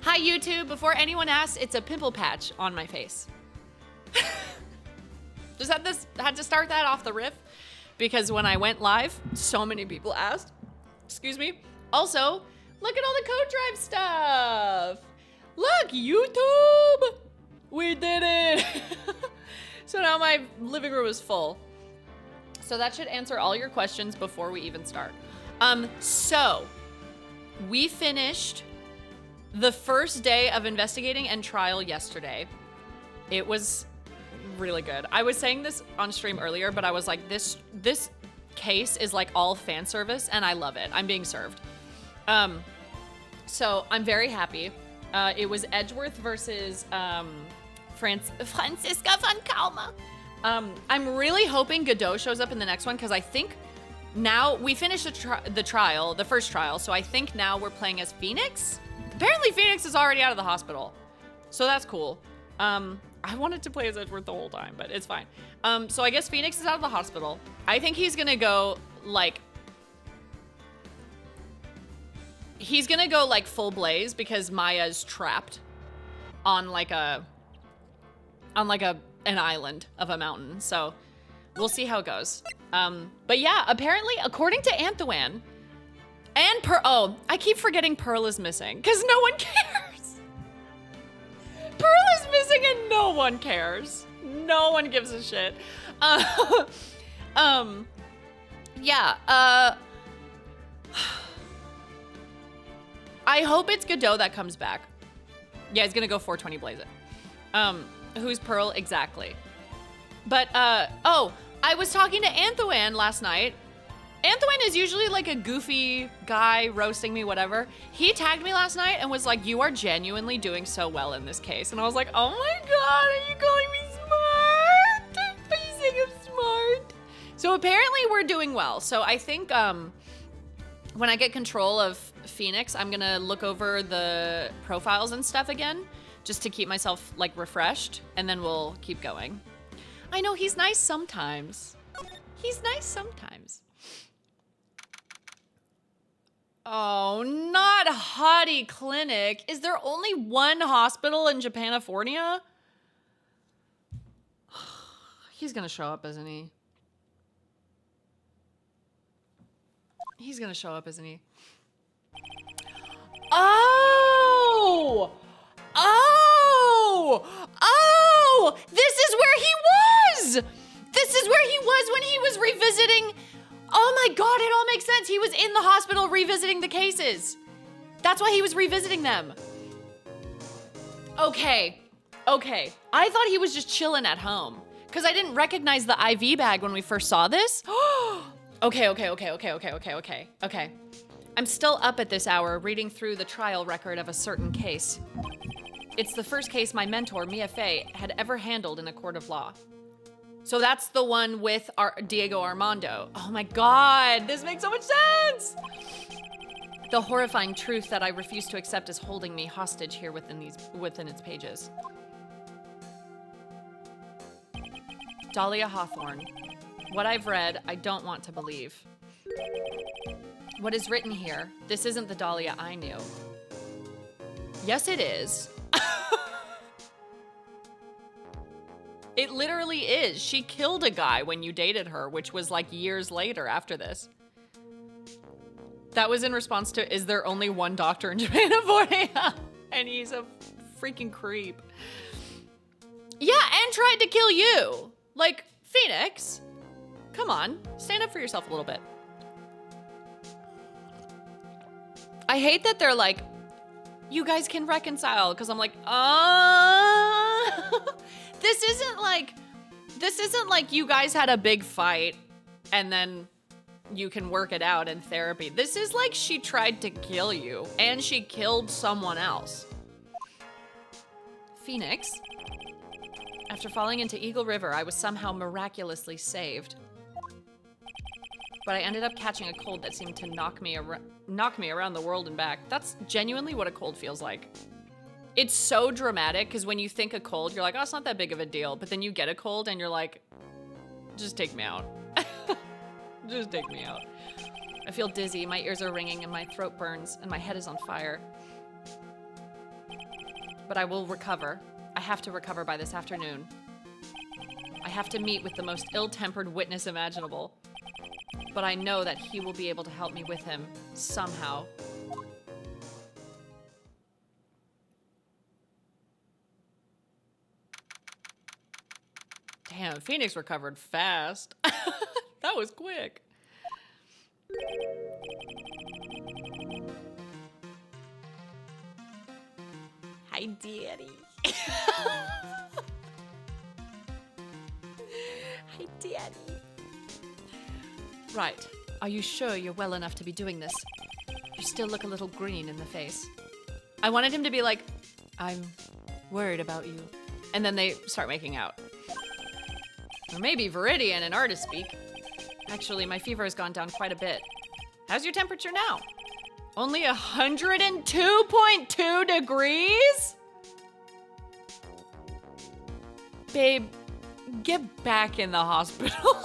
Hi, YouTube. Before anyone asks, it's a pimple patch on my face. Just had to start that off the riff because when I went live, so many people asked. Excuse me. Also, look at all the code drive stuff. Look, YouTube. We did it. So now my living room is full. So that should answer all your questions before we even start. So we finished the first day of investigating and trial yesterday. It was really good. I was saying this on stream earlier, but I was like, this case is like all fan service and I love it. I'm being served. So I'm very happy. It was Edgeworth versus Franziska von Kalma. I'm really hoping Godot shows up in the next one because I think now we finished the first trial. So I think now we're playing as Phoenix. Apparently Phoenix is already out of the hospital. So that's cool. I wanted to play as Edgeworth the whole time, but it's fine. So I guess Phoenix is out of the hospital. I think he's gonna go like, full blaze because Maya's trapped on an island of a mountain. So we'll see how it goes. But yeah, apparently according to Anthuan and I keep forgetting Pearl is missing because no one cares. Pearl is missing and no one cares. No one gives a shit. Yeah, I hope it's Godot that comes back. Yeah, he's gonna go 420 blaze it. Who's Pearl exactly? But, I was talking to Anthuan last night. Anthuan is usually like a goofy guy roasting me, whatever. He tagged me last night and was like, you are genuinely doing so well in this case. And I was like, oh my God, are you calling me smart? Are you saying I'm smart? So apparently we're doing well. So I think when I get control of Phoenix, I'm gonna look over the profiles and stuff again, just to keep myself like refreshed, and then we'll keep going. I know he's nice sometimes. He's nice sometimes. Oh, not Hottie Clinic. Is there only one hospital in Japanifornia? He's gonna show up, isn't he? He's gonna show up, isn't he? Oh! Oh! Oh! This is where he was! This is where he was when he was revisiting. Oh my God, it all makes sense. He was in the hospital revisiting the cases. That's why he was revisiting them. Okay. Okay. I thought he was just chilling at home because I didn't recognize the IV bag when we first saw this. Okay. I'm still up at this hour reading through the trial record of a certain case. It's the first case my mentor, Mia Fey, had ever handled in a court of law. So that's the one with Diego Armando. Oh my God, this makes so much sense! The horrifying truth that I refuse to accept is holding me hostage here within its pages. Dahlia Hawthorne. What I've read, I don't want to believe. What is written here? This isn't the Dahlia I knew. Yes, it is. It literally is. She killed a guy when you dated her, which was like years later after this. That was in response to, is there only one doctor in Japanifornia? And he's a freaking creep. Yeah, and tried to kill you. Like, Phoenix, come on, stand up for yourself a little bit. I hate that they're like, you guys can reconcile, because I'm like, This isn't like you guys had a big fight and then you can work it out in therapy. This is like she tried to kill you and she killed someone else. Phoenix. After falling into Eagle River, I was somehow miraculously saved. But I ended up catching a cold that seemed to knock me around the world and back. That's genuinely what a cold feels like. It's so dramatic because when you think a cold, you're like, oh, it's not that big of a deal. But then you get a cold and you're like, just take me out. Just take me out. I feel dizzy, my ears are ringing and my throat burns and my head is on fire. But I will recover. I have to recover by this afternoon. I have to meet with the most ill-tempered witness imaginable. But I know that he will be able to help me with him somehow. Damn, Phoenix recovered fast. That was quick. Hi, Daddy. Hi, Daddy. Right. Are you sure you're well enough to be doing this? You still look a little green in the face. I wanted him to be like, I'm worried about you. And then they start making out. Or maybe Viridian and artist speak. Actually, my fever has gone down quite a bit. How's your temperature now? Only 102.2 degrees? Babe, get back in the hospital.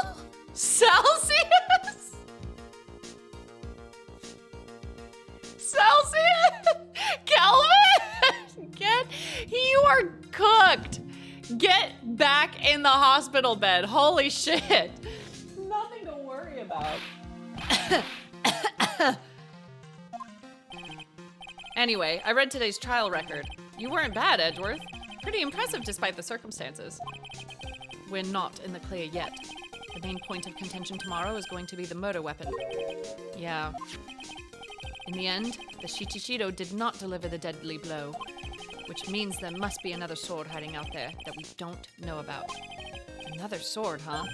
Celsius? Celsius? Kelvin? You are cooked. Get back in the hospital bed. Holy shit. Nothing to worry about. Anyway, I read today's trial record. You weren't bad, Edgeworth. Pretty impressive despite the circumstances. We're not in the clear yet. The main point of contention tomorrow is going to be the murder weapon. Yeah. In the end, the Shichichido did not deliver the deadly blow, which means there must be another sword hiding out there that we don't know about. Another sword, huh?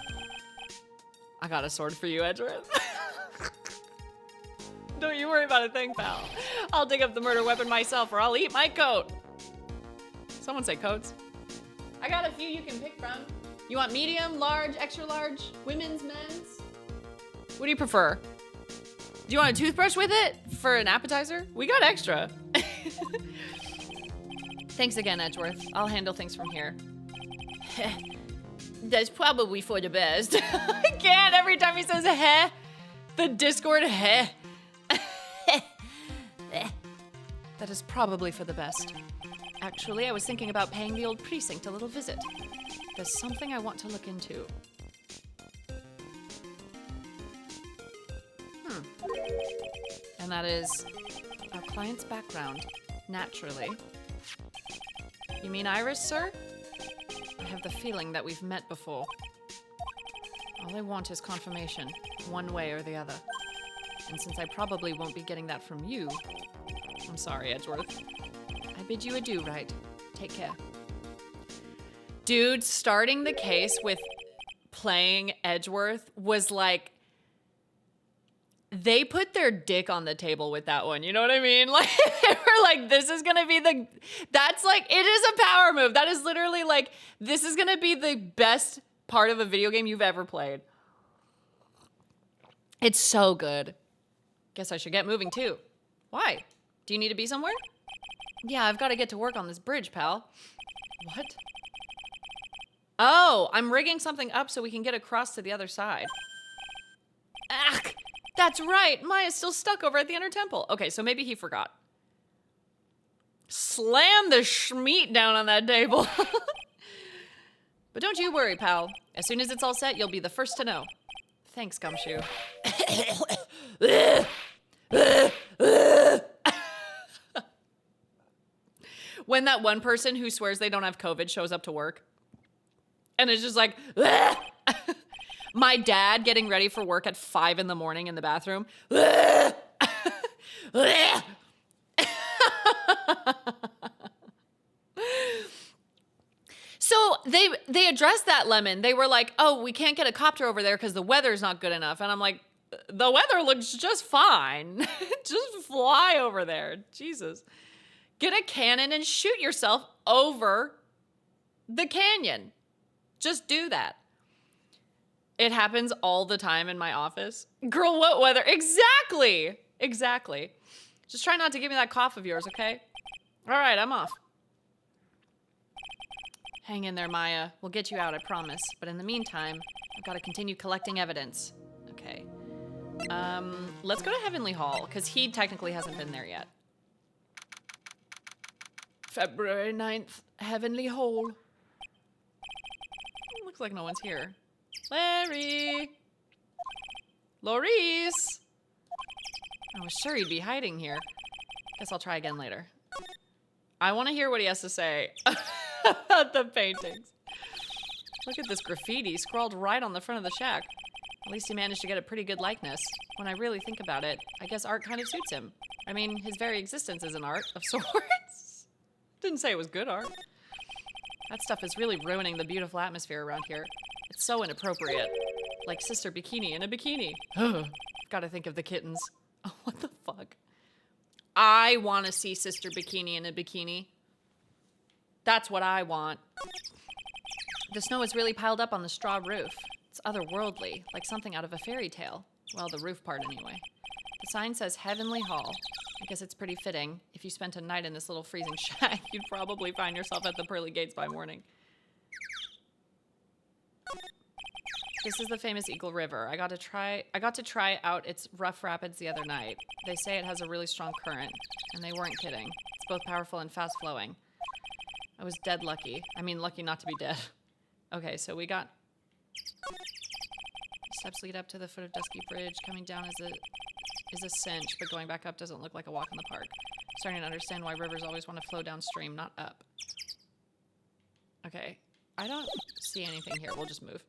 I got a sword for you, Edgeworth. Don't you worry about a thing, pal. I'll dig up the murder weapon myself, or I'll eat my coat. Someone say coats. I got a few you can pick from. You want medium, large, extra large, women's, men's? What do you prefer? Do you want a toothbrush with it for an appetizer? We got extra. Thanks again, Edgeworth. I'll handle things from here. That's probably for the best. I can't every time he says heh. The Discord heh. That is probably for the best. Actually, I was thinking about paying the old precinct a little visit. There's something I want to look into. And that is our client's background, naturally. You mean Iris, sir? I have the feeling that we've met before. All I want is confirmation, one way or the other. And since I probably won't be getting that from you, I'm sorry, Edgeworth. I bid you adieu, Wright. Take care. Dude, starting the case with playing Edgeworth was like, they put their dick on the table with that one. You know what I mean? Like, they were like, this is going to be that's like, it is a power move. That is literally like, this is going to be the best part of a video game you've ever played. It's so good. Guess I should get moving too. Why? Do you need to be somewhere? Yeah, I've got to get to work on this bridge, pal. What? Oh, I'm rigging something up so we can get across to the other side. Ah, that's right. Maya's still stuck over at the inner temple. Okay, so maybe he forgot. Slam the schmeat down on that table. But don't you worry, pal. As soon as it's all set, you'll be the first to know. Thanks, Gumshoe. When that one person who swears they don't have COVID shows up to work. And it's just like, my dad getting ready for work at 5 in the morning in the bathroom. So they addressed that, Lemon. They were like, oh, we can't get a copter over there because the weather's not good enough. And I'm like, the weather looks just fine. Just fly over there. Jesus. Get a cannon and shoot yourself over the canyon. Just do that. It happens all the time in my office. Girl, what weather? Exactly. Exactly. Just try not to give me that cough of yours, okay? All right, I'm off. Hang in there, Maya. We'll get you out, I promise. But in the meantime, I've got to continue collecting evidence. Okay. Let's go to Heavenly Hall, because he technically hasn't been there yet. February 9th, Heavenly Hole. Looks like no one's here. Larry! Loris! I was sure he'd be hiding here. Guess I'll try again later. I want to hear what he has to say about the paintings. Look at this graffiti scrawled right on the front of the shack. At least he managed to get a pretty good likeness. When I really think about it, I guess art kind of suits him. I mean, his very existence is an art of sorts. Didn't say it was good art. That stuff is really ruining the beautiful atmosphere around here. It's so inappropriate. Like Sister Bikini in a bikini. Gotta think of the kittens. Oh, what the fuck? I want to see Sister Bikini in a bikini. That's what I want. The snow is really piled up on the straw roof. It's otherworldly, like something out of a fairy tale. Well, the roof part anyway. The sign says Heavenly Hall. I guess it's pretty fitting. If you spent a night in this little freezing shack, you'd probably find yourself at the pearly gates by morning. This is the famous Eagle River. I got to try out its rough rapids the other night. They say it has a really strong current, and they weren't kidding. It's both powerful and fast flowing. I was dead lucky. I mean, lucky not to be dead. Okay, so we got... Steps lead up to the foot of Dusky Bridge. Coming down is a cinch, but going back up doesn't look like a walk in the park. Starting to understand why rivers always want to flow downstream, not up. Okay, I don't see anything here. We'll just move.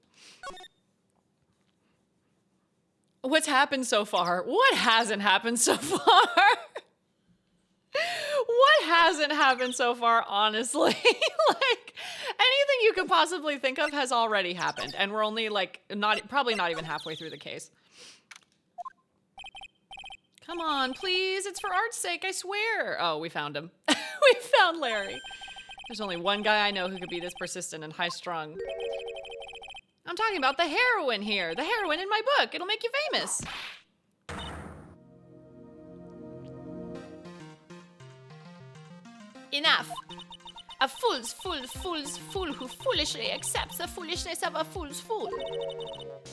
What's happened so far? What hasn't happened so far? What hasn't happened so far, honestly? Like, anything you could possibly think of has already happened. And we're only, like, probably not even halfway through the case. Come on, please. It's for art's sake, I swear. Oh, we found him. We found Larry. There's only one guy I know who could be this persistent and high-strung. I'm talking about the heroine here. The heroine in my book. It'll make you famous. Enough. A fool's fool who foolishly accepts the foolishness of a fool's fool.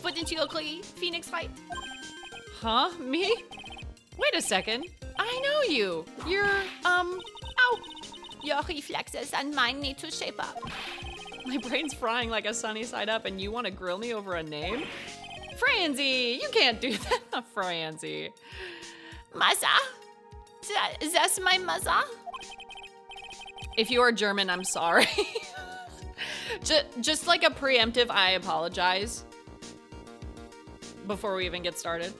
Wouldn't you agree, Phoenix Wright? Huh? Me? Wait a second. I know you. You're, ow. Your reflexes and mine need to shape up. My brain's frying like a sunny side up and you want to grill me over a name? Franzi, you can't do that. Franzi. Mother? That's my mother? If you are German, I'm sorry. just like a preemptive, I apologize. Before we even get started.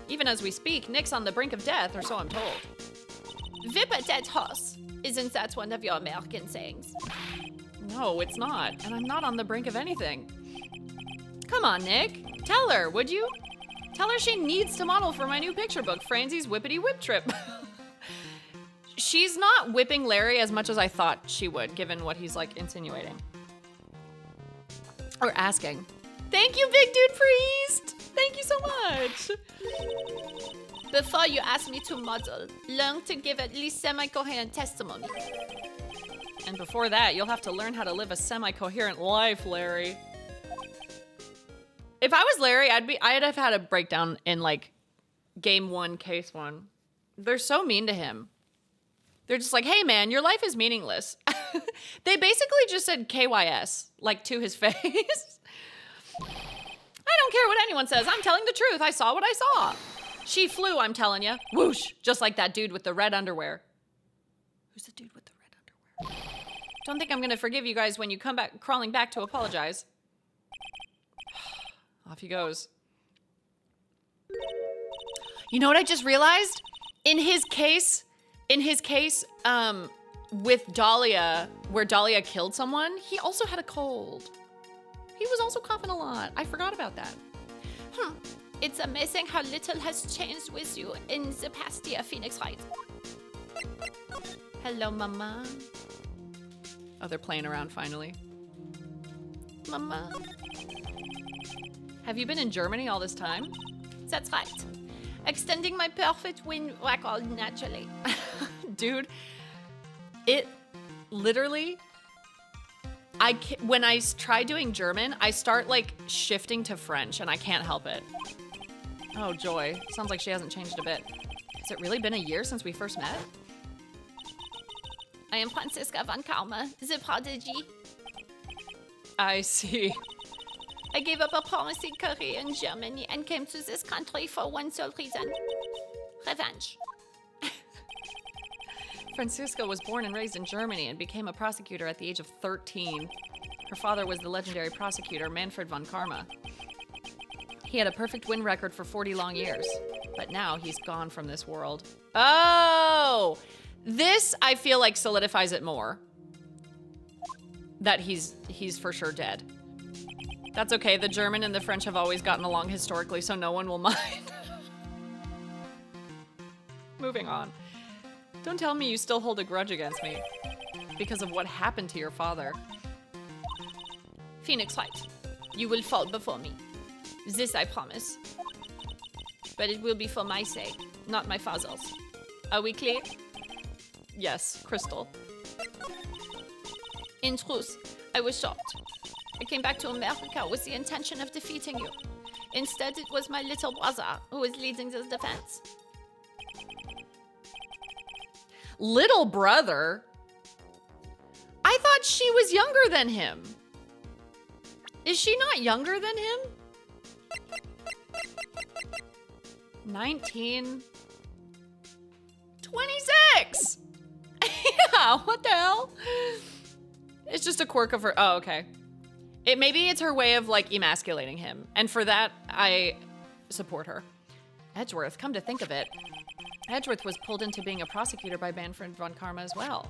Even as we speak, Nick's on the brink of death, or so I'm told. Whip a dead horse. Isn't that one of your American sayings? No, it's not. And I'm not on the brink of anything. Come on, Nick. Tell her, would you? Tell her she needs to model for my new picture book, Franzi's Whippity Whip Trip. She's not whipping Larry as much as I thought she would, given what he's, like, insinuating. Or asking. Thank you, Big Dude Priest! Thank you so much! Before you ask me to model, learn to give at least semi-coherent testimony. And before that, you'll have to learn how to live a semi-coherent life, Larry. If I was Larry, I'd have had a breakdown in, like, game 1, case 1. They're so mean to him. They're just like, hey, man, your life is meaningless. They basically just said KYS, like, to his face. I don't care what anyone says. I'm telling the truth. I saw what I saw. She flew, I'm telling you. Whoosh. Just like that dude with the red underwear. Who's the dude with the red underwear? Don't think I'm going to forgive you guys when you come back crawling back to apologize. Off he goes. You know what I just realized? In his case, with Dahlia, where Dahlia killed someone, he also had a cold. He was also coughing a lot. I forgot about that. It's amazing how little has changed with you in the past year, Phoenix Wright. Hello, Mama. Oh, they're playing around finally. Mama. Have you been in Germany all this time? That's right. Extending my perfect wind record naturally. Dude, it literally... when I try doing German, I start, like, shifting to French, and I can't help it. Oh, joy. Sounds like she hasn't changed a bit. Has it really been a year since we first met? I am Franziska von Karma, the prodigy. I see. I gave up a promising career in Germany and came to this country for one sole reason. Revenge. Franziska was born and raised in Germany and became a prosecutor at the age of 13. Her father was the legendary prosecutor Manfred von Karma. He had a perfect win record for 40 long years, but now he's gone from this world. Oh! This, I feel like, solidifies it more. That he's for sure dead. That's okay, the German and the French have always gotten along historically, so no one will mind. Moving on. Don't tell me you still hold a grudge against me because of what happened to your father. Phoenix Wright, you will fall before me. This I promise. But it will be for my sake, not my father's. Are we clear? Yes, Crystal. In truth, I was shocked. I came back to America with the intention of defeating you. Instead, it was my little brother who was leading the defense. Little brother? I thought she was younger than him. Is she not younger than him? 19. 26! Yeah, what the hell? It's just a quirk of her. Oh, okay. Maybe it's her way of, like, emasculating him. And for that, I support her. Edgeworth, come to think of it. Edgeworth was pulled into being a prosecutor by Manfred von Karma as well.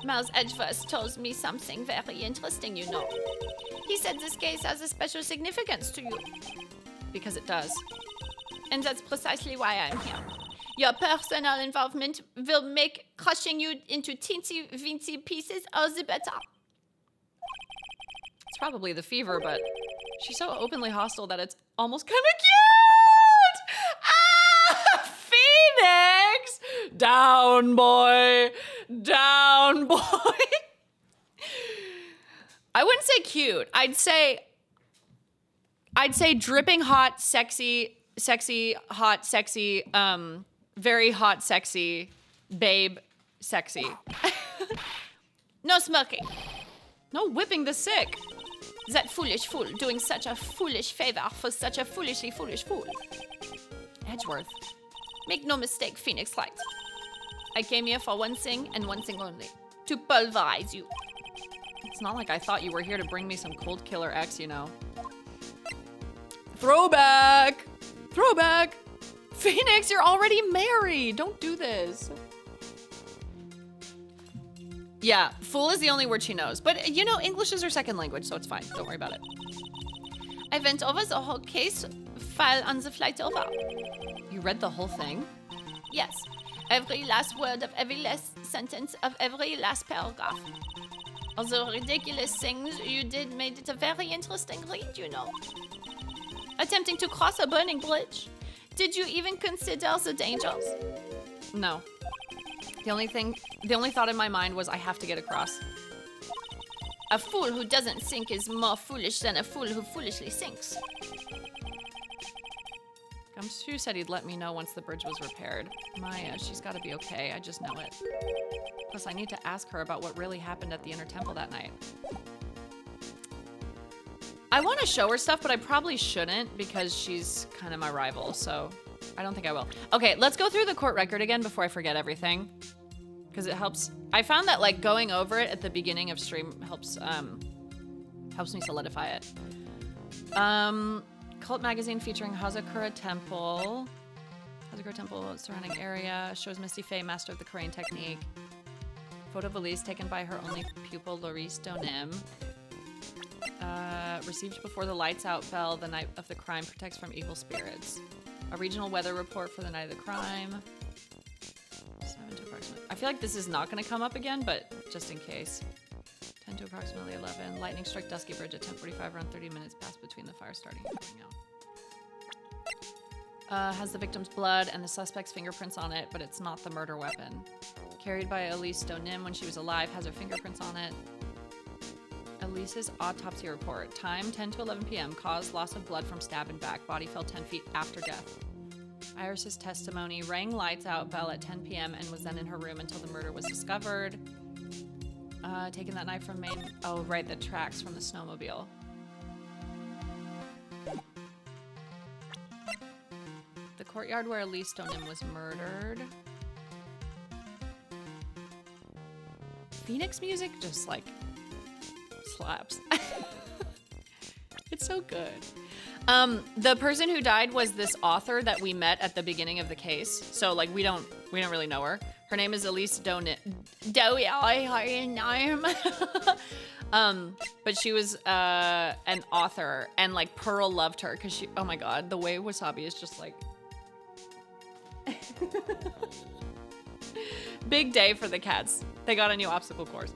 Miles Edgeworth told me something very interesting, you know. He said this case has a special significance to you. Because it does. And that's precisely why I'm here. Your personal involvement will make crushing you into teensy-weensy pieces all the better. It's probably the fever, but she's so openly hostile that it's almost kind of cute! Ah! Phoenix! Down, boy! Down, boy! I wouldn't say cute. I'd say dripping hot, sexy, hot, sexy, very hot, sexy, babe, sexy. No smirking. No whipping the sick. That foolish fool doing such a foolish favor for such a foolishly foolish fool. Edgeworth. Make no mistake, Phoenix Wright. I came here for one thing and one thing only. To pulverize you. It's not like I thought you were here to bring me some cold killer X, you know. Throwback! Throwback! Phoenix, you're already married! Don't do this. Yeah, fool is the only word she knows. But, you know, English is her second language, so it's fine. Don't worry about it. I went over the whole case file on the flight over. You read the whole thing? Yes. Every last word of every last sentence of every last paragraph. All the ridiculous things you did made it a very interesting read, you know. Attempting to cross a burning bridge. Did you even consider the dangers? No. The only thought in my mind was I have to get across. A fool who doesn't think is more foolish than a fool who foolishly thinks. Gumshoe said he'd let me know once the bridge was repaired. Maya, she's gotta be okay, I just know it. Plus, I need to ask her about what really happened at the Inner Temple that night. I want to show her stuff, but I probably shouldn't because she's kind of my rival, so I don't think I will. Okay, let's go through the court record again before I forget everything. Because it helps. I found that, like, going over it at the beginning of stream helps me solidify it. Cult magazine featuring Hazakura Temple. Hazakura Temple surrounding area. Shows Misty Faye, master of the Korean technique. Photo of Elise taken by her only pupil, Laurice Donim. Received before the lights out bell the night of the crime, protects from evil spirits. A regional weather report for the night of the crime. 7 to approximately. I feel like this is not going to come up again, but just in case. 10 to approximately 11. Lightning struck Dusky Bridge at 10:45, around 30 minutes passed between the fire starting and going out. Has the victim's blood and the suspect's fingerprints on it, but it's not the murder weapon. Carried by Elise Donim when she was alive, has her fingerprints on it. Elise's autopsy report. Time 10 to 11 p.m. Cause loss of blood from stab and back. Body fell 10 feet after death. Iris's testimony rang lights out bell at 10 p.m. and was then in her room until the murder was discovered. Taking that knife from Maine. Oh, right, the tracks from the snowmobile. The courtyard where Elise Stoneman was murdered. Phoenix music just like slaps. It's so good. The person who died was this author that we met at the beginning of the case. So like we don't really know her. Her name is Elise But she was an author, and like Pearl loved her because she, oh my god, the way Wasabi is just like big day for the cats. They got a new obstacle course.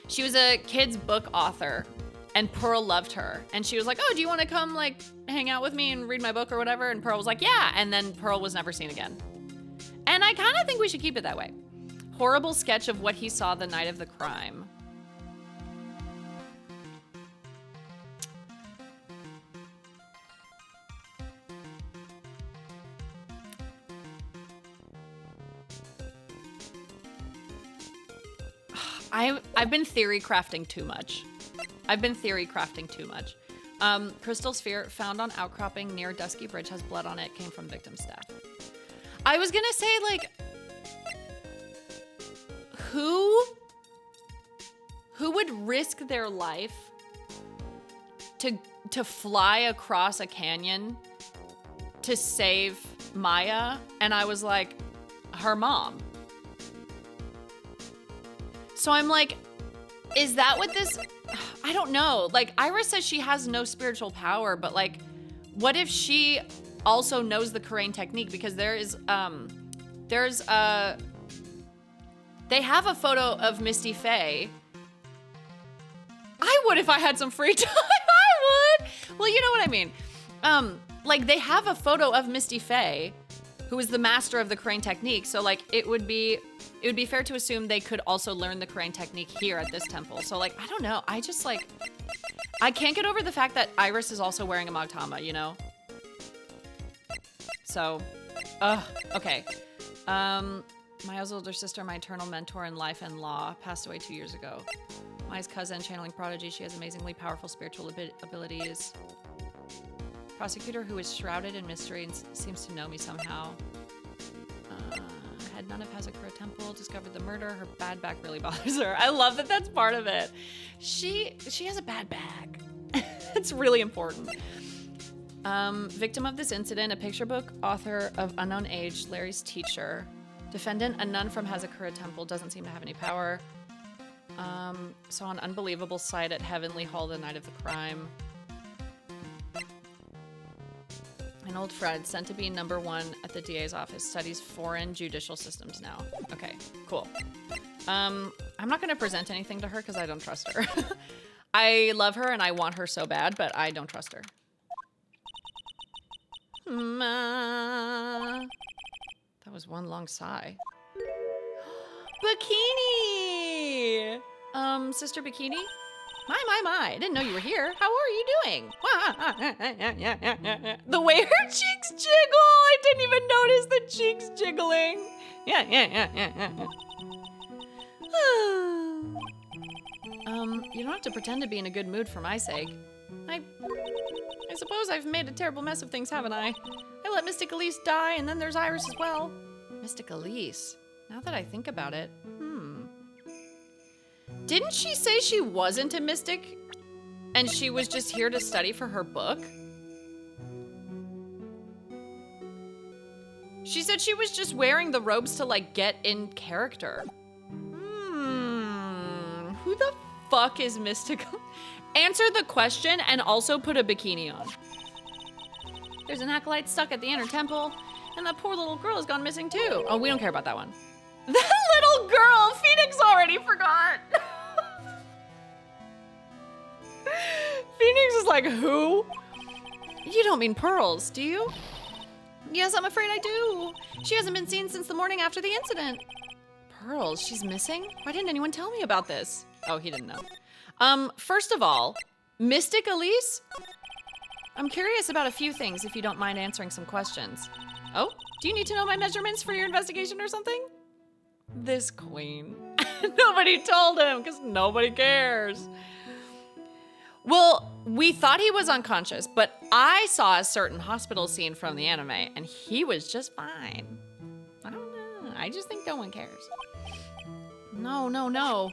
She was a kid's book author, and Pearl loved her. And she was like, oh, do you want to come like hang out with me and read my book or whatever? And Pearl was like, yeah. And then Pearl was never seen again. And I kind of think we should keep it that way. Horrible sketch of what he saw the night of the crime. I've been theory crafting too much. Crystal sphere found on outcropping near Dusky Bridge has blood on it. Came from victim's death. I was gonna say, like, who would risk their life to fly across a canyon to save Maya? And I was like, her mom. So I'm like, is that what this, I don't know. Like, Iris says she has no spiritual power, but like, what if she also knows the Karain technique? Because they have a photo of Misty Faye. I would if I had some free time. I would. Well, you know what I mean. Like, they have a photo of Misty Faye, who is the master of the Karain technique. So like, it would be fair to assume they could also learn the Karain technique here at this temple. So like, I don't know. I just like, I can't get over the fact that Iris is also wearing a Magtama, you know? So, okay. Maya's older sister, my eternal mentor in life and law, passed away 2 years ago. Maya's cousin, channeling prodigy. She has amazingly powerful spiritual abilities. Prosecutor who is shrouded in mystery and seems to know me somehow. Had none of Hazakura Temple, discovered the murder. Her bad back really bothers her. I love that that's part of it. She has a bad back. It's really important. Victim of this incident, a picture book author of unknown age, Larry's teacher. Defendant, a nun from Hazakura Temple, doesn't seem to have any power. Saw an unbelievable sight at Heavenly Hall the night of the crime. An old friend, sent to be #1 at the DA's office, studies foreign judicial systems now. Okay, cool. I'm not going to present anything to her because I don't trust her. I love her and I want her so bad, but I don't trust her. That was one long sigh. Bikini! Sister Bikini? My, I didn't know you were here. How are you doing? The way her cheeks jiggle! I didn't even notice the cheeks jiggling. You don't have to pretend to be in a good mood for my sake. I suppose I've made a terrible mess of things, haven't I? I let Mystic Elise die, and then there's Iris as well. Mystic Elise? Now that I think about it, Didn't she say she wasn't a mystic and she was just here to study for her book? She said she was just wearing the robes to like get in character. Who the fuck is mystical? Answer the question and also put a bikini on. There's an acolyte stuck at the inner temple, and that poor little girl has gone missing too. Oh, we don't care about that one. That little girl! Phoenix already forgot! Phoenix is like, who? You don't mean Pearls, do you? Yes, I'm afraid I do. She hasn't been seen since the morning after the incident. Pearls, she's missing? Why didn't anyone tell me about this? Oh, he didn't know. First of all, Mystic Elise? I'm curious about a few things if you don't mind answering some questions. Oh, do you need to know my measurements for your investigation or something? This queen. Nobody told him because nobody cares. Well, we thought he was unconscious, but I saw a certain hospital scene from the anime and he was just fine. I don't know. I just think no one cares. No.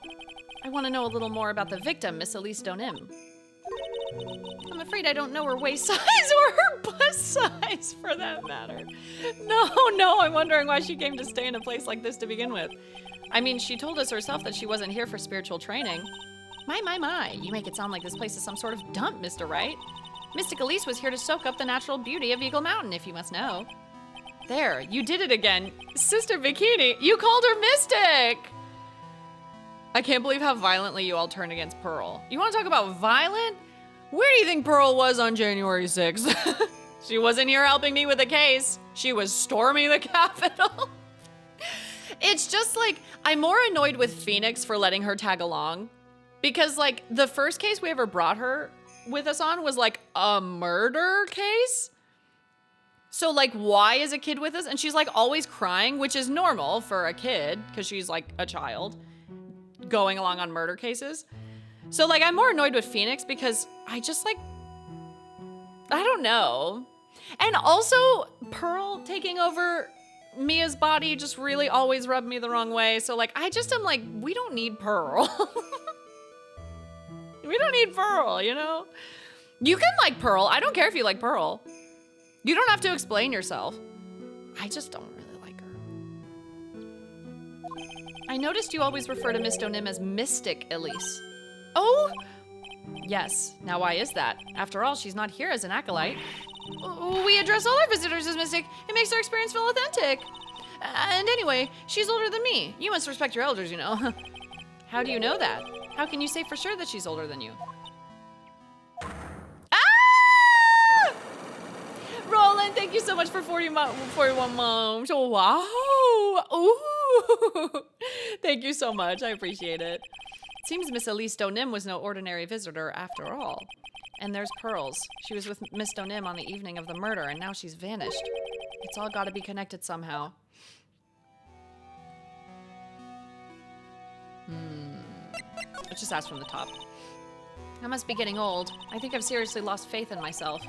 I want to know a little more about the victim, Miss Elise Donim. I'm afraid I don't know her waist size or her bust size, for that matter. No, I'm wondering why she came to stay in a place like this to begin with. I mean, she told us herself that she wasn't here for spiritual training. My. You make it sound like this place is some sort of dump, Mr. Wright. Mystic Elise was here to soak up the natural beauty of Eagle Mountain, if you must know. There, you did it again. Sister Bikini, you called her Mystic! I can't believe how violently you all turned against Pearl. You want to talk about violent? Where do you think Pearl was on January 6th? She wasn't here helping me with the case. She was storming the Capitol. It's just like, I'm more annoyed with Phoenix for letting her tag along. Because like, the first case we ever brought her with us on was like a murder case. So like, why is a kid with us? And she's like always crying, which is normal for a kid because she's like a child going along on murder cases. So like, I'm more annoyed with Phoenix because I just like, I don't know. And also Pearl taking over Mia's body just really always rubbed me the wrong way. So like, I just am like, we don't need Pearl. We don't need Pearl, you know? You can like Pearl. I don't care if you like Pearl. You don't have to explain yourself. I just don't really like her. I noticed you always refer to Miss Donim as Mystic Elise. Oh? Yes. Now why is that? After all, she's not here as an acolyte. We address all our visitors as Mystic. It makes our experience feel authentic. And anyway, she's older than me. You must respect your elders, you know. How do you know that? How can you say for sure that she's older than you? Ah! Roland, thank you so much for 41 months. Oh, wow. Ooh. Thank you so much. I appreciate it. Seems Miss Elise Donim was no ordinary visitor after all. And there's Pearls. She was with Miss Donim on the evening of the murder, and now she's vanished. It's all got to be connected somehow. Let's just ask from the top. I must be getting old. I think I've seriously lost faith in myself.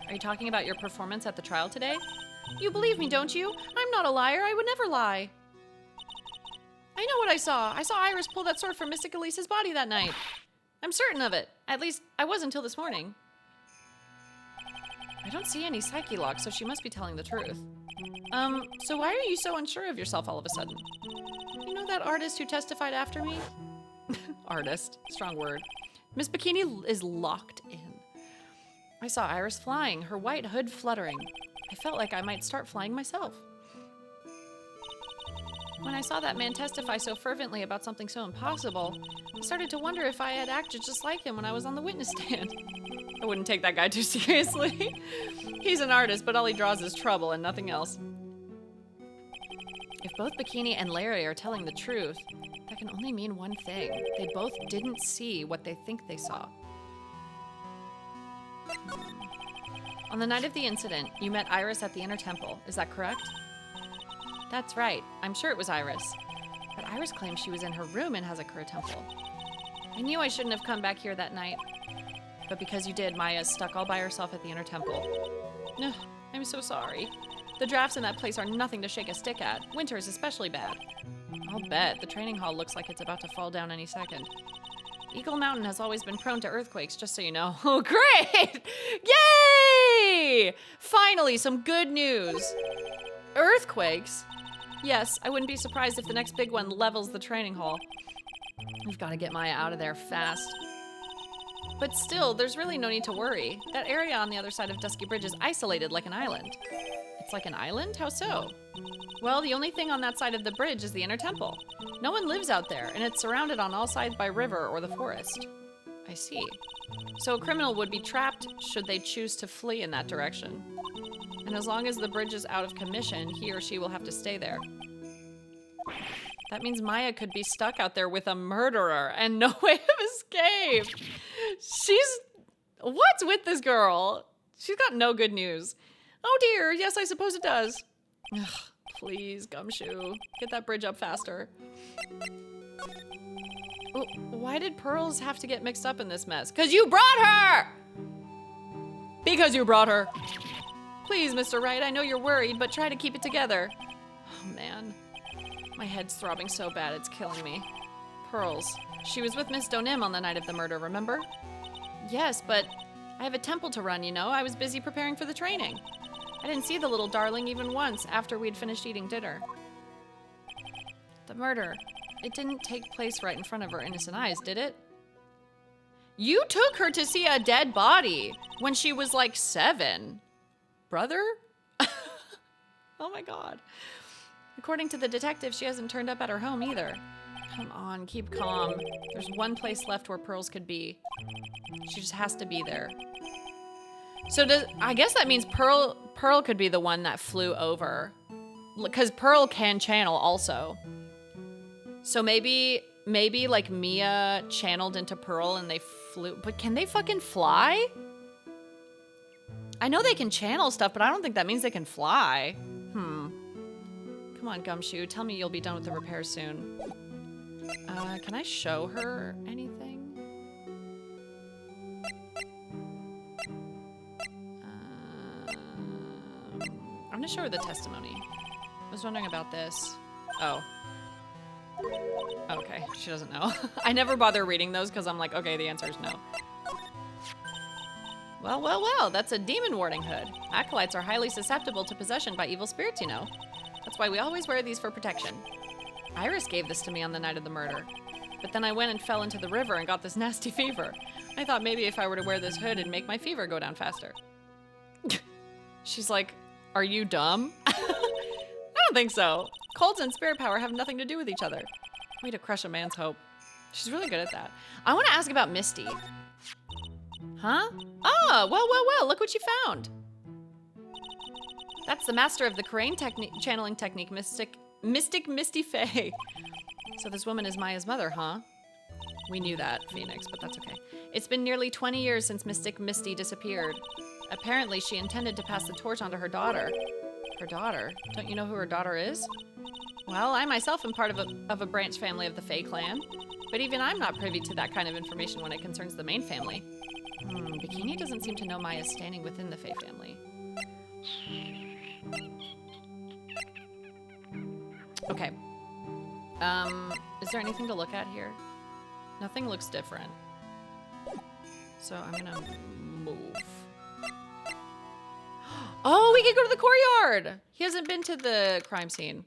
Are you talking about your performance at the trial today? You believe me, don't you? I'm not a liar. I would never lie. I know what I saw. I saw Iris pull that sword from Mystic Elise's body that night. I'm certain of it. At least, I was until this morning. I don't see any psyche locks, so she must be telling the truth. So why are you so unsure of yourself all of a sudden? You know that artist who testified after me? Artist, strong word. Miss Bikini is locked in. I saw Iris flying, her white hood fluttering. I felt like I might start flying myself. When I saw that man testify so fervently about something so impossible, I started to wonder if I had acted just like him when I was on the witness stand. I wouldn't take that guy too seriously. He's an artist, but all he draws is trouble and nothing else. If both Bikini and Larry are telling the truth, that can only mean one thing. They both didn't see what they think they saw. On the night of the incident, you met Iris at the Inner Temple. Is that correct? That's right. I'm sure it was Iris. But Iris claims she was in her room in Hazakura Temple. I knew I shouldn't have come back here that night. But because you did, Maya's stuck all by herself at the Inner Temple. Ugh, I'm so sorry. The drafts in that place are nothing to shake a stick at. Winter is especially bad. I'll bet. The training hall looks like it's about to fall down any second. Eagle Mountain has always been prone to earthquakes, just so you know. Oh, great! Yay! Finally, some good news. Earthquakes? Yes, I wouldn't be surprised if the next big one levels the training hall. We've got to get Maya out of there fast. But still, there's really no need to worry. That area on the other side of Dusky Bridge is isolated like an island. It's like an island? How so? Well, the only thing on that side of the bridge is the Inner Temple. No one lives out there, and it's surrounded on all sides by river or the forest. I see. So a criminal would be trapped should they choose to flee in that direction. And as long as the bridge is out of commission, he or she will have to stay there. That means Maya could be stuck out there with a murderer and no way of escape. What's with this girl? She's got no good news. Oh dear, yes, I suppose it does. Ugh, please, Gumshoe, get that bridge up faster. Oh, why did Pearls have to get mixed up in this mess? Because you brought her! Because you brought her. Please, Mr. Wright, I know you're worried, but try to keep it together. Oh, man. My head's throbbing so bad, it's killing me. Pearls. She was with Miss Donim on the night of the murder, remember? Yes, but I have a temple to run, you know. I was busy preparing for the training. I didn't see the little darling even once after we'd finished eating dinner. The murder. It didn't take place right in front of her innocent eyes, did it? You took her to see a dead body when she was like 7. Brother? Oh my god. According to the detective, she hasn't turned up at her home either. Come on, keep calm. There's one place left where Pearls could be. She just has to be there. So I guess that means Pearl could be the one that flew over. Because Pearl can channel also. So maybe like Mia channeled into Pearl and they flew. But can they fucking fly? I know they can channel stuff, but I don't think that means they can fly. Come on, Gumshoe. Tell me you'll be done with the repairs soon. Can I show her anything? I'm gonna show her the testimony. I was wondering about this. Oh. Okay, she doesn't know. I never bother reading those because I'm like, okay, the answer is no. Well, that's a demon warding hood. Acolytes are highly susceptible to possession by evil spirits, you know. That's why we always wear these for protection. Iris gave this to me on the night of the murder. But then I went and fell into the river and got this nasty fever. I thought maybe if I were to wear this hood, it'd make my fever go down faster. She's like, are you dumb? I don't think so. Colds and spirit power have nothing to do with each other. Way to crush a man's hope. She's really good at that. I want to ask about Misty. Huh? Oh, well, look what you found. That's the master of the Crane channeling technique, Mystic Misty Faye. So this woman is Maya's mother, huh? We knew that, Phoenix, but that's okay. It's been nearly 20 years since Mystic Misty disappeared. Apparently, she intended to pass the torch on to her daughter. Her daughter? Don't you know who her daughter is? Well, I myself am part of a branch family of the Fae clan, but even I'm not privy to that kind of information when it concerns the main family. Bikini doesn't seem to know Maya's standing within the Fae family. Okay. Is there anything to look at here? Nothing looks different. So I'm gonna move. Oh, we can go to the courtyard! He hasn't been to the crime scene.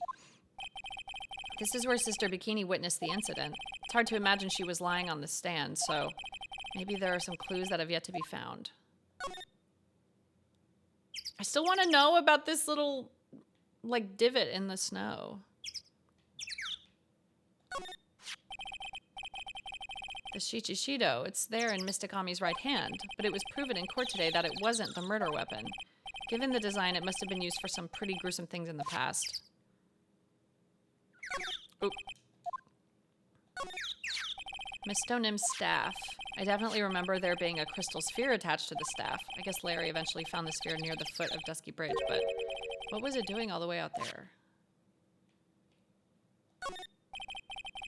This is where Sister Bikini witnessed the incident. It's hard to imagine she was lying on the stand, so maybe there are some clues that have yet to be found. I still want to know about this little, like, divot in the snow. The Shichishido, it's there in Mysticami's right hand, but it was proven in court today that it wasn't the murder weapon. Given the design, it must have been used for some pretty gruesome things in the past. Oop. Miss Stonehim's staff. I definitely remember there being a crystal sphere attached to the staff. I guess Larry eventually found the sphere near the foot of Dusky Bridge, but what was it doing all the way out there?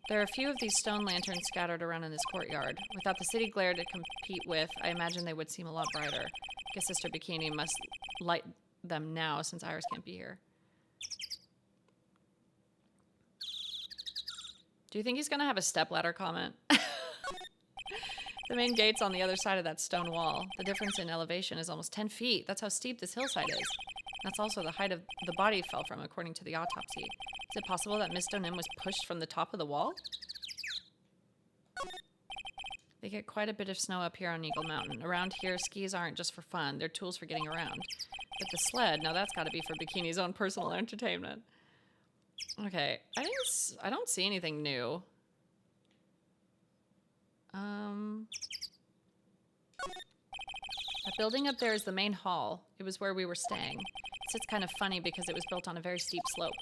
There are a few of these stone lanterns scattered around in this courtyard. Without the city glare to compete with, I imagine they would seem a lot brighter. I guess Sister Bikini must light them now since Iris can't be here. Do you think he's gonna have a stepladder comment? The main gate's on the other side of that stone wall. The difference in elevation is almost 10 feet. That's how steep this hillside is. That's also the height of the body fell from, according to the autopsy. Is it possible that Miss Donim was pushed from the top of the wall? They get quite a bit of snow up here on Eagle Mountain. Around here, skis aren't just for fun. They're tools for getting around. But the sled, now that's got to be for Bikini's own personal entertainment. Okay, I don't see anything new. That building up there is the main hall. It was where we were staying. It's kind of funny because it was built on a very steep slope.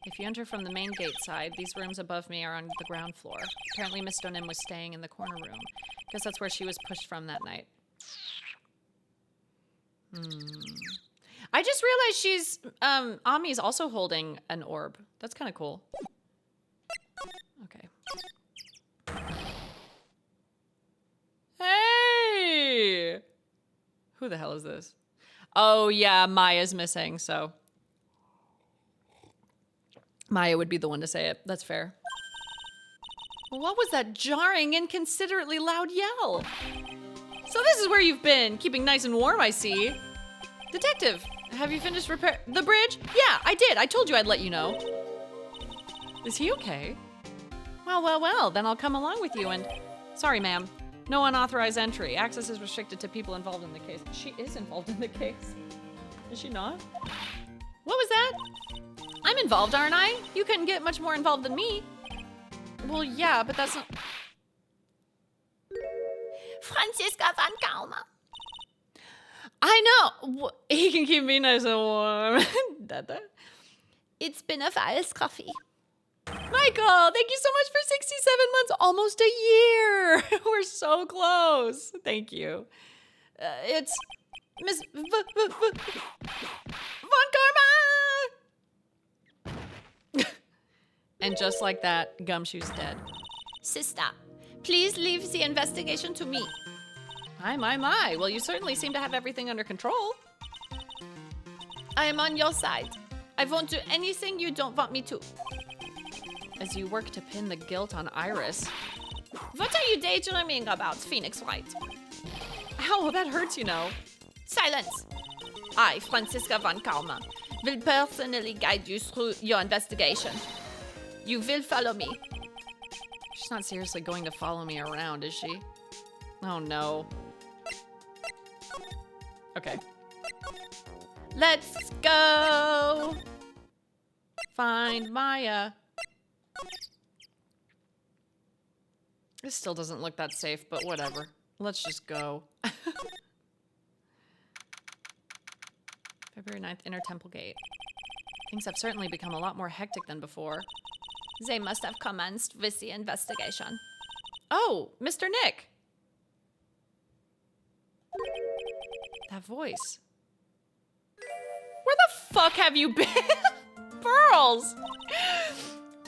If you enter from the main gate side, these rooms above me are on the ground floor. Apparently Miss Donim was staying in the corner room. Guess that's where she was pushed from that night. I just realized she's, Ami's also holding an orb. That's kind of cool. Okay. Hey! Who the hell is this? Oh, yeah, Maya's missing, so. Maya would be the one to say it. That's fair. What was that jarring, inconsiderately loud yell? So this is where you've been, keeping nice and warm, I see. Detective, have you finished repair the bridge? Yeah, I did. I told you I'd let you know. Is he okay? Well, then I'll come along with you and... Sorry, ma'am. No unauthorized entry. Access is restricted to people involved in the case. She is involved in the case. Is she not? What was that? I'm involved, aren't I? You couldn't get much more involved than me. Well, yeah, but that's not... Franziska van Kalma. I know! He can keep me nice and warm. Dada. It's been a while, Scruffy. Michael, thank you so much for 67 months, almost a year. We're so close. Thank you. It's Miss Von Karma! And just like that, Gumshoe's dead. Sister, please leave the investigation to me. My. Well, you certainly seem to have everything under control. I am on your side. I won't do anything you don't want me to. As you work to pin the guilt on Iris. What are you daydreaming about, Phoenix Wright? Ow, that hurts, you know. Silence. I, Franziska van Kalma, will personally guide you through your investigation. You will follow me. She's not seriously going to follow me around, is she? Oh, no. Okay. Let's go. Find Maya. This still doesn't look that safe, but whatever. Let's just go. February 9th, Inner Temple Gate. Things have certainly become a lot more hectic than before. They must have commenced with the investigation. Oh, Mr. Nick. That voice. Where the fuck have you been? Pearls!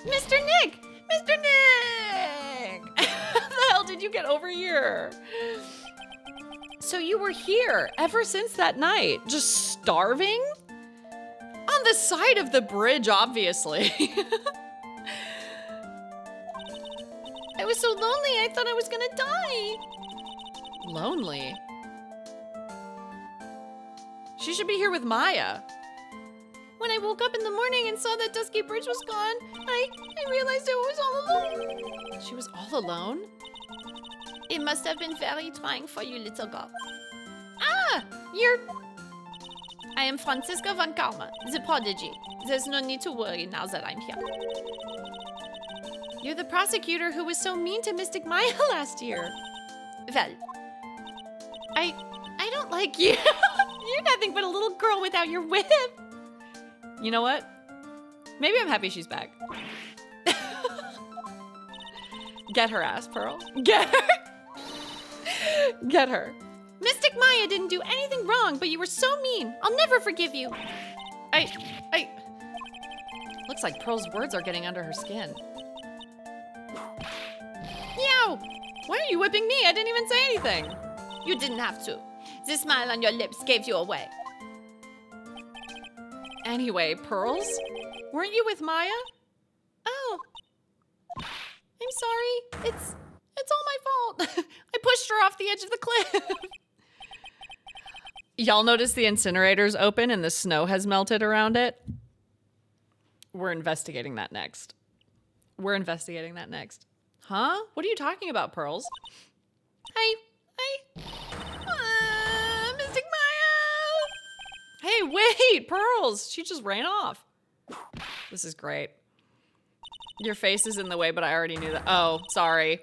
Mr. Nick! Mr. Nick! How the hell did you get over here? So you were here ever since that night, just starving? On the side of the bridge, obviously. I was so lonely, I thought I was gonna die. Lonely? She should be here with Maya. When I woke up in the morning and saw that Dusky Bridge was gone, I realized I was all alone. She was all alone? It must have been very trying for you, little girl. Ah! You're... I am Franziska van Kalma, the prodigy. There's no need to worry now that I'm here. You're the prosecutor who was so mean to Mystic Maya last year. Well, I don't like you. You're nothing but a little girl without your whip. You know what? Maybe I'm happy she's back. Get her ass, Pearl. Get her. Get her. Mystic Maya didn't do anything wrong, but you were so mean. I'll never forgive you. Looks like Pearl's words are getting under her skin. Meow! Why are you whipping me? I didn't even say anything. You didn't have to. The smile on your lips gave you away. Anyway, Pearls? Weren't you with Maya? Oh. I'm sorry. It's all my fault. I pushed her off the edge of the cliff. Y'all notice the incinerator's open and the snow has melted around it? We're investigating that next. Huh? What are you talking about, Pearls? Hi. Mystic Maya! Hey, wait, Pearls! She just ran off. This is great. Your face is in the way, but I already knew that. Oh, sorry.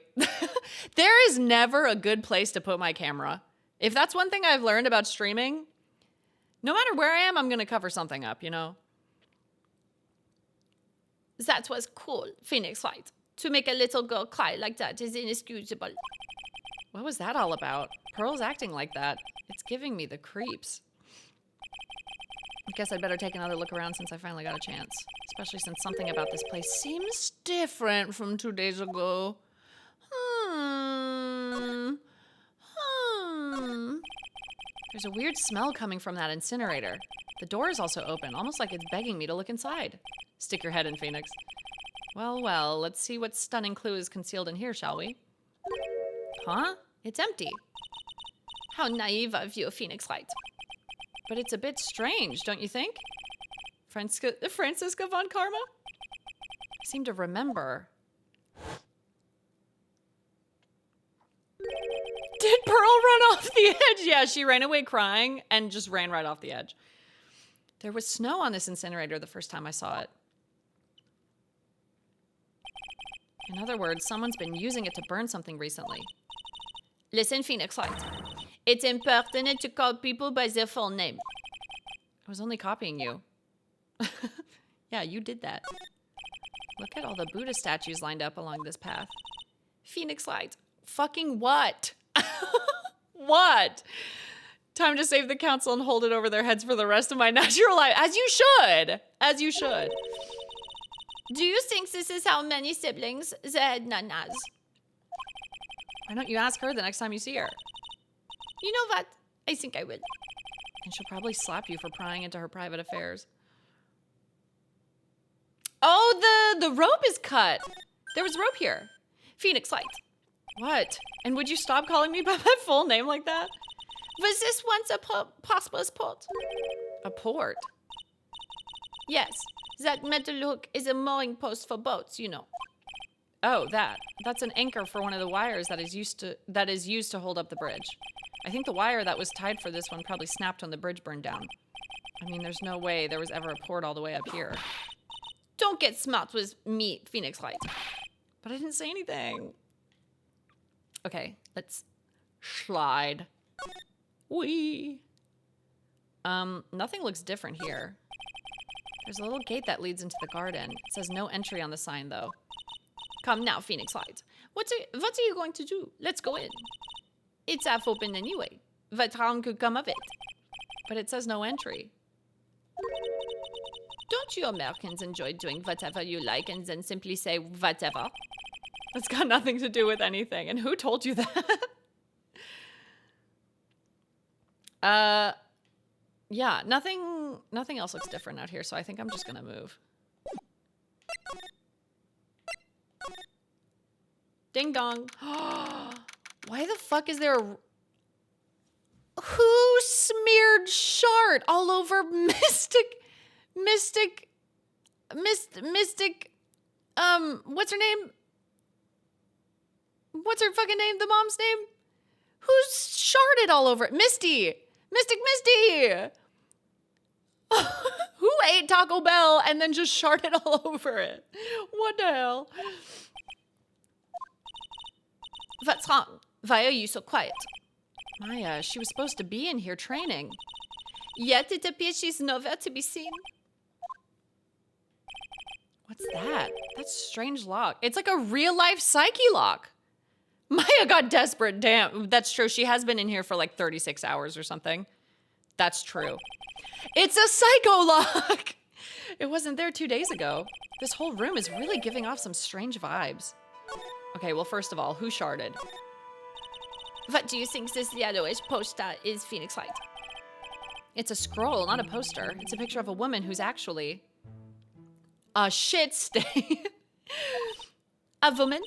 There is never a good place to put my camera. If that's one thing I've learned about streaming, no matter where I am, I'm going to cover something up, you know? That was cool, Phoenix Wright. To make a little girl cry like that is inexcusable. What was that all about? Pearl's acting like that. It's giving me the creeps. I guess I'd better take another look around since I finally got a chance. Especially since something about this place seems different from 2 days ago. There's a weird smell coming from that incinerator. The door is also open, almost like it's begging me to look inside. Stick your head in, Phoenix. Well, well, let's see what stunning clue is concealed in here, shall we? Huh? It's empty. How naive of you, Phoenix Wright. But it's a bit strange, don't you think? Franziska von Karma? I seem to remember. Did Pearl run off the edge? Yeah, she ran away crying and just ran right off the edge. There was snow on this incinerator the first time I saw it. In other words, someone's been using it to burn something recently. Listen, Phoenix Wright. It's impertinent to call people by their full name. I was only copying you. Yeah, you did that. Look at all the Buddha statues lined up along this path. Phoenix Wright. Fucking what? What? Time to save the council and hold it over their heads for the rest of my natural life. As you should. As you should. Do you think this is how many siblings the head nun has? Why don't you ask her the next time you see her? You know what? I think I will. And she'll probably slap you for prying into her private affairs. Oh, the rope is cut. There was rope here. Phoenix Wright. What? And would you stop calling me by my full name like that? Was this once a prosperous port? A port? Yes. That metal hook is a mooring post for boats, you know. Oh, that. That's an anchor for one of the wires that is used to hold up the bridge. I think the wire that was tied for this one probably snapped when the bridge burned down. I mean, there's no way there was ever a port all the way up here. Don't get smart with me, Phoenix Wright. But I didn't say anything. Okay, let's slide. Whee! Nothing looks different here. There's a little gate that leads into the garden. It says no entry on the sign, though. Come now, Phoenix Wright. What are you going to do? Let's go in. It's half open anyway. What harm could come of it? But it says no entry. Don't you Americans enjoy doing whatever you like and then simply say whatever? That's got nothing to do with anything. And who told you that? Yeah, nothing else looks different out here, so I think I'm just gonna move. Ding dong. Why the fuck is there a... Who smeared shard all over Mystic, what's her name? What's her fucking name? The mom's name? Who's sharded all over it? Misty! Mystic Misty! Who ate Taco Bell and then just sharded all over it? What the hell? What's wrong? Why are you so quiet? Maya, she was supposed to be in here training. Yet it appears she's nowhere to be seen. What's that? That's a strange lock. It's like a real-life psyche lock. Maya got desperate. Damn, that's true. She has been in here for like 36 hours or something. That's true. It's a psycho lock. It wasn't there 2 days ago. This whole room is really giving off some strange vibes. Okay, well, first of all, who sharded? What do you think this yellowish poster is, Phoenix Wright? It's a scroll, not a poster. It's a picture of a woman who's actually a shit stain. A woman?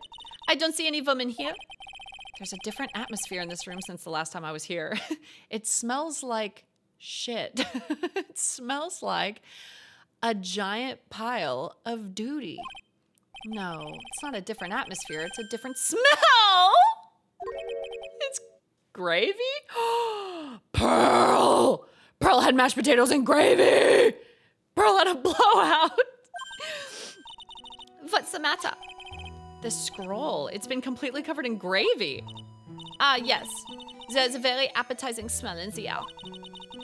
I don't see any woman here. There's a different atmosphere in this room since the last time I was here. It smells like shit. It smells like a giant pile of duty. No, it's not a different atmosphere. It's a different smell. It's gravy? Pearl! Pearl had mashed potatoes and gravy! Pearl had a blowout! What's the matter? The scroll. It's been completely covered in gravy. Ah, yes. There's a very appetizing smell in the air.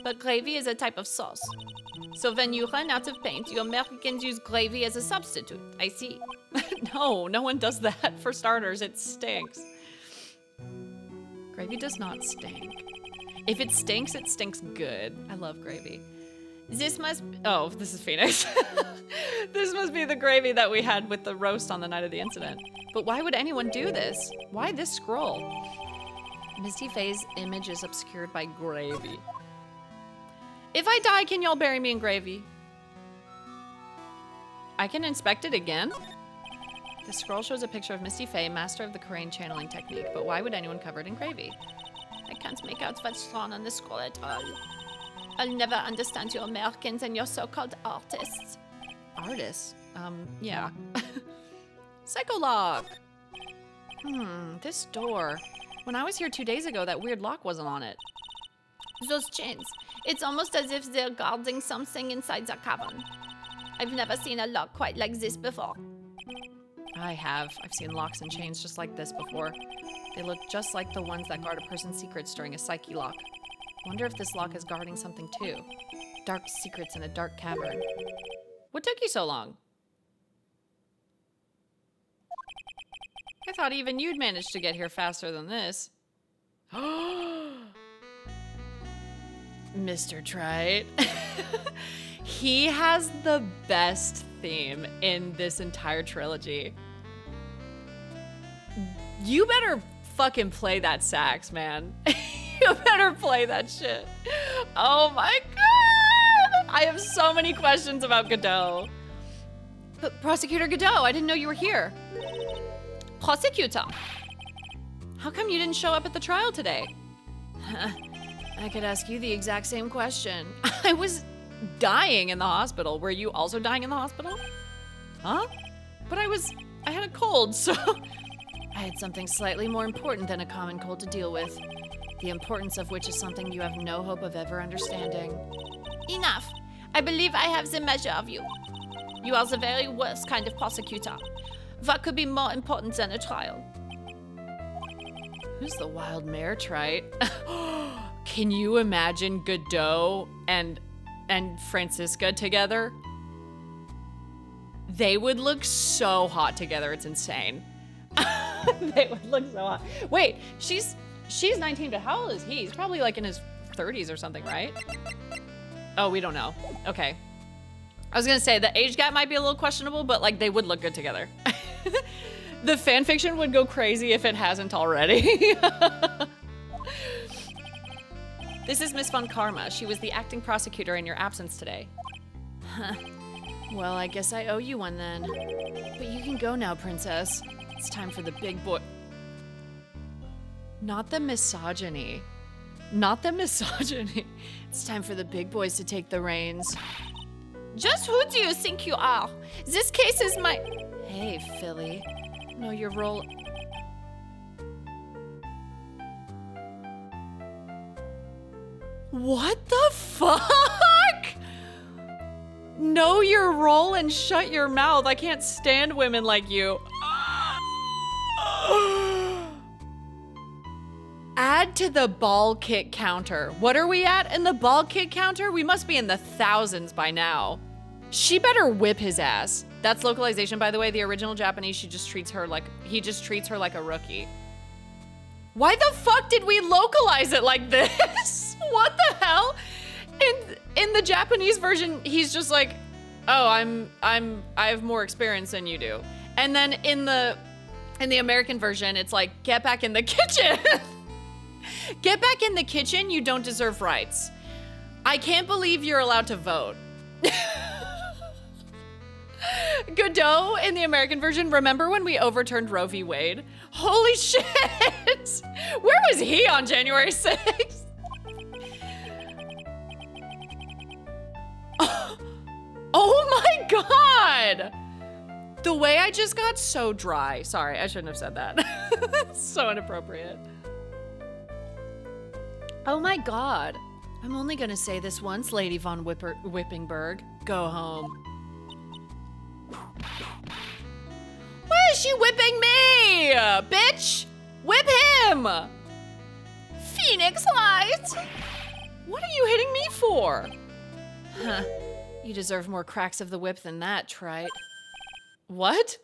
But gravy is a type of sauce. So when you run out of paint, you Americans use gravy as a substitute. I see. No one does that. For starters, it stinks. Gravy does not stink. If it stinks good. I love gravy. This is Phoenix. This must be the gravy that we had with the roast on the night of the incident. But why would anyone do this? Why this scroll? Misty Faye's image is obscured by gravy. If I die, can y'all bury me in gravy? I can inspect it again? The scroll shows a picture of Misty Faye, master of the Korean channeling technique, but why would anyone cover it in gravy? I can't make out what's drawn on the scroll at all. I'll never understand you Americans and your so-called artists. Artists? Yeah. Psycholock. This door. When I was here 2 days ago, that weird lock wasn't on it. Those chains. It's almost as if they're guarding something inside the cavern. I've never seen a lock quite like this before. I have. I've seen locks and chains just like this before. They look just like the ones that guard a person's secrets during a psyche lock. Wonder if this lock is guarding something too. Dark secrets in a dark cavern. What took you so long? I thought even you'd managed to get here faster than this. Mr. Trite. He has the best theme in this entire trilogy. You better fucking play that sax, man. You better play that shit. Oh my god! I have so many questions about Godot. But Prosecutor Godot, I didn't know you were here. Prosecutor. How come you didn't show up at the trial today? I could ask you the exact same question. I was dying in the hospital. Were you also dying in the hospital? Huh? But I had a cold, so I had something slightly more important than a common cold to deal with. The importance of which is something you have no hope of ever understanding. Enough. I believe I have the measure of you. You are the very worst kind of prosecutor. What could be more important than a trial? Who's the wild mare, Trite? Can you imagine Godot and Franziska together? They would look so hot together. It's insane. They would look so hot. Wait, she's 19, but how old is he? He's probably like in his 30s or something, right? Oh, we don't know. Okay. I was gonna say the age gap might be a little questionable, but like they would look good together. The fan fiction would go crazy if it hasn't already. This is Miss Von Karma. She was the acting prosecutor in your absence today. Huh. Well, I guess I owe you one then. But you can go now, princess. It's time for the big boy. Not the misogyny. Not the misogyny. It's time for the big boys to take the reins. Just who do you think you are? This case is my... Hey, Philly. Know your role... What the fuck? Know your role and shut your mouth. I can't stand women like you. Add to the ball kick counter. What are we at in the ball kick counter? We must be in the thousands by now. She better whip his ass. That's localization, by the way. The original Japanese, he just treats her like a rookie. Why the fuck did we localize it like this? What the hell? In the Japanese version, he's just like, oh, I have more experience than you do. And then in the American version, it's like, get back in the kitchen. Get back in the kitchen, you don't deserve rights. I can't believe you're allowed to vote. Godot in the American version, remember when we overturned Roe v. Wade? Holy shit! Where was he on January 6th? Oh my god! The way I just got so dry. Sorry, I shouldn't have said that. So inappropriate. Oh my god. I'm only gonna say this once, Lady Von Whippingberg. Go home. Why is she whipping me? Bitch! Whip him! Phoenix Wright! What are you hitting me for? Huh. You deserve more cracks of the whip than that, Trite. What?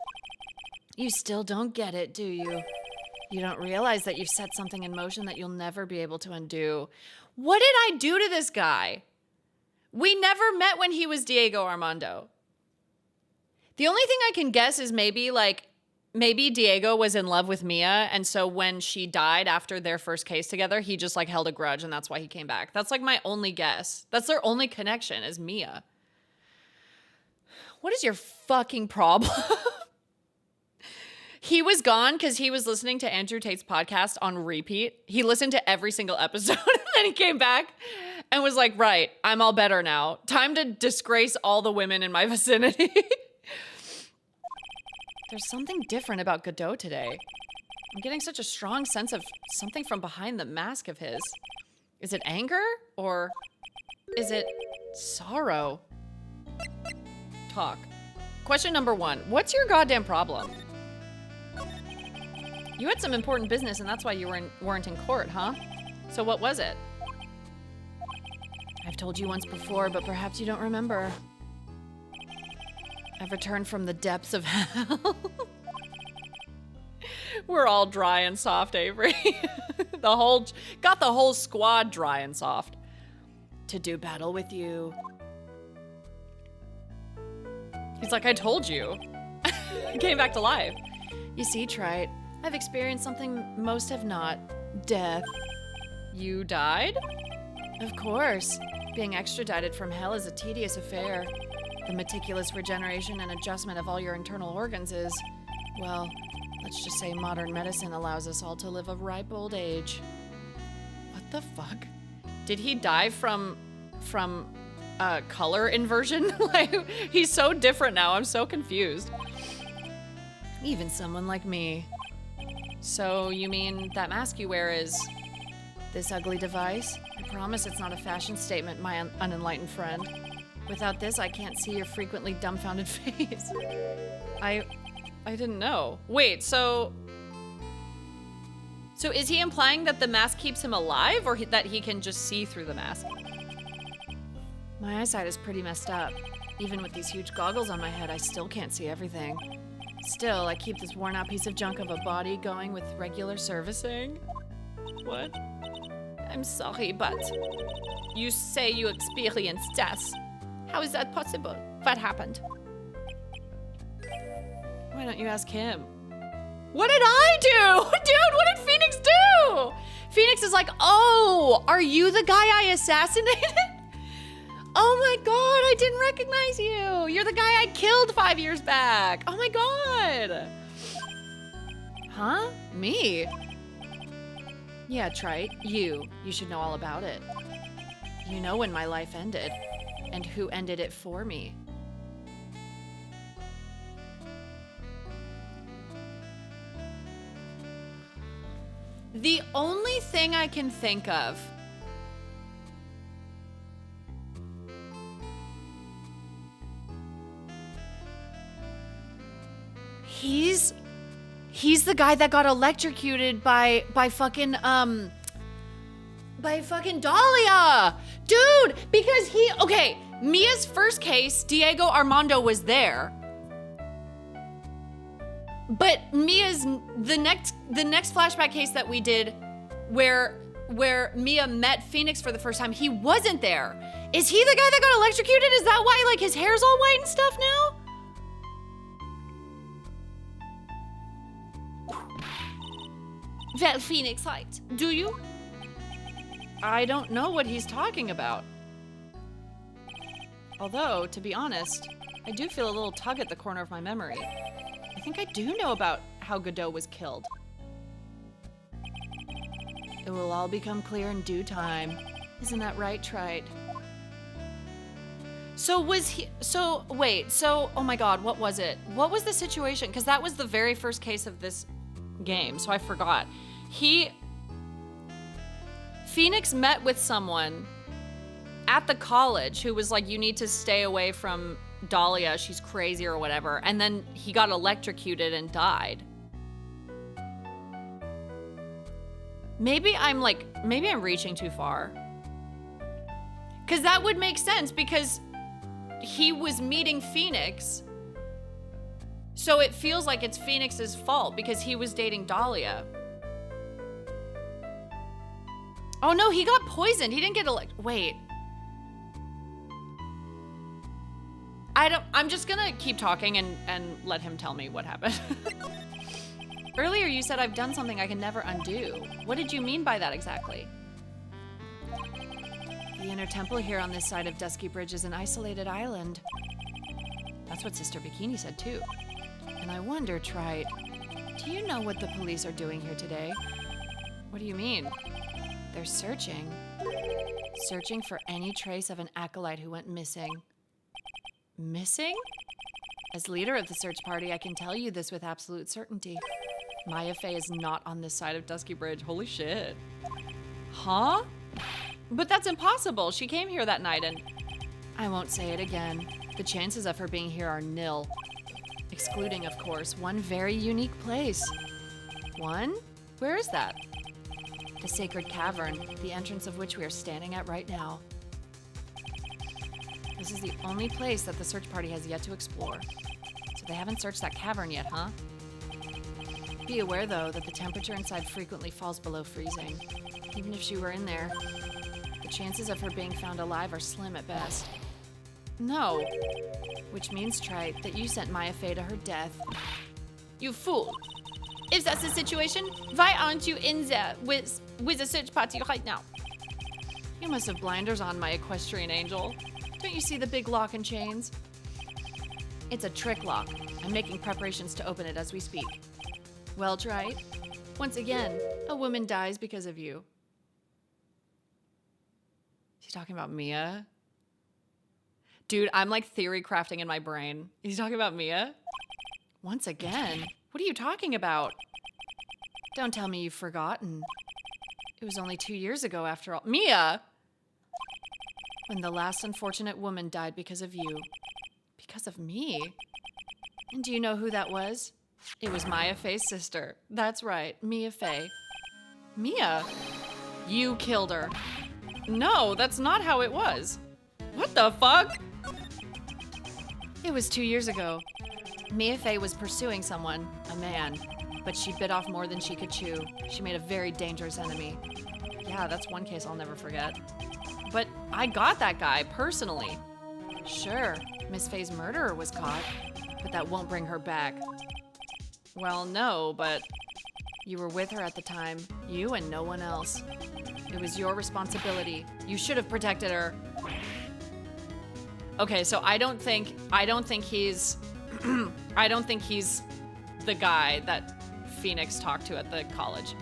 You still don't get it, do you? You don't realize that you've set something in motion that you'll never be able to undo. What did I do to this guy? We never met when he was Diego Armando. The only thing I can guess is maybe Diego was in love with Mia, and so when she died after their first case together, he just like held a grudge, and that's why he came back. That's like my only guess. That's their only connection is Mia. What is your fucking problem? He was gone because he was listening to Andrew Tate's podcast on repeat. He listened to every single episode, and then he came back and was like, right, I'm all better now. Time to disgrace all the women in my vicinity. There's something different about Godot today. I'm getting such a strong sense of something from behind the mask of his. Is it anger or is it sorrow? Talk. Question number 1. What's your goddamn problem? You had some important business and that's why you weren't in court, huh? So what was it? I've told you once before, but perhaps you don't remember. I've returned from the depths of hell. We're all dry and soft, Avery. Got the whole squad dry and soft. To do battle with you. He's like, I told you. Came back to life. You see, Trite, I've experienced something most have not. Death. You died? Of course. Being extradited from hell is a tedious affair. The meticulous regeneration and adjustment of all your internal organs is, well, let's just say modern medicine allows us all to live a ripe old age. What the fuck? Did he die from color inversion? Like, he's so different now. I'm so confused. Even someone like me. So you mean that mask you wear is this ugly device? I promise it's not a fashion statement, my unenlightened friend. Without this, I can't see your frequently dumbfounded face. I didn't know. Wait, so is he implying that the mask keeps him alive or that he can just see through the mask? My eyesight is pretty messed up. Even with these huge goggles on my head, I still can't see everything. Still, I keep this worn out piece of junk of a body going with regular servicing. What? I'm sorry, but you say you experienced death. How is that possible? What happened? Why don't you ask him? What did I do? Dude, what did Phoenix do? Phoenix is like, oh, are you the guy I assassinated? Oh my god, I didn't recognize you. You're the guy I killed 5 years back. Oh my god. Huh? Me? Yeah, Trite, you should know all about it. You know when my life ended, and who ended it for me. The only thing I can think of He's the guy that got electrocuted by fucking Dahlia. Dude, because Mia's first case, Diego Armando was there. But Mia's the next flashback case that we did where Mia met Phoenix for the first time, he wasn't there. Is he the guy that got electrocuted? Is that why like his hair's all white and stuff now? Well, Phoenix Wright, do you? I don't know what he's talking about. Although, to be honest, I do feel a little tug at the corner of my memory. I think I do know about how Godot was killed. It will all become clear in due time. Isn't that right, Trite? Oh my god, what was it? What was the situation? Because that was the very first case of this game, so I forgot. Phoenix met with someone at the college who was like, you need to stay away from Dahlia, she's crazy or whatever, and then he got electrocuted and died. Maybe I'm reaching too far. Because that would make sense, because he was meeting Phoenix, so it feels like it's Phoenix's fault because he was dating Dahlia. Oh no, he got poisoned. He didn't get wait. I'm just gonna keep talking and let him tell me what happened. Earlier you said I've done something I can never undo. What did you mean by that exactly? The inner temple here on this side of Dusky Bridge is an isolated island. That's what Sister Bikini said too. And I wonder, Trite, do you know what the police are doing here today? What do you mean? They're searching. Searching for any trace of an acolyte who went missing. Missing? As leader of the search party, I can tell you this with absolute certainty. Maya Fey is not on this side of Dusky Bridge. Holy shit. Huh? But that's impossible. She came here that night and... I won't say it again. The chances of her being here are nil. Excluding, of course, one very unique place. One? Where is that? The sacred cavern, the entrance of which we are standing at right now. This is the only place that the search party has yet to explore. So they haven't searched that cavern yet, huh? Be aware, though, that the temperature inside frequently falls below freezing. Even if she were in there, the chances of her being found alive are slim at best. No. Which means, Trite, that you sent Maya Fey to her death. You fool. If that's the situation, why aren't you in there with the search party right now? You must have blinders on, my equestrian angel. Don't you see the big lock and chains? It's a trick lock. I'm making preparations to open it as we speak. Well, Trite, once again, a woman dies because of you. Is he talking about Mia? Dude, I'm like theory crafting in my brain. Is he talking about Mia? Once again? What are you talking about? Don't tell me you've forgotten. It was only 2 years ago after all. Mia! When the last unfortunate woman died because of you. Because of me? And do you know who that was? It was Maya Fey's sister. That's right, Mia Fey. Mia? You killed her. No, that's not how it was. What the fuck? It was 2 years ago. Mia Fey was pursuing someone, a man, but she bit off more than she could chew. She made a very dangerous enemy. Yeah, that's one case I'll never forget. But I got that guy, personally. Sure, Miss Fey's murderer was caught, but that won't bring her back. Well, no, but you were with her at the time. You and no one else. It was your responsibility. You should have protected her. Okay, so I don't think he's I don't think he's the guy that Phoenix talked to at the college.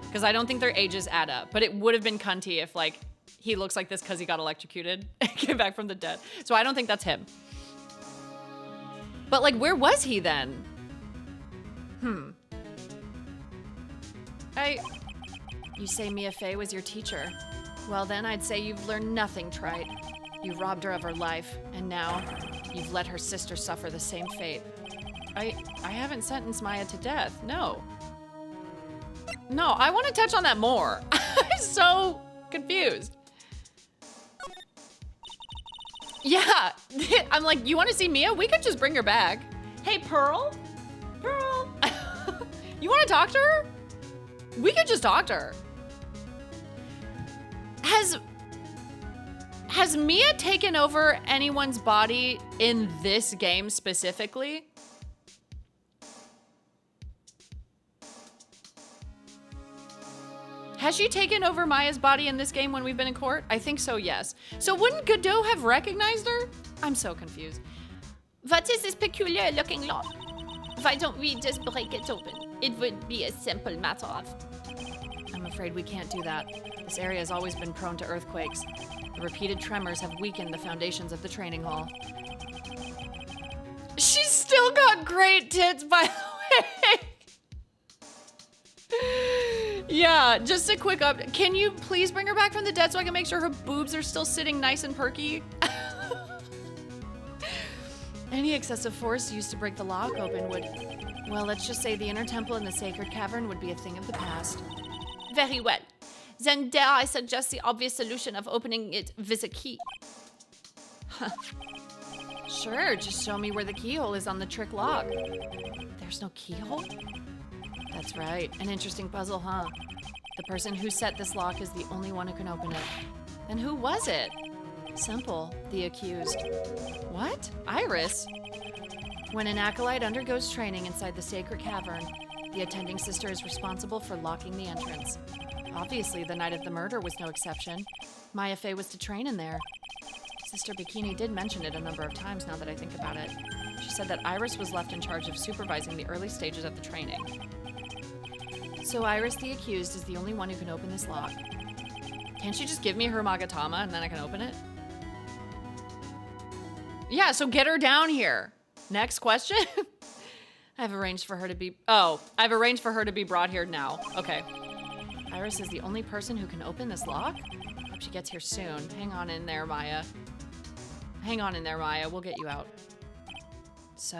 Because I don't think their ages add up. But it would have been cunty if, like, he looks like this because he got electrocuted and came back from the dead. So I don't think that's him. But, like, where was he then? You say Mia Fey was your teacher. Well, then I'd say you've learned nothing, Trite. You robbed her of her life, and now you've let her sister suffer the same fate. I haven't sentenced Maya to death, no. No, I want to touch on that more. I'm so confused. Yeah, I'm like, you want to see Mia? We could just bring her back. Hey, Pearl? Pearl? You want to talk to her? We could just talk to her. Has Mia taken over anyone's body in this game specifically? Has she taken over Maya's body in this game when we've been in court? I think so, yes. So wouldn't Godot have recognized her? I'm so confused. What is this peculiar looking lock? Why don't we just break it open? It would be a simple matter of... I'm afraid we can't do that. This area has always been prone to earthquakes. The repeated tremors have weakened the foundations of the training hall. She's still got great tits, by the way. Yeah, just a quick up. Can you please bring her back from the dead so I can make sure her boobs are still sitting nice and perky? Any excessive force used to break the lock open would, well, let's just say the inner temple in the sacred cavern would be a thing of the past. Very well. Then dare I suggest the obvious solution of opening it with a key? Sure, just show me where the keyhole is on the trick lock. There's no keyhole? That's right, an interesting puzzle, huh? The person who set this lock is the only one who can open it. Then who was it? Simple, the accused. What? Iris? When an acolyte undergoes training inside the sacred cavern, the attending sister is responsible for locking the entrance. Obviously, the night of the murder was no exception. Maya Fey was to train in there. Sister Bikini did mention it a number of times now that I think about it. She said that Iris was left in charge of supervising the early stages of the training. So Iris, the accused, is the only one who can open this lock. Can't you just give me her Magatama and then I can open it? Yeah, so get her down here. Next question. I've arranged for her to be brought here now. Okay. Iris is the only person who can open this lock? Hope she gets here soon. Hang on in there, Maya. Hang on in there, Maya. We'll get you out. So,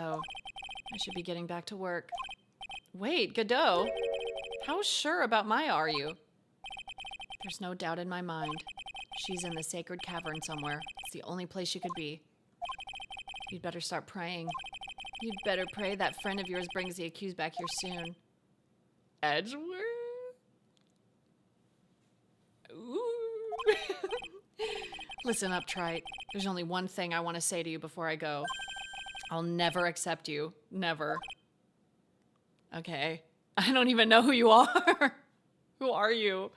I should be getting back to work. Wait, Godot? How sure about Maya are you? There's no doubt in my mind. She's in the sacred cavern somewhere. It's the only place she could be. You'd better start praying. You'd better pray that friend of yours brings the accused back here soon. Edgeworth? Ooh. Listen up, Trite. There's only one thing I want to say to you before I go. I'll never accept you. Never. Okay. I don't even know who you are. Who are you?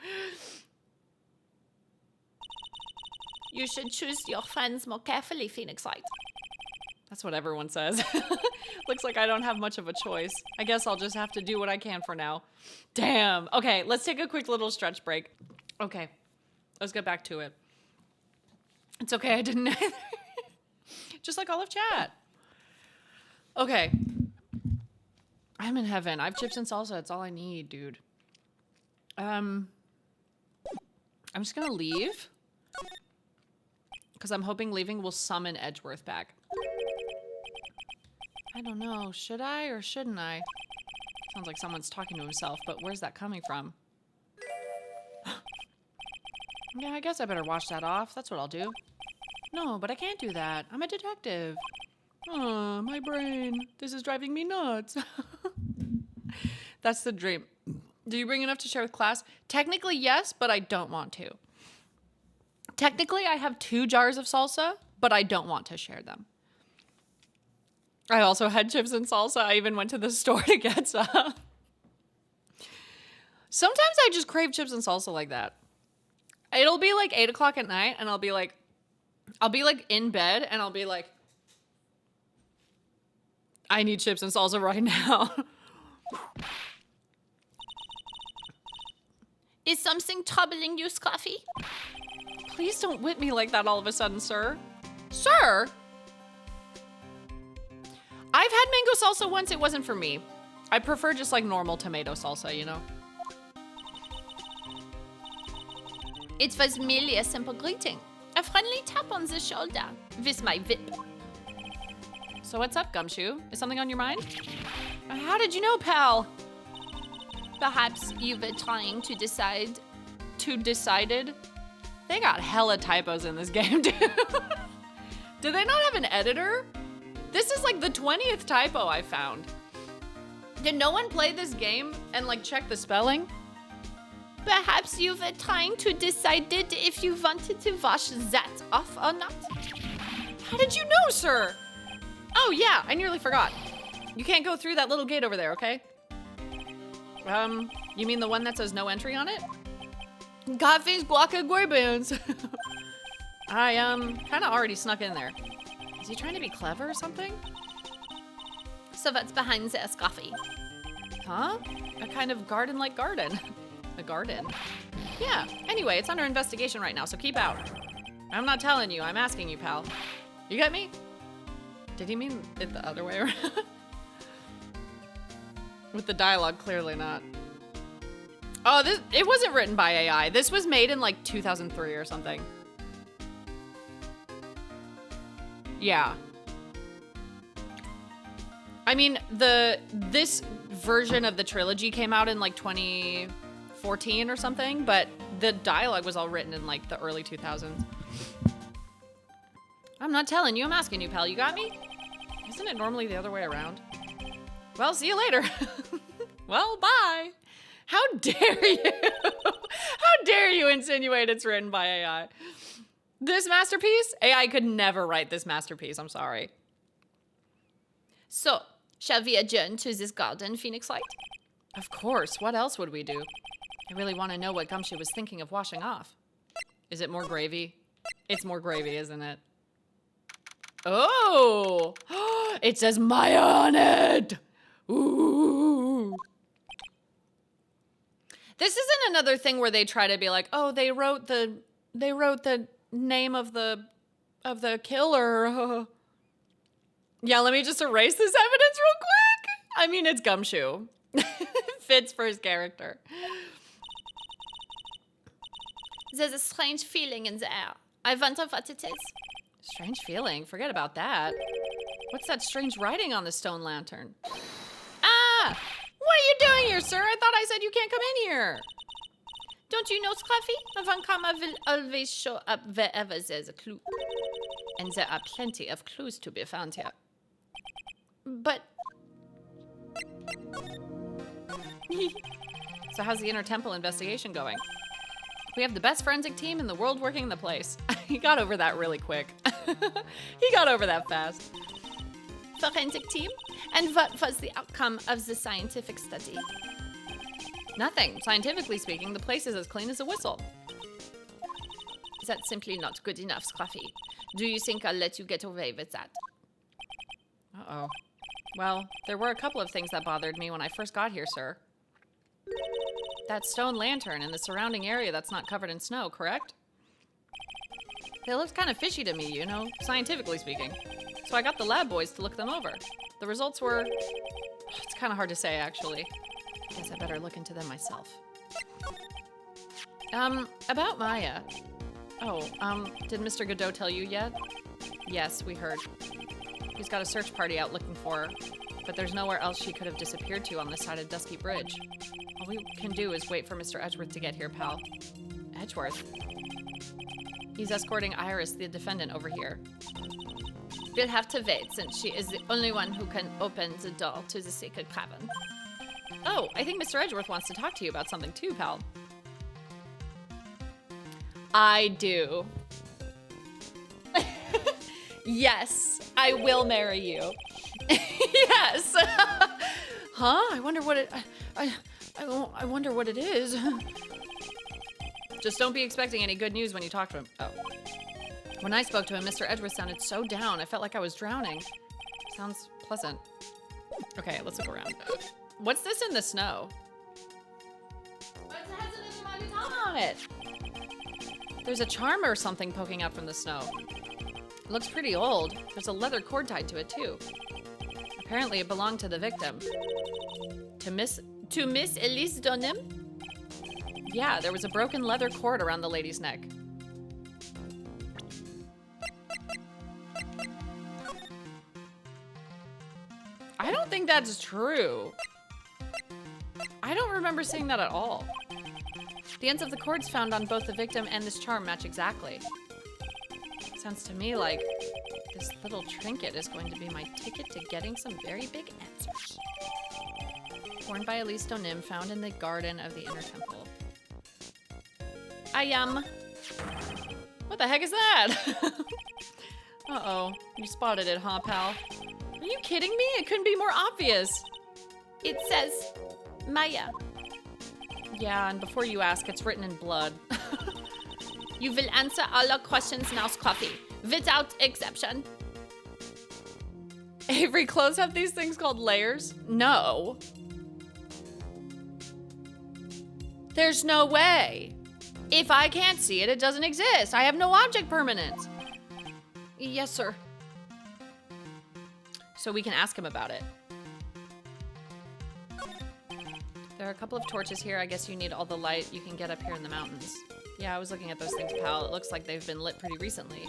You should choose your friends more carefully, Phoenix Wright. That's what everyone says. Looks like I don't have much of a choice. I guess I'll just have to do what I can for now. Damn. Okay, let's take a quick little stretch break. Okay, let's get back to it. It's okay, I didn't either. Just like all of chat. Okay. I'm in heaven. I have chips and salsa. That's all I need, dude. I'm just gonna leave. Because I'm hoping leaving will summon Edgeworth back. I don't know. Should I or shouldn't I? Sounds like someone's talking to himself, but where's that coming from? Yeah, I guess I better wash that off. That's what I'll do. No, but I can't do that. I'm a detective. Oh, my brain. This is driving me nuts. That's the dream. Do you bring enough to share with class? Technically, yes, but I don't want to. Technically, I have 2 jars of salsa, but I don't want to share them. I also had chips and salsa. I even went to the store to get some. Sometimes I just crave chips and salsa like that. It'll be like 8 o'clock at night, and I'll be like in bed, and I'll be like, I need chips and salsa right now. Is something troubling you, Scruffy? Please don't whip me like that all of a sudden, sir. Sir? I've had mango salsa once. It wasn't for me. I prefer just like normal tomato salsa, you know? It was merely a simple greeting. A friendly tap on the shoulder with my whip. So what's up, Gumshoe? Is something on your mind? How did you know, pal? Perhaps you were trying to decide. Decided? They got hella typos in this game, dude. Do they not have an editor? This is like the 20th typo I found. Did no one play this game and like check the spelling? Perhaps you were trying to decide if you wanted to wash that off or not. How did you know, sir? Oh yeah, I nearly forgot. You can't go through that little gate over there, okay? You mean the one that says no entry on it? Coffee's blocking bands. I kind of already snuck in there. Is he trying to be clever or something? So what's behind this, Scruffy? Huh? A kind of garden-like garden. A garden? Yeah, anyway, it's under investigation right now, so keep out. I'm not telling you, I'm asking you, pal. You get me? Did he mean it the other way around? With the dialogue, clearly not. Oh, it wasn't written by AI. This was made in like 2003 or something. Yeah. I mean, this version of the trilogy came out in like 2014 or something, but the dialogue was all written in like the early 2000s. I'm not telling you, I'm asking you, pal. You got me? Isn't it normally the other way around? Well, see you later. Well, bye. How dare you? How dare you insinuate it's written by AI? This masterpiece? AI could never write this masterpiece. I'm sorry. So, shall we adjourn to this garden, Phoenix Wright? Of course. What else would we do? I really want to know what Gumshoe was thinking of washing off. Is it more gravy? It's more gravy, isn't it? Oh! It says Maya on it! Ooh! This isn't another thing where they try to be like, oh, they wrote the name of the killer. Yeah, let me just erase this evidence real quick. I mean, it's Gumshoe. Fits for his character. There's a strange feeling in the air. I wonder what it is. Strange feeling? Forget about that. What's that strange writing on the stone lantern? Ah! What are you doing here, sir? I thought I said you can't come in here. Don't you know, Scruffy? A newcomer will always show up wherever there's a clue. And there are plenty of clues to be found here. But... So how's the Inner Temple investigation going? We have the best forensic team in the world working in the place. He got over that really quick. He got over that fast. Forensic team? And what was the outcome of the scientific study? Nothing. Scientifically speaking, the place is as clean as a whistle. That's simply not good enough, Scruffy. Do you think I'll let you get away with that? Uh-oh. Well, there were a couple of things that bothered me when I first got here, sir. That stone lantern and the surrounding area that's not covered in snow, correct? They looked kind of fishy to me, you know, scientifically speaking. So I got the lab boys to look them over. The results were... It's kind of hard to say, actually. Guess I better look into them myself. About Maya. Oh, did Mr. Godot tell you yet? Yes, we heard. He's got a search party out looking for her, but there's nowhere else she could have disappeared to on this side of Dusky Bridge. All we can do is wait for Mr. Edgeworth to get here, pal. Edgeworth? He's escorting Iris, the defendant, over here. We'll have to wait, since she is the only one who can open the door to the sacred cavern. Oh, I think Mr. Edgeworth wants to talk to you about something too, pal. I do. Yes, I will marry you. Yes. Huh? I wonder what it... I wonder what it is. Just don't be expecting any good news when you talk to him. Oh. When I spoke to him, Mr. Edgeworth sounded so down. I felt like I was drowning. Sounds pleasant. Okay, let's look around. What's this in the snow? It has a little Magatama on it. There's a charm or something poking up from the snow. It looks pretty old. There's a leather cord tied to it, too. Apparently, it belonged to the victim. To Miss Elise Dunham? Yeah, there was a broken leather cord around the lady's neck. I don't think that's true. I don't remember seeing that at all. The ends of the cords found on both the victim and this charm match exactly. Sounds to me like this little trinket is going to be my ticket to getting some very big answers. Worn by Elise Donim, found in the garden of the Inner Temple. I am. What the heck is that? Uh-oh. You spotted it, huh, pal? Are you kidding me? It couldn't be more obvious. It says Maya. Yeah, and before you ask, it's written in blood. You will answer all our questions now, Scruffy, without exception. Avery, clothes have these things called layers? No. There's no way. If I can't see it, it doesn't exist. I have no object permanence. Yes, sir. So we can ask him about it. There are a couple of torches here. I guess you need all the light you can get up here in the mountains. Yeah, I was looking at those things, pal. It looks like they've been lit pretty recently.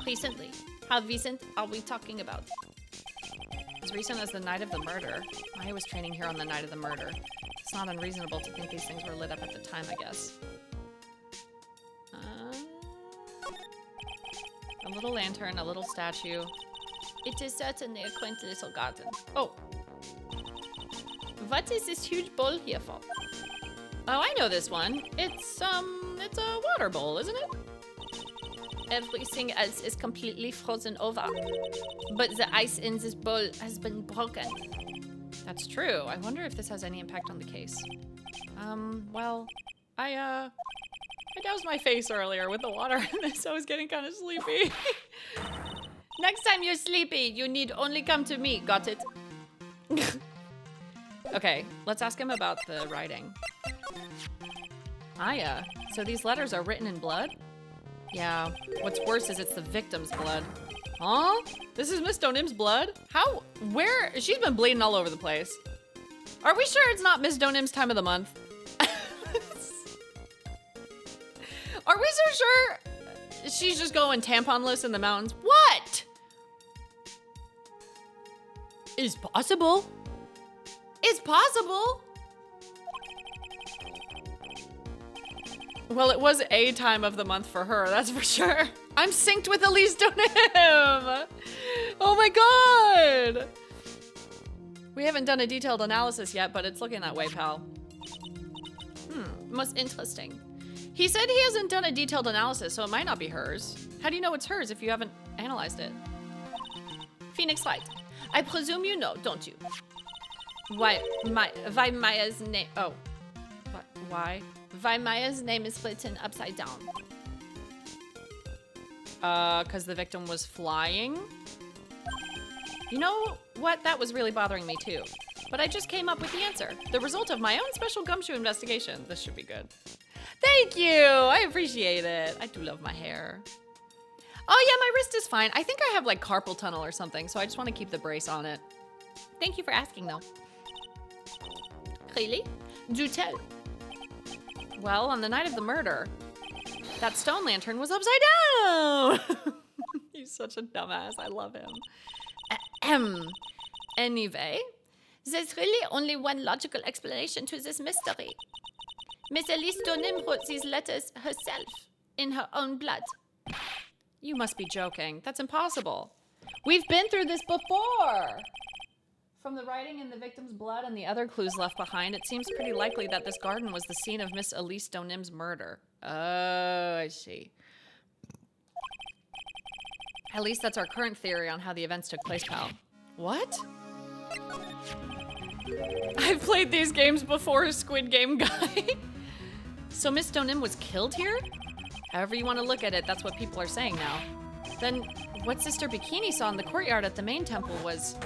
Recently? How recent are we talking about? As recent as the night of the murder. I was training here on the night of the murder. It's not unreasonable to think these things were lit up at the time, I guess. A little lantern, a little statue. It is certainly a quaint little garden. Oh. What is this huge bowl here for? Oh, I know this one. It's a water bowl, isn't it? Everything else is completely frozen over. But the ice in this bowl has been broken. That's true. I wonder if this has any impact on the case. Well, I doused my face earlier with the water and so I was getting kind of sleepy. Next time you're sleepy, you need only come to me. Got it? Okay, let's ask him about the writing. So these letters are written in blood? Yeah, what's worse is it's the victim's blood. Huh? This is Miss Donim's blood? How? Where? She's been bleeding all over the place. Are we sure it's not Miss Donim's time of the month? Are we so sure she's just going tamponless in the mountains? What? It's possible. It's possible. Well, it was a time of the month for her, that's for sure. I'm synced with Elise Donim. Oh my god. We haven't done a detailed analysis yet, but it's looking that way, pal. Most interesting. He said he hasn't done a detailed analysis, so it might not be hers. How do you know it's hers if you haven't analyzed it? Phoenix Wright. I presume you know, don't you? Why Maya's name? Oh, why? Why Maya's name is written upside down? Because the victim was flying? You know what? That was really bothering me too. But I just came up with the answer. The result of my own special gumshoe investigation. This should be good. Thank you! I appreciate it. I do love my hair. Oh yeah, my wrist is fine. I think I have like carpal tunnel or something, so I just want to keep the brace on it. Thank you for asking though. Really? Do tell. Well, on the night of the murder, that stone lantern was upside down! He's such a dumbass. I love him. Anyway, there's really only one logical explanation to this mystery. Miss Elise Donim wrote these letters herself, in her own blood. You must be joking. That's impossible. We've been through this before! From the writing in the victim's blood and the other clues left behind, it seems pretty likely that this garden was the scene of Miss Elise Donim's murder. Oh, I see. At least that's our current theory on how the events took place, pal. What? I've played these games before, Squid Game guy. So Miss Donim was killed here? However you want to look at it, that's what people are saying now. Then what Sister Bikini saw in the courtyard at the main temple was...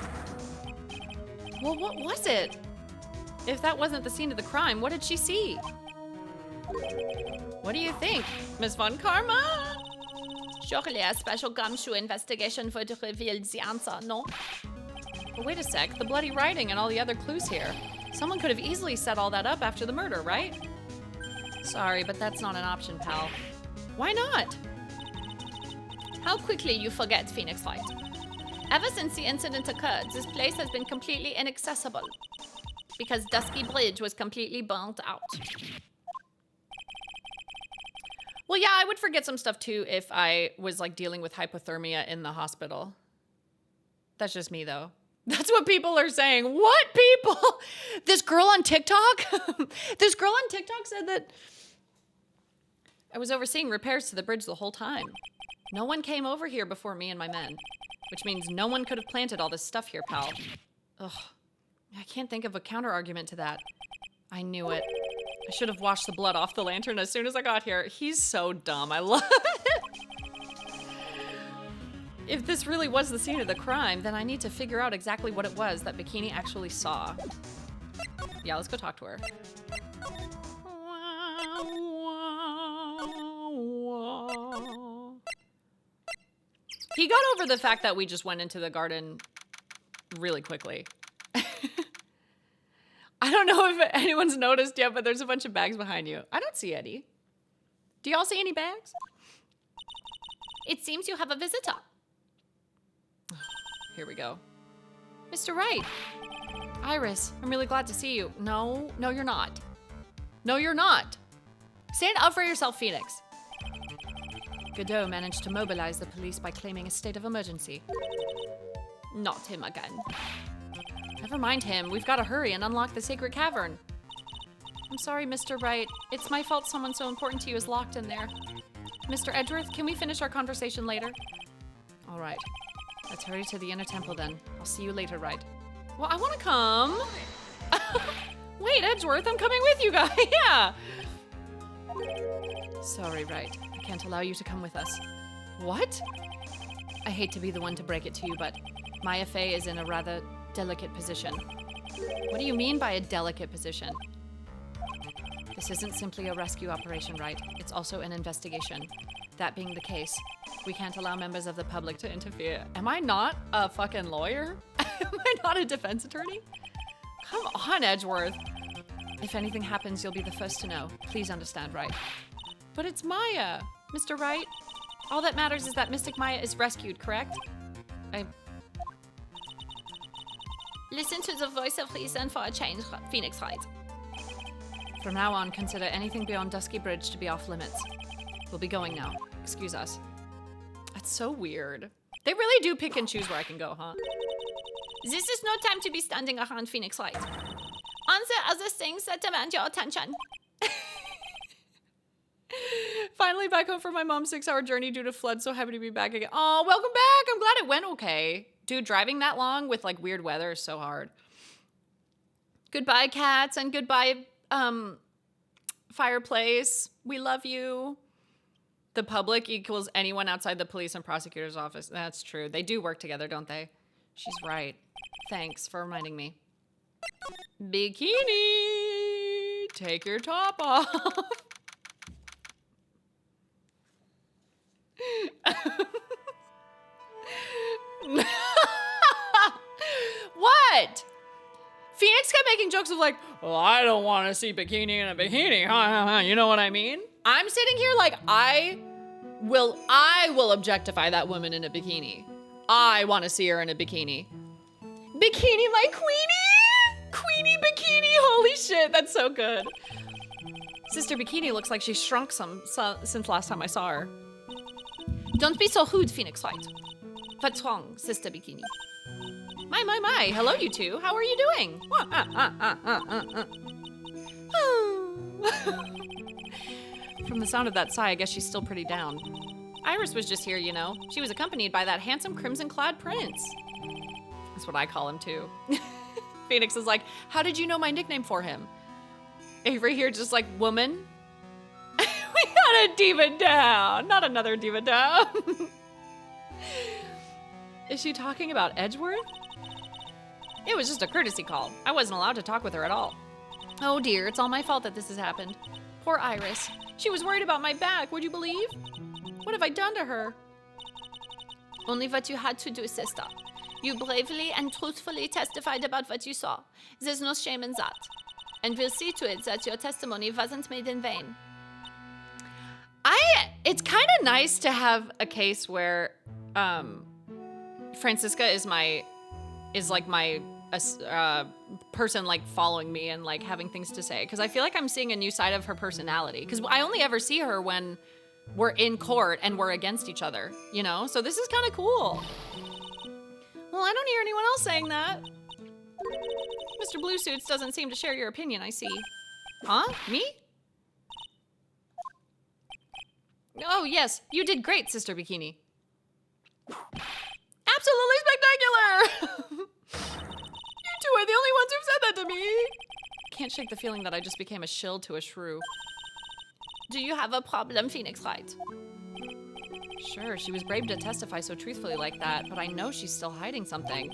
Well, what was it? If that wasn't the scene of the crime, what did she see? What do you think, Miss Von Karma? Surely a special gumshoe investigation would reveal the answer, no? But wait a sec, the bloody writing and all the other clues here. Someone could have easily set all that up after the murder, right? Sorry, but that's not an option, pal. Why not? How quickly you forget, Phoenix Wright. Ever since the incident occurred, this place has been completely inaccessible. Because Dusky Bridge was completely burnt out. Well, yeah, I would forget some stuff too if I was like dealing with hypothermia in the hospital. That's just me though. That's what people are saying. What people? This girl on TikTok? This girl on TikTok said that I was overseeing repairs to the bridge the whole time. No one came over here before me and my men. Which means no one could have planted all this stuff here, pal. Ugh. I can't think of a counter-argument to that. I knew it. I should have washed the blood off the lantern as soon as I got here. He's so dumb. I love it. If this really was the scene of the crime, then I need to figure out exactly what it was that Bikini actually saw. Yeah, let's go talk to her. He got over the fact that we just went into the garden really quickly. I don't know if anyone's noticed yet, but there's a bunch of bags behind you. I don't see Eddie. Do y'all see any bags? It seems you have a visitor. Here we go. Mr. Wright. Iris, I'm really glad to see you. No, you're not. No, you're not. Stand up for yourself, Phoenix. Godot managed to mobilize the police by claiming a state of emergency. Not him again. Never mind him. We've got to hurry and unlock the sacred cavern. I'm sorry, Mr. Wright. It's my fault someone so important to you is locked in there. Mr. Edgeworth, can we finish our conversation later? All right. Let's hurry to the inner temple then. I'll see you later, Wright. Well, I want to come. Wait, Edgeworth, I'm coming with you guys. Yeah. Sorry, Wright. I can't allow you to come with us. What? I hate to be the one to break it to you, but Maya Fey is in a rather delicate position. What do you mean by a delicate position? This isn't simply a rescue operation, right? It's also an investigation. That being the case, we can't allow members of the public to interfere. Am I not a fucking lawyer? Am I not a defense attorney? Come on, Edgeworth. If anything happens, you'll be the first to know. Please understand, right? But it's Maya, Mr. Wright. All that matters is that Mystic Maya is rescued, correct? Listen to the voice of reason for a change, Phoenix Wright. From now on, consider anything beyond Dusky Bridge to be off limits. We'll be going now. Excuse us. That's so weird. They really do pick and choose where I can go, huh? This is no time to be standing around, Phoenix Wright. Answer other things that demand your attention. Finally back home from my mom's 6-hour journey due to flood. So happy to be back again. Oh, welcome back. I'm glad it went okay. Dude, driving that long with like weird weather is so hard. Goodbye, cats, and goodbye, fireplace. We love you. The public equals anyone outside the police and prosecutor's office. That's true. They do work together, don't they? She's right. Thanks for reminding me. Bikini! Take your top off. What? Phoenix kept making jokes of like, well, I don't want to see Bikini in a bikini. You know what I mean? I'm sitting here like I will objectify that woman in a bikini. I want to see her in a bikini. Bikini, my queenie! Queenie Bikini, holy shit, that's so good. Sister Bikini looks like she's shrunk some since last time I saw her. Don't be so rude, Phoenix Wright. What's wrong, Sister Bikini? My. Hello, you two. How are you doing? From the sound of that sigh, I guess she's still pretty down. Iris was just here, you know. She was accompanied by that handsome crimson-clad prince. That's what I call him, too. Phoenix is like, how did you know my nickname for him? Avery here just like, woman? We got a diva down. Not another diva down. Is she talking about Edgeworth? It was just a courtesy call. I wasn't allowed to talk with her at all. Oh dear, it's all my fault that this has happened. Poor Iris. She was worried about my back, would you believe? What have I done to her? Only what you had to do, sister. You bravely and truthfully testified about what you saw. There's no shame in that. And we'll see to it that your testimony wasn't made in vain. It's kind of nice to have a case where Franziska is like my person like following me and like having things to say, because I feel like I'm seeing a new side of her personality, because I only ever see her when we're in court and we're against each other, you know? So this is kind of cool. Well, I don't hear anyone else saying that. Mr. Blue Suits doesn't seem to share your opinion, I see. Huh? Me? Oh, yes. You did great, Sister Bikini. Absolutely spectacular! You two are the only ones who've said that to me. Can't shake the feeling that I just became a shill to a shrew. Do you have a problem, Phoenix Wright? Sure, she was brave to testify so truthfully like that, but I know she's still hiding something.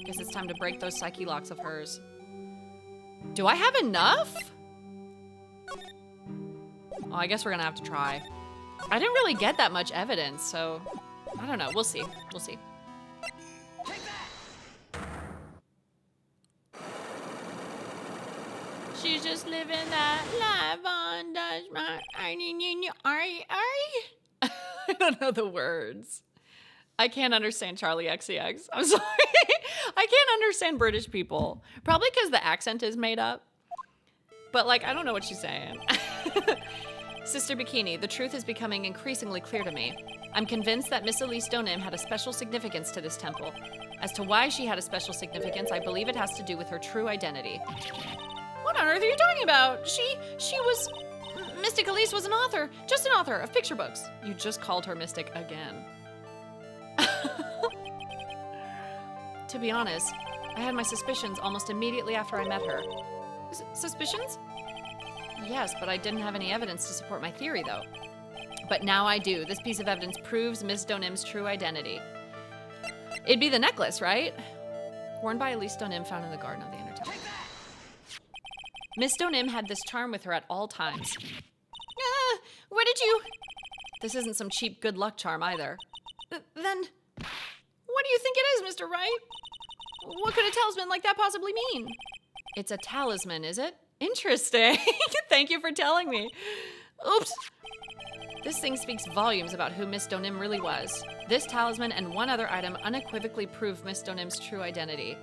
Guess it's time to break those psyche locks of hers. Do I have enough? Well, I guess we're gonna have to try. I didn't really get that much evidence, so I don't know. We'll see. We'll see. She's just living that life on Dutch. I don't know the words. I can't understand Charlie XCX. I'm sorry. I can't understand British people. Probably because the accent is made up. But, like, I don't know what she's saying. Sister Bikini, the truth is becoming increasingly clear to me. I'm convinced that Miss Elise Donim had a special significance to this temple. As to why she had a special significance, I believe it has to do with her true identity. What on earth are you talking about? Mystic Elise was an author, just an author of picture books. You just called her Mystic again. To be honest, I had my suspicions almost immediately after I met her. Suspicions? Yes, but I didn't have any evidence to support my theory, though. But now I do. This piece of evidence proves Miss Donim's true identity. It'd be the necklace, right? Worn by Elise Donim, found in the garden of the Inner Temple. Miss Donim had this charm with her at all times. Where did you... This isn't some cheap good luck charm either. Then, what do you think it is, Mr. Wright? What could a talisman like that possibly mean? It's a talisman, is it? Interesting. Thank you for telling me. Oops. This thing speaks volumes about who Miss Donim really was. This talisman and one other item unequivocally prove Miss Donim's true identity.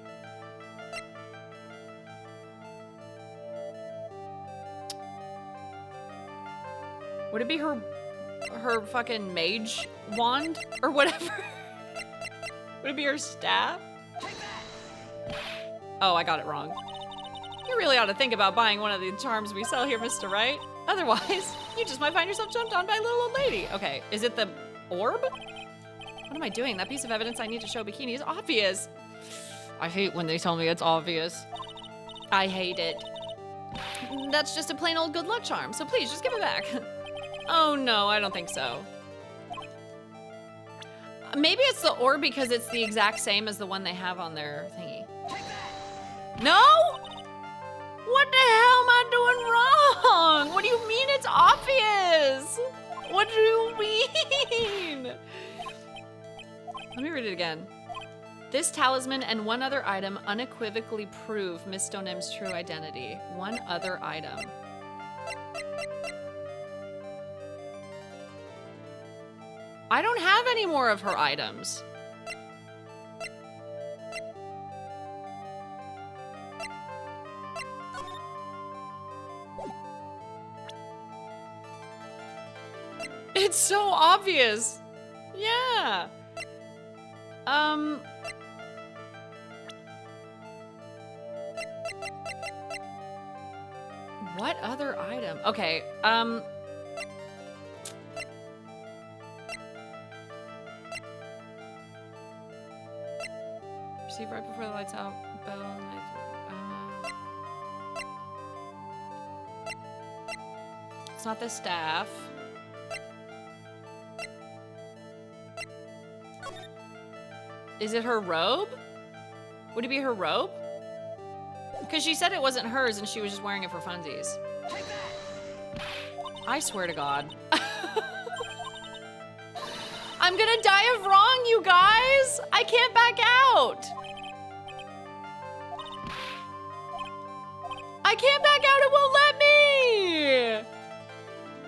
Would it be her fucking mage wand or whatever? Would it be her staff? Oh, I got it wrong. You really ought to think about buying one of the charms we sell here, Mr. Wright. Otherwise, you just might find yourself jumped on by a little old lady. Okay, is it the orb? What am I doing? That piece of evidence I need to show Bikini is obvious. I hate when they tell me it's obvious. I hate it. That's just a plain old good luck charm, so please just give it back. Oh no, I don't think so. Maybe it's the orb because it's the exact same as the one they have on their thingy. No? What the hell am I doing wrong? What do you mean it's obvious? What do you mean? Let me read it again. This talisman and one other item unequivocally prove Miss Donim's true identity. One other item. I don't have any more of her items. It's so obvious. Yeah. What other item? Okay, receive right before the lights out. Bell. It's not the staff. Is it her robe? Would it be her robe? Because she said it wasn't hers and she was just wearing it for funsies. I swear to God. I'm gonna die of wrong, you guys! I can't back out! I can't back out, it won't let me!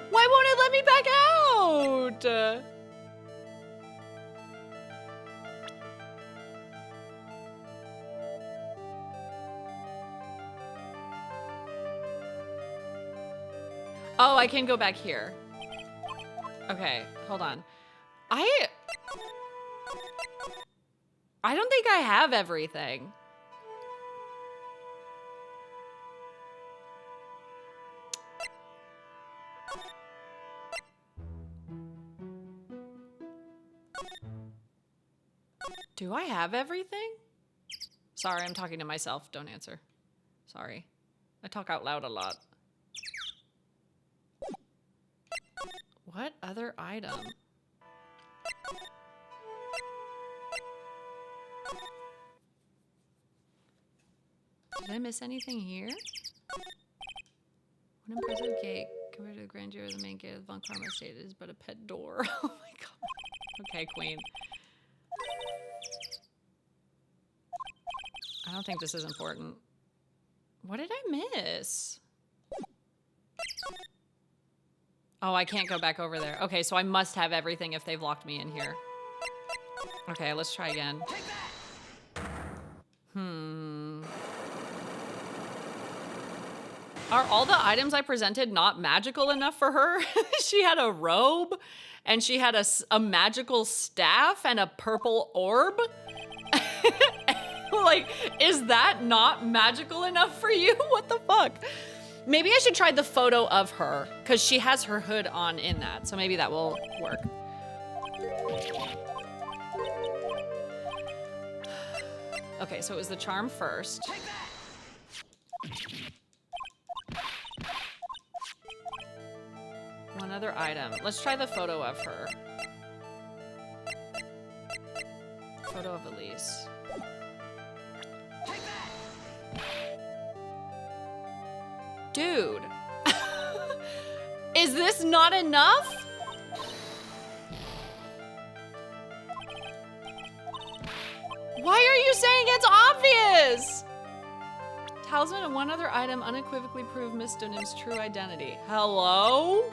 Why won't it let me back out? Oh, I can go back here. Okay, hold on. I don't think I have everything. Do I have everything? Sorry, I'm talking to myself. Don't answer. Sorry. I talk out loud a lot. What other item? Did I miss anything here? One impressive gate compared to the grandeur of the main gate of the Von Karma estate is but a pet door. Oh my god. Okay, queen. I don't think this is important. What did I miss? Oh, I can't go back over there. Okay, so I must have everything if they've locked me in here. Okay, let's try again. Are all the items I presented not magical enough for her? She had a robe, and she had a magical staff and a purple orb. Like, is that not magical enough for you? What the fuck? Maybe I should try the photo of her, because she has her hood on in that, so maybe that will work. Okay, so it was the charm first. One other item. Let's try the photo of her. Photo of Elise. Dude. Is this not enough? Why are you saying it's obvious? Talisman and one other item unequivocally prove Miss Dunham's true identity. Hello?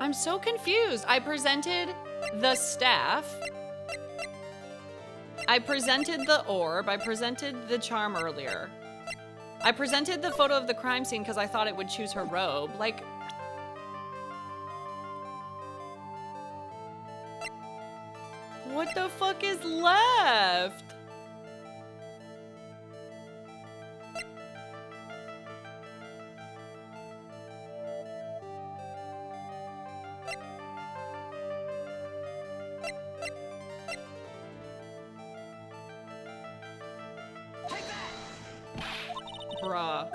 I'm so confused. I presented the staff. I presented the orb. I presented the charm earlier. I presented the photo of the crime scene because I thought it would choose her robe. Like, what the fuck is left? Bruh.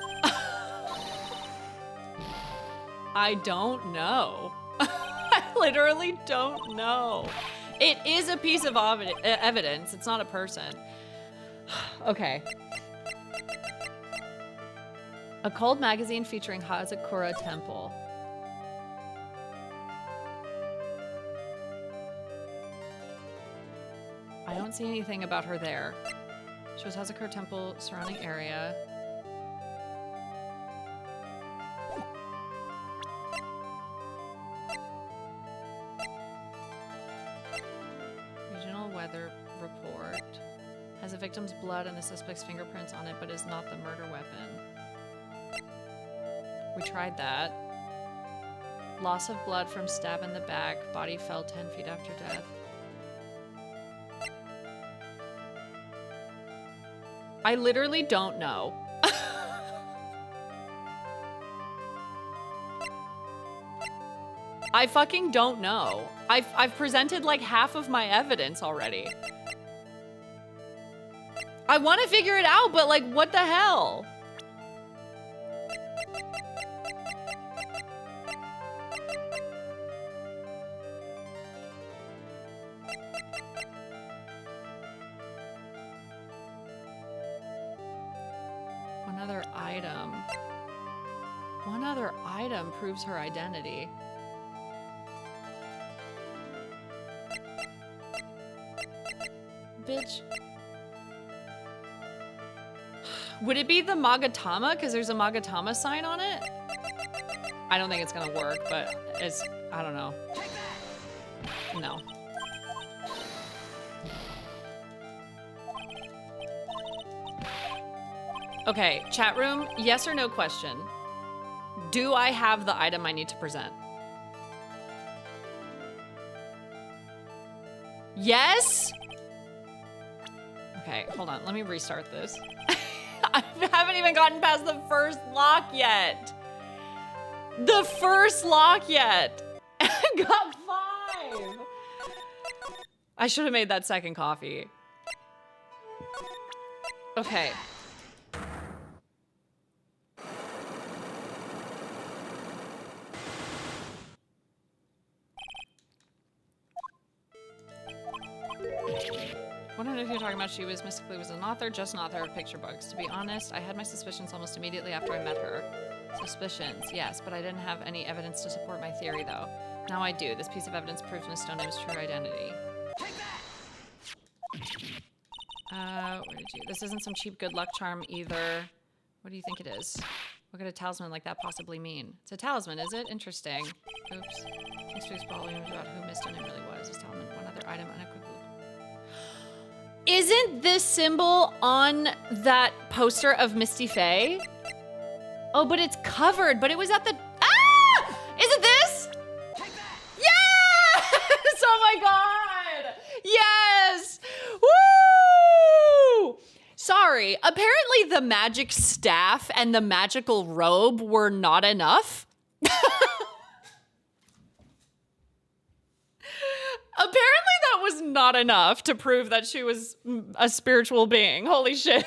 I don't know. I literally don't know. It is a piece of evidence. It's not a person. Okay. A cold magazine featuring Hazakura Temple. I don't see anything about her there. Shows Hazakura Temple surrounding area. Weather report has a victim's blood and the suspect's fingerprints on it, but is not the murder weapon. We tried that. Loss of blood from stab in the back. Body fell 10 feet after death. I literally don't know. I fucking don't know. I've presented like half of my evidence already. I want to figure it out, but like, what the hell? One other item. One other item proves her identity. Bitch. Would it be the Magatama? Because there's a Magatama sign on it? I don't think it's gonna work, but it's, I don't know. No. Okay, chat room, yes or no question. Do I have the item I need to present? Yes? Okay, hold on. Let me restart this. I haven't even gotten past the first lock yet. The first lock yet. I got 5. I should have made that second coffee. Okay. I don't know if you're talking about she was mystically was an author, just an author of picture books. To be honest, I had my suspicions almost immediately after I met her. Suspicions, yes, but I didn't have any evidence to support my theory, though. Now I do. This piece of evidence proves Miss Stoneham's true identity. Where did you? This isn't some cheap good luck charm either. What do you think it is? What could a talisman like that possibly mean? It's a talisman, is it? Interesting. Oops. Thanks for explaining about who Miss Stoneham really was. This talisman, one other item, unequivocal. Isn't this symbol on that poster of Misty Faye? Oh, but it's covered, but it was at the... Ah! Is it this? Yes! Oh my God! Yes! Woo! Sorry, apparently the magic staff and the magical robe were not enough. Apparently that was not enough to prove that she was a spiritual being. Holy shit.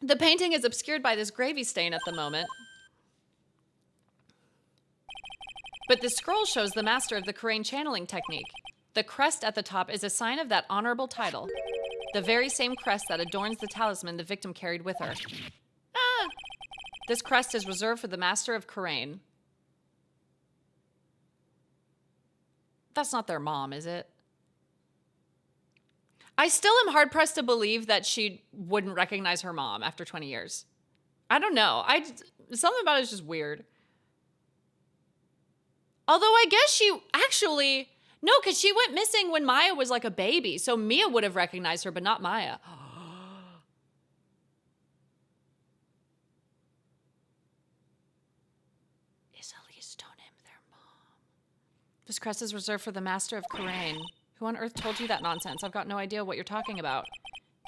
The painting is obscured by this gravy stain at the moment. But the scroll shows the master of the Karain channeling technique. The crest at the top is a sign of that honorable title. The very same crest that adorns the talisman the victim carried with her. Ah! This crest is reserved for the master of Karain. That's not their mom, is it? I still am hard-pressed to believe that she wouldn't recognize her mom after 20 years. I don't know. Something about it is just weird. Although I guess she actually... No, because she went missing when Maya was like a baby. So Mia would have recognized her, but not Maya. Is Elise Tonim their mom? This crest is reserved for the master of Karain. Who on earth told you that nonsense? I've got no idea what you're talking about.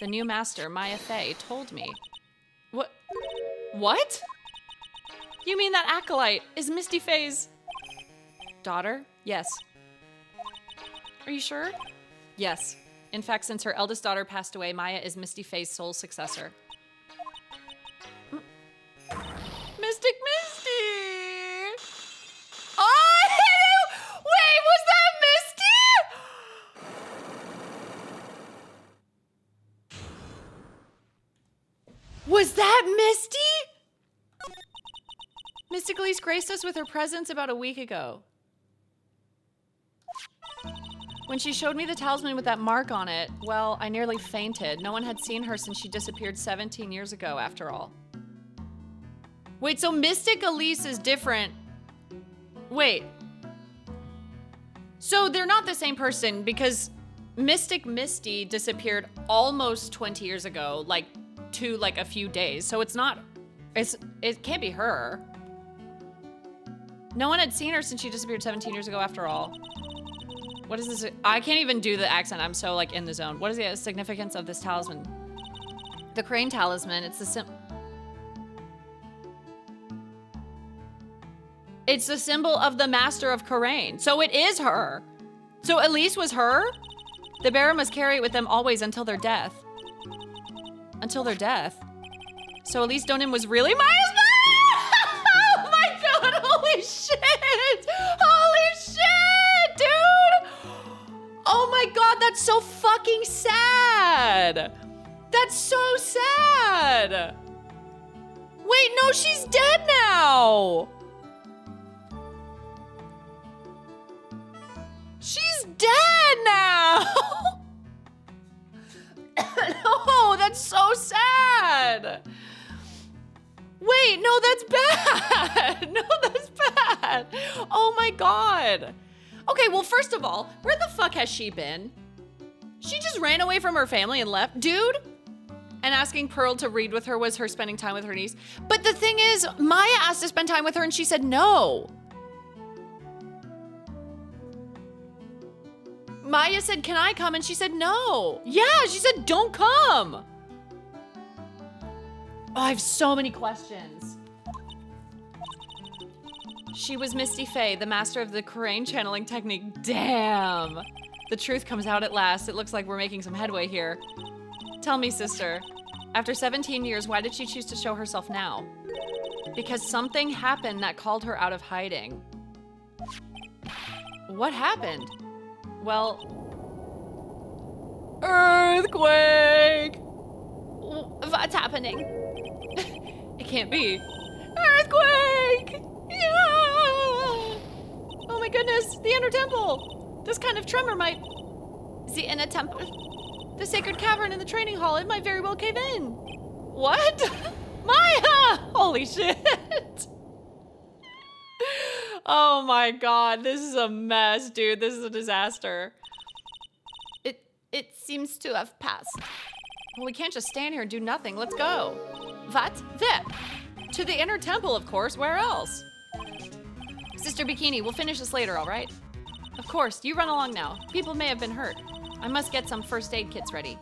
The new master, Maya Fey, told me. What? What? You mean that acolyte is Misty Fey's daughter? Yes. Are you sure? Yes. In fact, since her eldest daughter passed away, Maya is Misty Fey's sole successor. Mystic Misty! Oh, wait, was that Misty? Was that Misty? Mystic Elise graced us with her presence about a week ago. When she showed me the talisman with that mark on it, well, I nearly fainted. No one had seen her since she disappeared 17 years ago, after all. Wait, so Mystic Elise is different. Wait. So they're not the same person because Mystic Misty disappeared almost 20 years ago, like a few days. So it can't be her. No one had seen her since she disappeared 17 years ago, after all. What is this? I can't even do the accent. I'm so like in the zone. What is the significance of this talisman? The Karain talisman, it's the symbol of the master of Karain. So it is her. So Elise was her? The bearer must carry it with them always until their death. Until their death. So Elise Donim was really Maya's mom? Oh my God, holy shit! Holy shit, dude! Oh my God, that's so fucking sad. That's so sad. Wait, no, she's dead now. She's dead now. No, that's so sad. Wait, no, that's bad. No, that's bad. Oh my God. Okay, well, first of all, where the fuck has she been? She just ran away from her family and left. Dude. And asking Pearl to read with her was her spending time with her niece. But the thing is, Maya asked to spend time with her and she said no. Maya said, can I come? And she said no. Yeah, she said don't come. Oh, I have so many questions. She was Misty Fey, the master of the Karain channeling technique. Damn. The truth comes out at last. It looks like we're making some headway here. Tell me, sister, after 17 years, why did she choose to show herself now? Because something happened that called her out of hiding. What happened? Well, earthquake! What's happening? It can't be. Earthquake! Yeah! Oh my goodness, the inner temple! This kind of tremor might... The inner temple? The sacred cavern in the training hall, it might very well cave in. What? Maya! Holy shit! Oh my God, this is a mess, dude. This is a disaster. It seems to have passed. Well, we can't just stand here and do nothing. Let's go. What? There. To the inner temple, of course. Where else? Sister Bikini, we'll finish this later, all right? Of course, you run along now. People may have been hurt. I must get some first aid kits ready.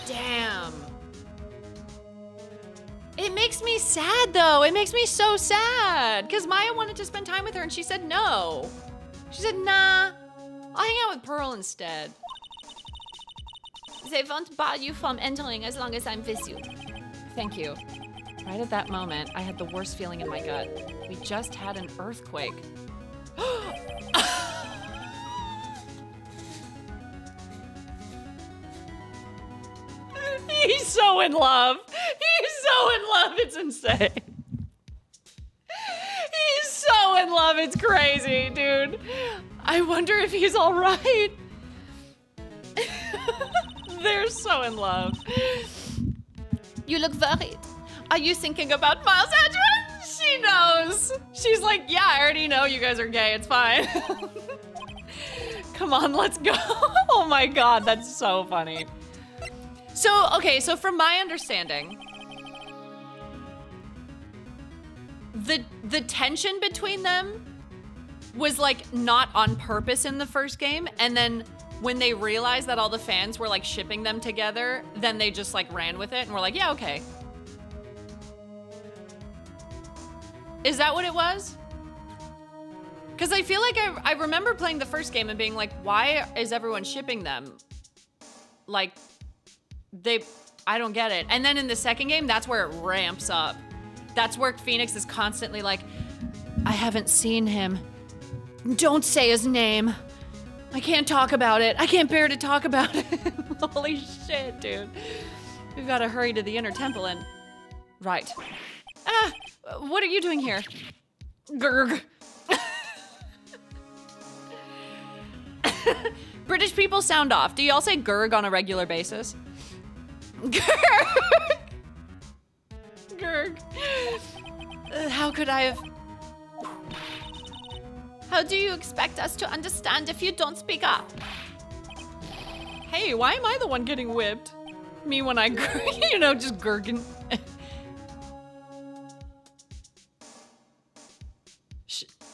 Damn. It makes me sad, though. It makes me so sad. Because Maya wanted to spend time with her, and she said no. She said, nah, I'll hang out with Pearl instead. They won't bar you from entering as long as I'm with you. Thank you. Right at that moment, I had the worst feeling in my gut. We just had an earthquake. He's so in love. He's so in love. It's insane. He's so in love. It's crazy, dude. I wonder if he's all right. They're so in love. You look worried. Are you thinking about Miles Edgeworth? She knows. She's like, yeah, I already know you guys are gay. It's fine. Come on, let's go. Oh my God, that's so funny. So, okay, so from my understanding, the tension between them was like not on purpose in the first game, and then when they realized that all the fans were like shipping them together, then they just like ran with it and were like, yeah, okay. Is that what it was? Because I feel like I remember playing the first game and being like, why is everyone shipping them? Like, I don't get it. And then in the second game, that's where it ramps up. That's where Phoenix is constantly like, I haven't seen him. Don't say his name. I can't talk about it. I can't bear to talk about it. Holy shit, dude. We've got to hurry to the inner temple and... Right. Ah, what are you doing here? Gurg. British people sound off. Do y'all say gurg on a regular basis? Gurg. Gurg. How could I have... How do you expect us to understand if you don't speak up? Hey, why am I the one getting whipped? Me when I gurg, you know, just gurging.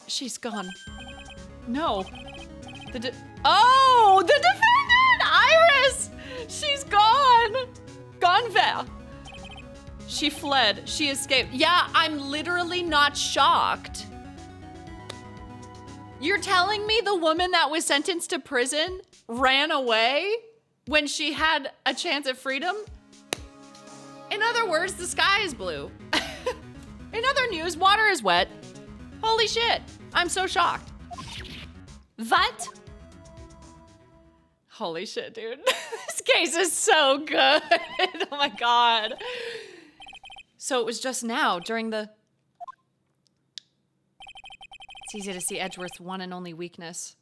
She's gone. No. The defendant! Iris! She's gone! Gone where? She fled. She escaped. Yeah, I'm literally not shocked. You're telling me the woman that was sentenced to prison ran away when she had a chance at freedom? In other words, the sky is blue. In other news, water is wet. Holy shit. I'm so shocked. What? Holy shit, dude. This case is so good. Oh my God. So it was just now during the... It's easy to see Edgeworth's one and only weakness.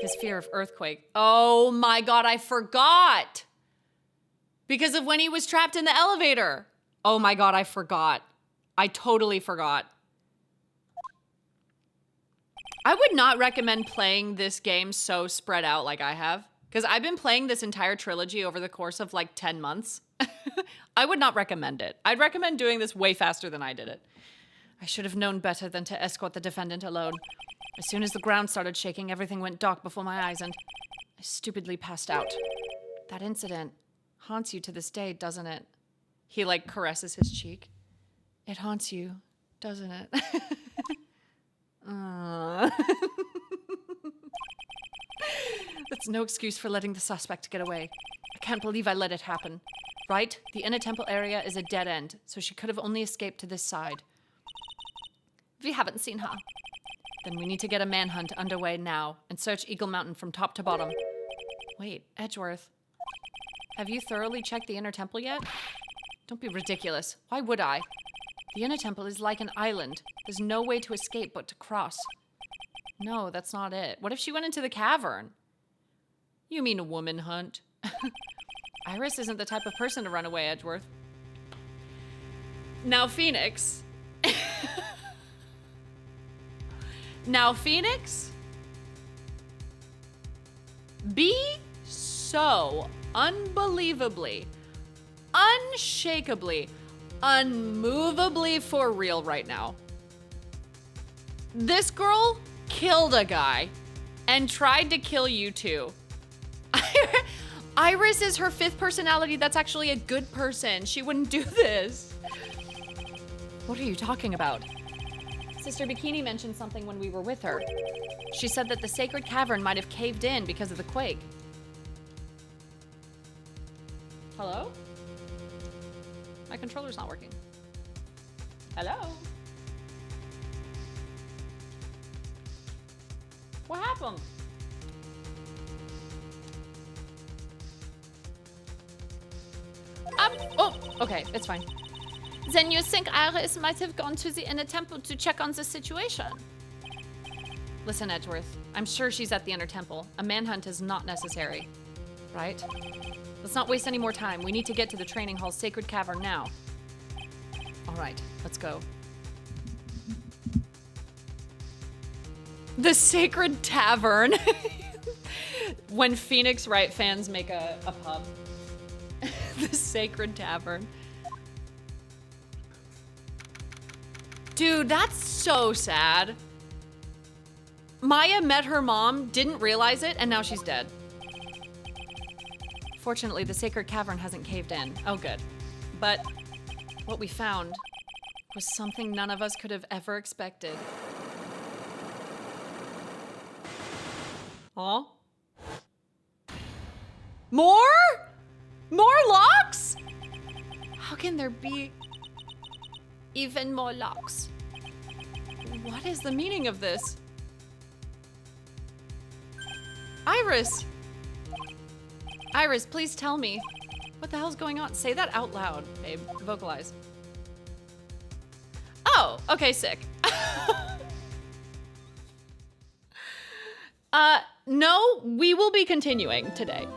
His fear of earthquake. Oh my God, I forgot. Because of when he was trapped in the elevator. Oh my God, I forgot. I totally forgot. I would not recommend playing this game so spread out like I have. Because I've been playing this entire trilogy over the course of like 10 months. I would not recommend it. I'd recommend doing this way faster than I did it. I should have known better than to escort the defendant alone. As soon as the ground started shaking, everything went dark before my eyes and I stupidly passed out. That incident haunts you to this day, doesn't it? He like caresses his cheek. It haunts you, doesn't it? That's no excuse for letting the suspect get away. I can't believe I let it happen. Right? The inner temple area is a dead end, so she could have only escaped to this side. We haven't seen her. Then we need to get a manhunt underway now and search Eagle Mountain from top to bottom. Wait, Edgeworth. Have you thoroughly checked the inner temple yet? Don't be ridiculous. Why would I? The inner temple is like an island. There's no way to escape but to cross. No, that's not it. What if she went into the cavern? You mean a woman hunt? Iris isn't the type of person to run away, Edgeworth. Now, Phoenix. Now, Phoenix. Be so unbelievably, unshakably, unmovably for real right now. This girl killed a guy and tried to kill you too. Iris is her fifth personality that's actually a good person. She wouldn't do this. What are you talking about? Sister Bikini mentioned something when we were with her. She said that the sacred cavern might have caved in because of the quake. Hello? My controller's not working. Hello? What happened? Oh, okay, it's fine. Then you think Iris might have gone to the inner temple to check on the situation? Listen, Edgeworth, I'm sure she's at the inner temple. A manhunt is not necessary, right? Let's not waste any more time. We need to get to the training hall's sacred cavern now. All right, let's go. The sacred tavern. When Phoenix Wright fans make a pub. The sacred tavern. Dude, that's so sad. Maya met her mom, didn't realize it, and now she's dead. Fortunately, the sacred cavern hasn't caved in. Oh, good. But what we found was something none of us could have ever expected. Huh? More? More locks? How can there be Even more locks. What is the meaning of this? Iris! Iris, please tell me. What the hell's going on? Say that out loud, babe. Vocalize. Oh, okay, sick. No, we will be continuing today.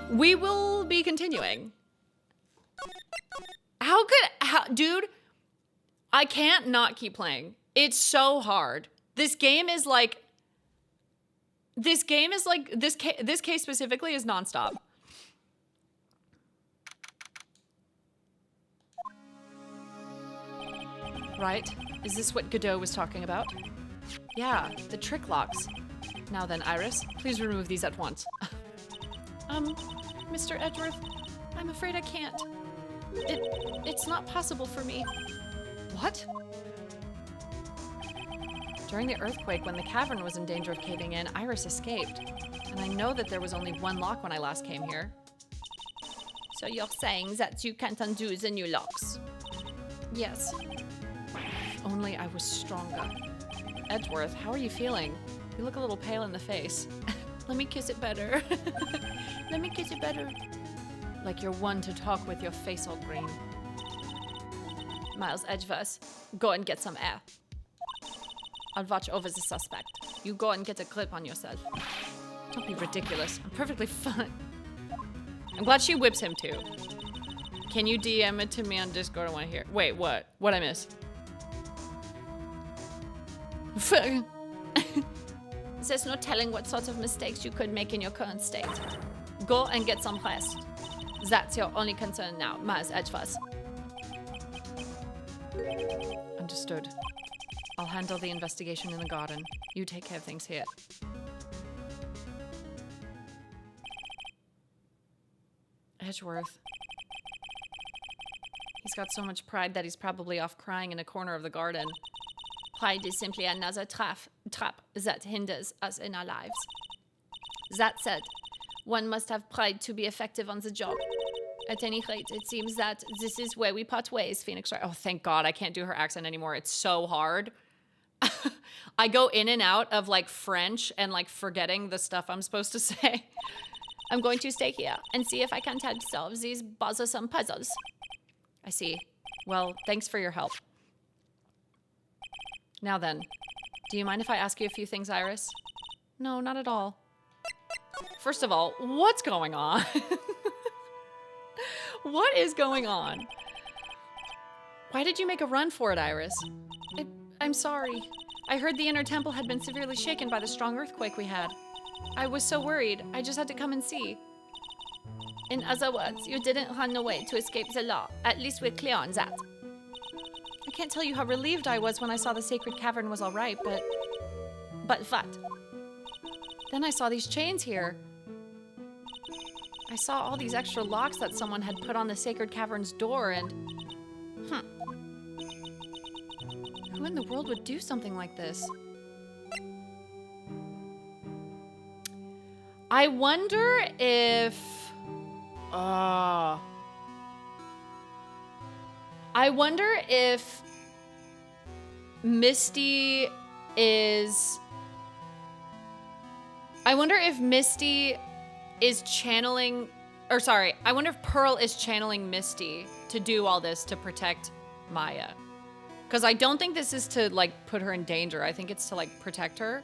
We will be continuing. Dude, I can't not keep playing. It's so hard. This case specifically is nonstop. Right? Is this what Godot was talking about? Yeah, the trick locks. Now then, Iris, please remove these at once. Mr. Edgeworth, I'm afraid I can't. It's not possible for me. What? During the earthquake, when the cavern was in danger of caving in, Iris escaped. And I know that there was only one lock when I last came here. So you're saying that you can't undo the new locks? Yes. If only I was stronger. Edgeworth, how are you feeling? You look a little pale in the face. Let me kiss it better. Let me kiss it better. Like you're one to talk with your face all green. Miles Edgeworth, go and get some air. I'll watch over the suspect. You go and get a grip on yourself. Don't be ridiculous. I'm perfectly fine. I'm glad she whips him too. Can you DM it to me on Discord? I want to hear. Wait, what? What'd I miss? There's no telling what sort of mistakes you could make in your current state. Go and get some rest. That's your only concern now, Miles Edgeworth. Understood. I'll handle the investigation in the garden. You take care of things here. Edgeworth. He's got so much pride that he's probably off crying in a corner of the garden. Pride is simply another trap that hinders us in our lives. That said, one must have pride to be effective on the job. At any rate, it seems that this is where we part ways, Phoenix Wright. Oh, thank God. I can't do her accent anymore. It's so hard. I go in and out of like French and like forgetting the stuff I'm supposed to say. I'm going to stay here and see if I can't help solve these bothersome puzzles. I see. Well, thanks for your help. Now then, do you mind if I ask you a few things, Iris? No, not at all. First of all, what's going on? What is going on? Why did you make a run for it, Iris? I'm sorry. I heard the inner temple had been severely shaken by the strong earthquake we had. I was so worried. I just had to come and see. In other words, you didn't run away to escape the law. At least we're clear on that. can't tell you how relieved I was when I saw the sacred cavern was all right, but... But what? Then I saw these chains here. I saw all these extra locks that someone had put on the sacred cavern's door, and... Who in the world would do something like this? I wonder if... I wonder if Misty is... I wonder if Misty is channeling... Or sorry, I wonder if Pearl is channeling Misty to do all this to protect Maya. Because I don't think this is to, like, put her in danger. I think it's to, like, protect her.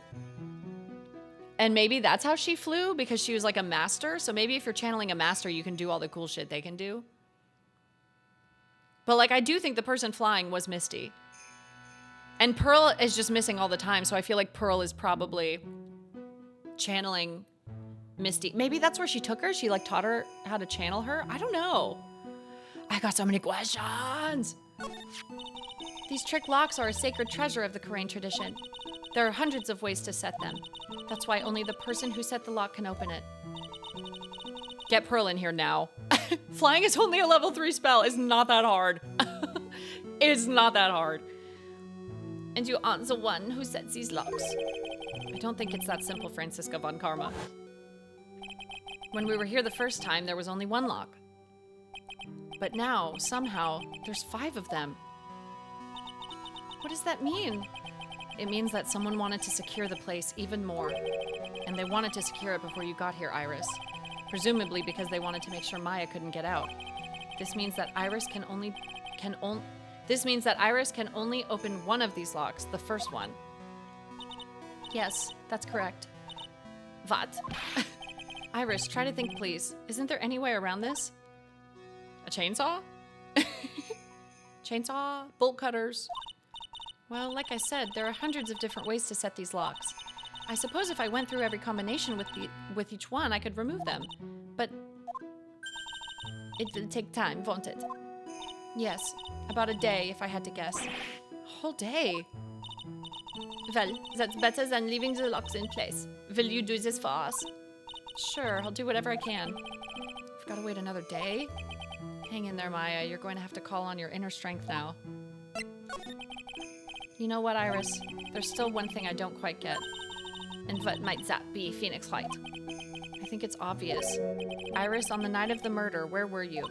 And maybe that's how she flew, because she was, like, a master. So maybe if you're channeling a master, you can do all the cool shit they can do. But, like, I do think the person flying was Misty. And Pearl is just missing all the time, so I feel like Pearl is probably channeling Misty. Maybe that's where she took her? She, like, taught her how to channel her? I don't know. I got so many questions. These trick locks are a sacred treasure of the Karain tradition. There are hundreds of ways to set them. That's why only the person who set the lock can open it. Get Pearl in here now. Flying is only a level 3 spell. It's not that hard. It's not that hard. And you aren't the one who sets these locks. I don't think it's that simple, Franziska von Karma. When we were here the first time, there was only one lock. But now, somehow, there's 5 of them. What does that mean? It means that someone wanted to secure the place even more. And they wanted to secure it before you got here, Iris. Presumably because they wanted to make sure Maya couldn't get out. This means that Iris can only open one of these locks, the first one. Yes, that's correct. What? Iris, try to think, please. Isn't there any way around this? A chainsaw? Chainsaw? Bolt cutters? Well, like I said, there are hundreds of different ways to set these locks. I suppose if I went through every combination with each one, I could remove them. But it will take time, won't it? Yes, about a day if I had to guess. A whole day? Well, that's better than leaving the locks in place. Will you do this for us? Sure, I'll do whatever I can. I've got to wait another day? Hang in there, Maya. You're going to have to call on your inner strength now. You know what, Iris? There's still one thing I don't quite get. And what might that be, Phoenix Wright? I think it's obvious. Iris, on the night of the murder, where were you?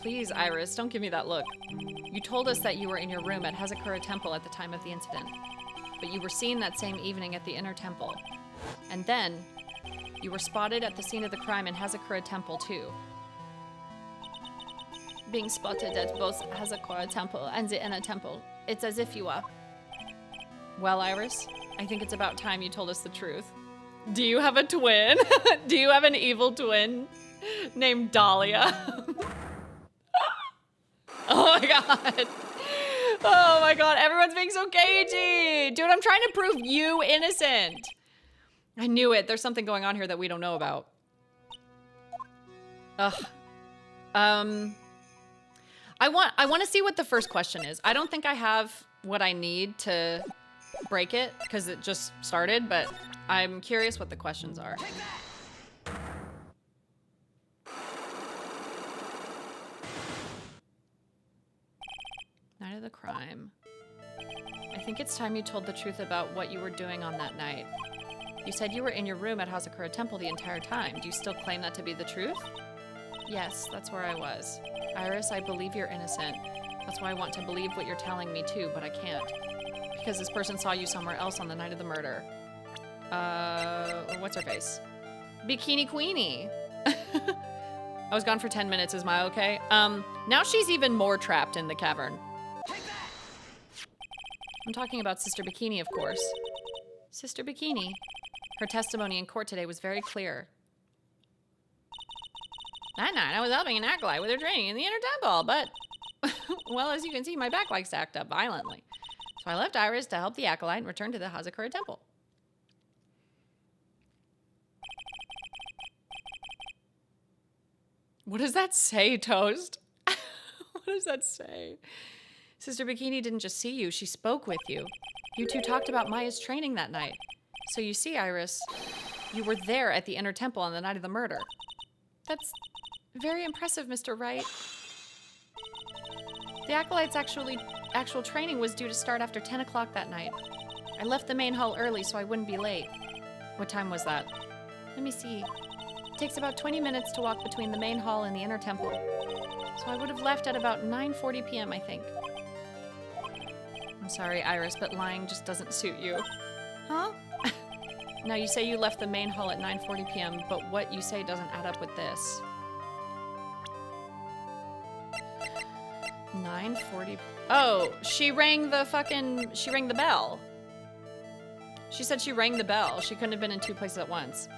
Please, Iris, don't give me that look. You told us that you were in your room at Hazakura Temple at the time of the incident. But you were seen that same evening at the Inner Temple. And then, you were spotted at the scene of the crime in Hazakura Temple, too. Being spotted at both Hazakura Temple and the Inner Temple. It's as if you are. Well, Iris, I think it's about time you told us the truth. Do you have a twin? Do you have an evil twin named Dahlia? Oh my god. Oh my god, everyone's being so cagey. Dude, I'm trying to prove you innocent. I knew it. There's something going on here that we don't know about. Ugh. I want to see what the first question is. I don't think I have what I need to break it because it just started, but I'm curious what the questions are. Night of the crime. I think it's time you told the truth about what you were doing on that night. You said you were in your room at Hazakura Temple the entire time. Do you still claim that to be the truth? Yes, that's where I was. Iris, I believe you're innocent. That's why I want to believe what you're telling me too, but I can't. Because this person saw you somewhere else on the night of the murder. What's her face? Bikini Queenie. I was gone for 10 minutes, is Maya okay? Now she's even more trapped in the cavern. I'm talking about Sister Bikini, of course. Sister Bikini. Her testimony in court today was very clear. That night, I was helping an acolyte with her training in the Inner Temple, but, well, as you can see, my back leg stacked up violently. So I left Iris to help the acolyte and returned to the Hazakura Temple. What does that say, Toast? What does that say? Sister Bikini didn't just see you, she spoke with you. You two talked about Maya's training that night. So you see, Iris, you were there at the Inner Temple on the night of the murder. That's very impressive, Mr. Wright. The Acolyte's actual training was due to start after 10 o'clock that night. I left the main hall early so I wouldn't be late. What time was that? Let me see. It takes about 20 minutes to walk between the main hall and the Inner Temple. So I would have left at about 9:40 p.m., I think. I'm sorry, Iris, but lying just doesn't suit you. Huh? Now, you say you left the main hall at 9:40 p.m., but what you say doesn't add up with this. 9:40... Oh, she rang the bell. She said she rang the bell. She couldn't have been in two places at once.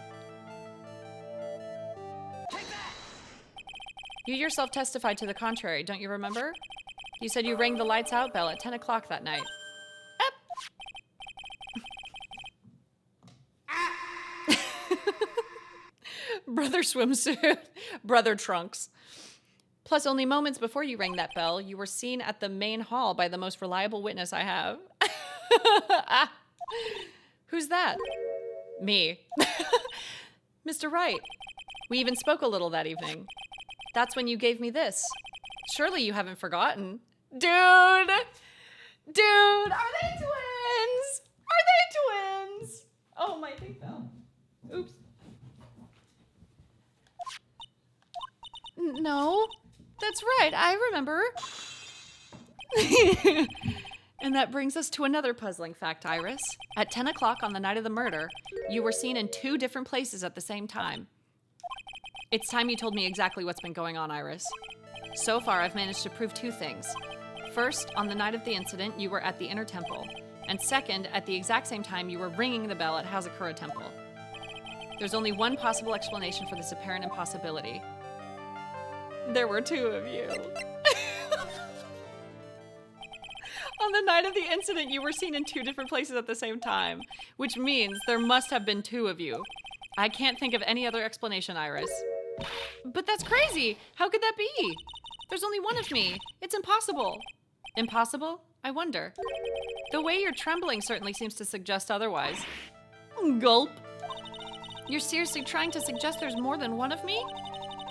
You yourself testified to the contrary, don't you remember? You said you rang the lights out bell at 10 o'clock that night. Brother swimsuit. Brother trunks. Plus, only moments before you rang that bell, you were seen at the main hall by the most reliable witness I have. Who's that? Me. Mr. Wright. We even spoke a little that evening. That's when you gave me this. Surely you haven't forgotten. Dude! Dude! Are they twins? Are they twins? Oh, my thing fell. Oops. No. That's right. I remember. And that brings us to another puzzling fact, Iris. At 10 o'clock on the night of the murder, you were seen in two different places at the same time. It's time you told me exactly what's been going on, Iris. So far, I've managed to prove two things. First, on the night of the incident, you were at the Inner Temple. And second, at the exact same time, you were ringing the bell at Hazakura Temple. There's only one possible explanation for this apparent impossibility. There were two of you. On the night of the incident, you were seen in two different places at the same time, which means there must have been two of you. I can't think of any other explanation, Iris. But that's crazy! How could that be? There's only one of me. It's impossible. Impossible? I wonder. The way you're trembling certainly seems to suggest otherwise. Gulp. You're seriously trying to suggest there's more than one of me?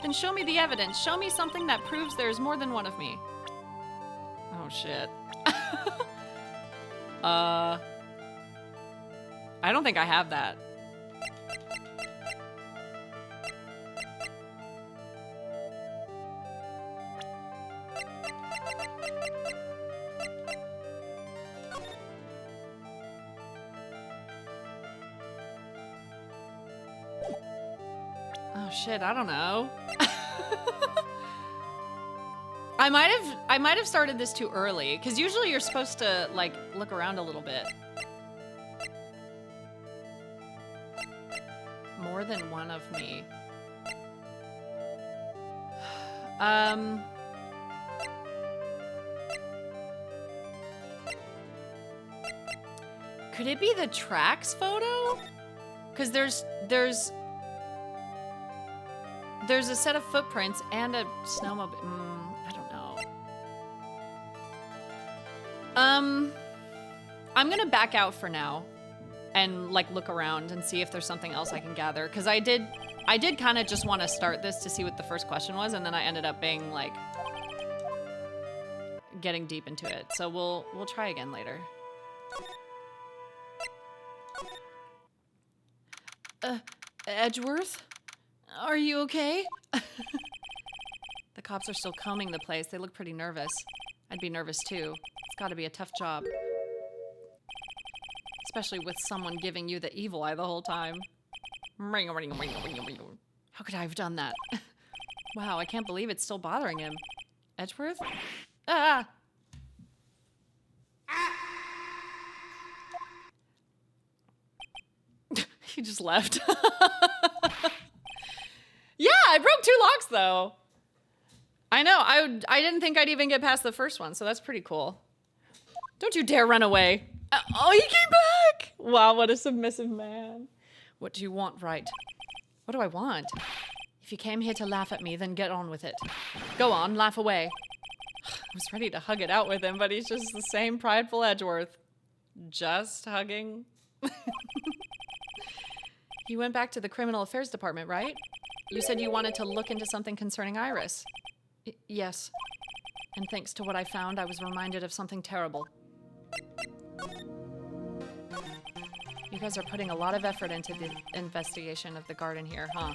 Then show me the evidence. Show me something that proves there's more than one of me. Oh, shit. I don't think I have that. Oh shit, I don't know. I might have started this too early, because usually you're supposed to, like, look around a little bit. More than one of me. Could it be the tracks photo? Because there's a set of footprints and a snowmobile. I don't know. I'm gonna back out for now and like look around and see if there's something else I can gather. Because I did kind of just want to start this to see what the first question was, and then I ended up being like getting deep into it. So we'll try again later. Edgeworth? Are you okay? The cops are still combing the place. They look pretty nervous. I'd be nervous too. It's gotta be a tough job. Especially with someone giving you the evil eye the whole time. How could I have done that? Wow, I can't believe it's still bothering him. Edgeworth? Ah! He just left. Yeah, I broke 2 locks though. I know, I didn't think I'd even get past the first one, so that's pretty cool. Don't you dare run away. Oh, he came back! Wow, what a submissive man. What do you want, Wright? What do I want? If you came here to laugh at me, then get on with it. Go on, laugh away. was ready to hug it out with him, but he's just the same prideful Edgeworth. Just hugging. You went back to the criminal affairs department, right? You said you wanted to look into something concerning Iris. Yes. And thanks to what I found, I was reminded of something terrible. You guys are putting a lot of effort into the investigation of the garden here, huh?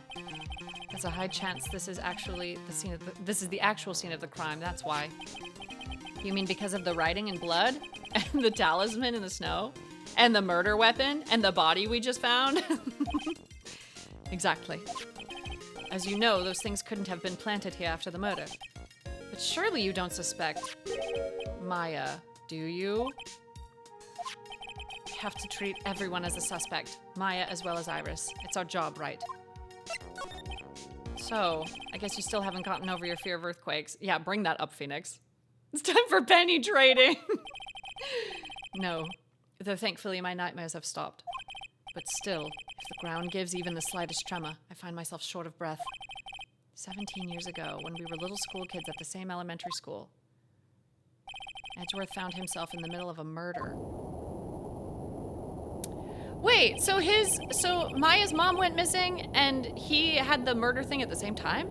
There's a high chance this is actually the scene of the actual scene of the crime, that's why. You mean because of the writing in blood? And the talisman in the snow? And the murder weapon? And the body we just found? Exactly. As you know, those things couldn't have been planted here after the murder. But surely you don't suspect Maya, do you? We have to treat everyone as a suspect, Maya as well as Iris. It's our job, right? So, I guess you still haven't gotten over your fear of earthquakes. Yeah, bring that up, Phoenix. It's time for penny trading. No, though thankfully my nightmares have stopped. But still, if the ground gives even the slightest tremor, I find myself short of breath. 17 years ago, when we were little school kids at the same elementary school, Edgeworth found himself in the middle of a murder. Wait, so Maya's mom went missing and he had the murder thing at the same time?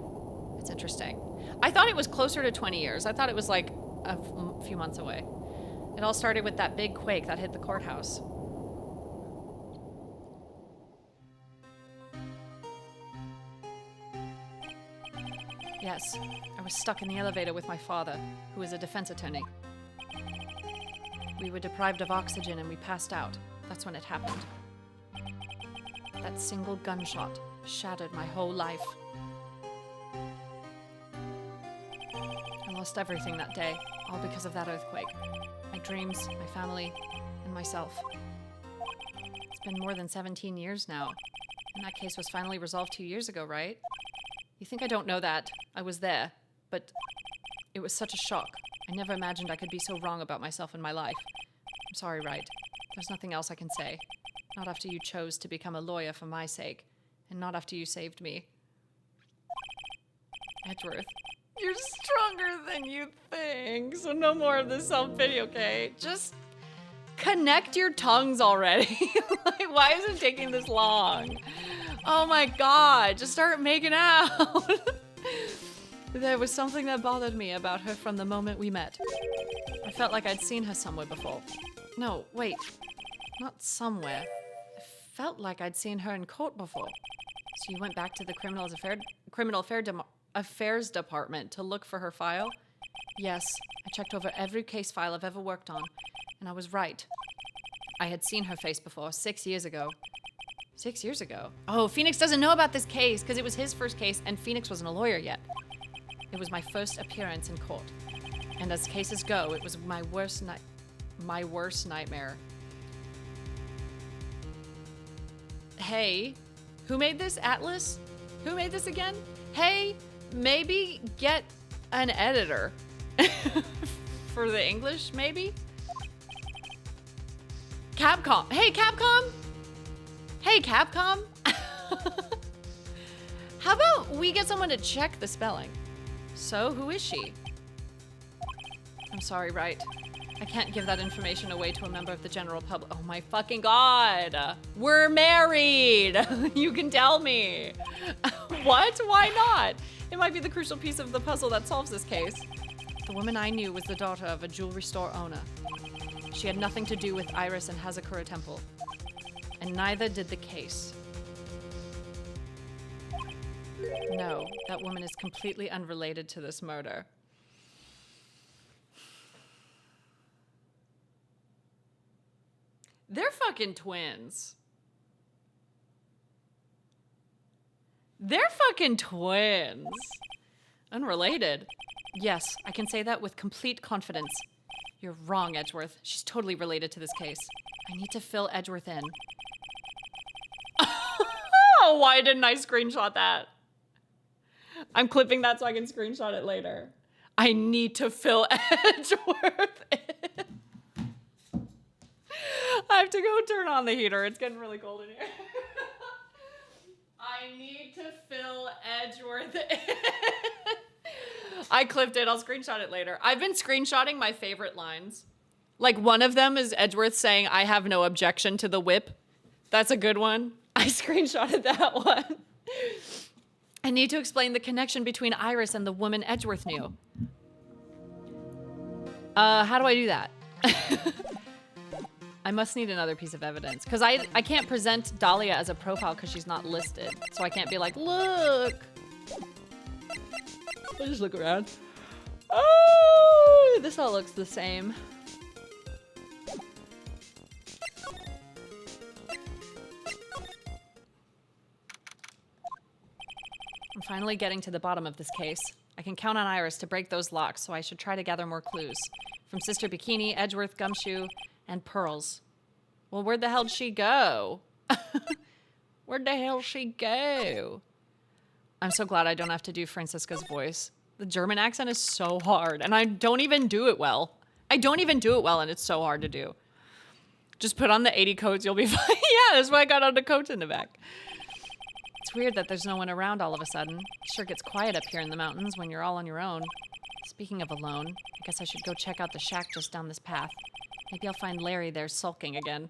It's interesting. I thought it was closer to 20 years. I thought it was like a few months away. It all started with that big quake that hit the courthouse. Yes, I was stuck in the elevator with my father, who is a defense attorney. We were deprived of oxygen and we passed out. That's when it happened. That single gunshot shattered my whole life. I lost everything that day, all because of that earthquake. My dreams, my family, and myself. It's been more than 17 years now, and that case was finally resolved 2 years ago, right? You think I don't know that? I was there, but it was such a shock. I never imagined I could be so wrong about myself and my life. I'm sorry, Wright. There's nothing else I can say. Not after you chose to become a lawyer for my sake, and not after you saved me. Edgeworth, you're stronger than you think, so no more of this self-pity, okay? Just connect your tongues already. Like, why is it taking this long? Oh my god, just start making out. There was something that bothered me about her from the moment we met. I felt like I'd seen her somewhere before. No, wait. Not somewhere. I felt like I'd seen her in court before. So you went back to the criminal affairs department to look for her file? Yes, I checked over every case file I've ever worked on, and I was right. I had seen her face before, 6 years ago. 6 years ago? Oh, Phoenix doesn't know about this case because it was his first case and Phoenix wasn't a lawyer yet. It was my first appearance in court. And as cases go, it was my worst nightmare. Hey, who made this? Atlas? Who made this again? Hey, maybe get an editor. For the English, maybe? Capcom. Hey, Capcom? Hey, Capcom? How about we get someone to check the spelling? So, who is she? I'm sorry, Wright. I can't give that information away to a member of the general public. Oh my fucking god. We're married. You can tell me. What? Why not? It might be the crucial piece of the puzzle that solves this case. The woman I knew was the daughter of a jewelry store owner. She had nothing to do with Iris and Hazakura Temple. And neither did the case. No, that woman is completely unrelated to this murder. They're fucking twins. They're fucking twins. Unrelated. Yes, I can say that with complete confidence. You're wrong, Edgeworth. She's totally related to this case. I need to fill Edgeworth in. Oh, why didn't I screenshot that? I'm clipping that so I can screenshot it later. I need to fill Edgeworth in. I have to go turn on the heater. It's getting really cold in here. I need to fill Edgeworth in. I clipped it. I'll screenshot it later. I've been screenshotting my favorite lines. Like one of them is Edgeworth saying, I have no objection to the whip. That's a good one. I screenshotted that one. I need to explain the connection between Iris and the woman Edgeworth knew. How do I do that? I must need another piece of evidence because I can't present Dahlia as a profile because she's not listed. So I can't be like, look. I'll just look around. Oh, this all looks the same. I'm finally getting to the bottom of this case. I can count on Iris to break those locks, so I should try to gather more clues. From Sister Bikini, Edgeworth, Gumshoe, and Pearls. Well, where'd the hell'd she go? Where'd the hell she go? I'm so glad I don't have to do Franziska's voice. The German accent is so hard, and I don't even do it well. I don't even do it well, and it's so hard to do. Just put on the 80 coats, you'll be fine. Yeah, that's why I got on the coats in the back. It's weird that there's no one around all of a sudden. It sure gets quiet up here in the mountains when you're all on your own. Speaking of alone, I guess I should go check out the shack just down this path. Maybe I'll find Larry there sulking again.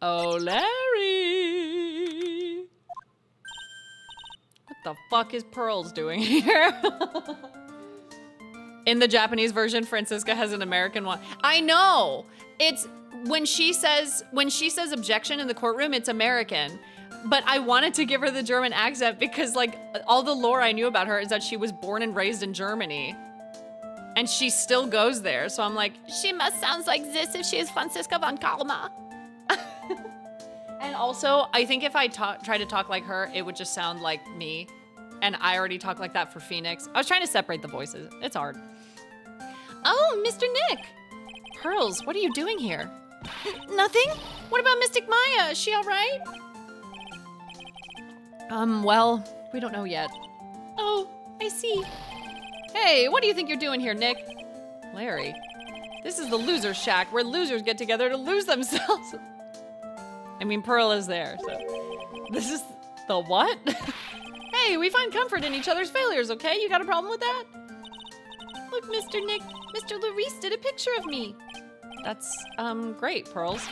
Oh, Larry! What the fuck is Pearls doing here? In the Japanese version, Franziska has an American one. I know! It's when she says objection in the courtroom, it's American. But I wanted to give her the German accent because, like, all the lore I knew about her is that she was born and raised in Germany. And she still goes there, so I'm like, She must sound like this if she is Franziska von Karma. And also, I think if I try to talk like her, it would just sound like me. And I already talk like that for Phoenix. I was trying to separate the voices. It's hard. Oh, Mr. Nick. Pearls, what are you doing here? Nothing? What about Mystic Maya? Is she all right? Well, we don't know yet. Oh, I see. Hey, what do you think you're doing here, Nick? Larry, this is the loser's shack where losers get together to lose themselves. I mean, Pearl is there, so. This is the what? Hey, we find comfort in each other's failures, okay? You got a problem with that? Look, Mr. Nick, Mr. Larice did a picture of me. That's, great, Pearls.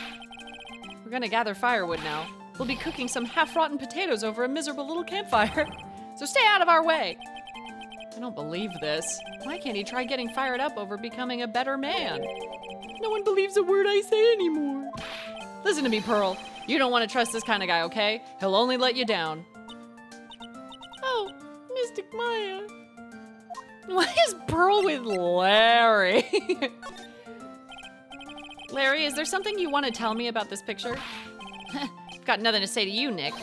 We're gonna gather firewood now. We'll be cooking some half-rotten potatoes over a miserable little campfire. So stay out of our way. I don't believe this. Why can't he try getting fired up over becoming a better man? No one believes a word I say anymore. Listen to me, Pearl. You don't want to trust this kind of guy, okay? He'll only let you down. Oh, Mystic Maya. What is Pearl with Larry? Larry, is there something you want to tell me about this picture? I've got nothing to say to you, Nick.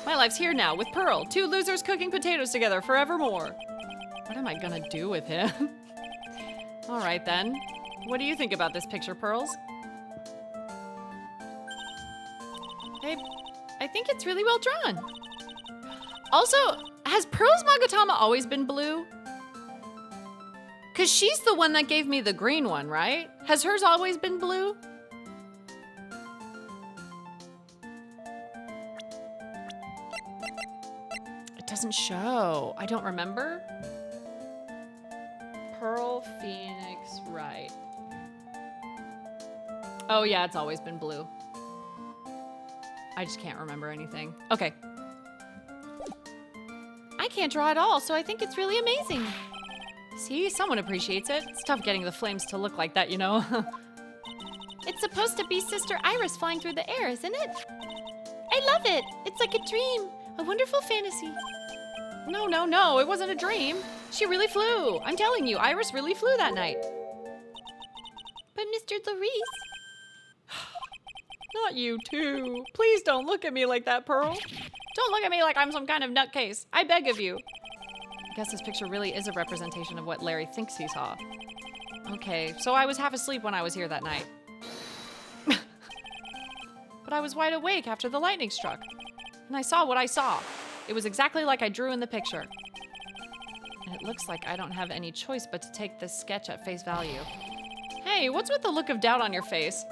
My life's here now with Pearl. Two losers cooking potatoes together forevermore. What am I gonna do with him? All right, then. What do you think about this picture, Pearls? Babe, I think it's really well drawn. Also, has Pearl's Magatama always been blue? Because she's the one that gave me the green one, right? Has hers always been blue? It doesn't show. I don't remember. Pearl Phoenix Wright. Oh yeah, it's always been blue. I just can't remember anything. Okay. I can't draw at all, so I think it's really amazing. See, someone appreciates it. It's tough getting the flames to look like that, you know? It's supposed to be Sister Iris flying through the air, isn't it? I love it. It's like a dream, a wonderful fantasy. No, it wasn't a dream. She really flew. I'm telling you, Iris really flew that night. But Mr. Larice... Not you too. Please don't look at me like that, Pearl. Don't look at me like I'm some kind of nutcase. I beg of you. I guess this picture really is a representation of what Larry thinks he saw. Okay, so I was half asleep when I was here that night. But I was wide awake after the lightning struck. And I saw what I saw. It was exactly like I drew in the picture. And it looks like I don't have any choice but to take this sketch at face value. Hey, what's with the look of doubt on your face?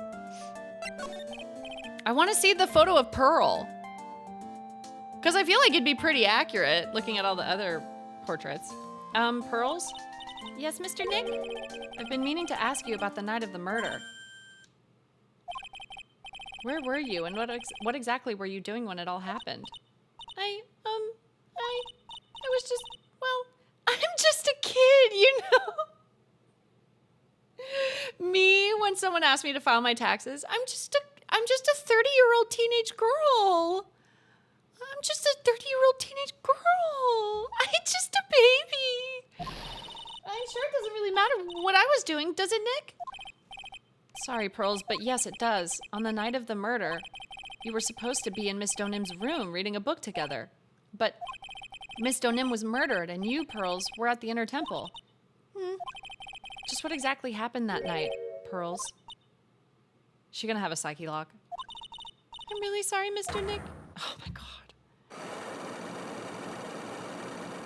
I want to see the photo of Pearl. Because I feel like it'd be pretty accurate looking at all the other portraits. Pearls? Yes, Mr. Nick? I've been meaning to ask you about the night of the murder. Where were you, and what exactly were you doing when it all happened? I was just, well, I'm just a kid, you know? Me, when someone asked me to file my taxes, I'm just a 30-year-old teenage girl. I'm just a 30-year-old teenage girl. I'm just a baby. I'm sure it doesn't really matter what I was doing, does it, Nick? Sorry, Pearls, but yes, it does. On the night of the murder, you were supposed to be in Miss Donim's room reading a book together. But Miss Donim was murdered, and you, Pearls, were at the Inner Temple. Just what exactly happened that night, Pearls? She gonna have a psyche lock? I'm really sorry, Mr. Nick. Oh my god.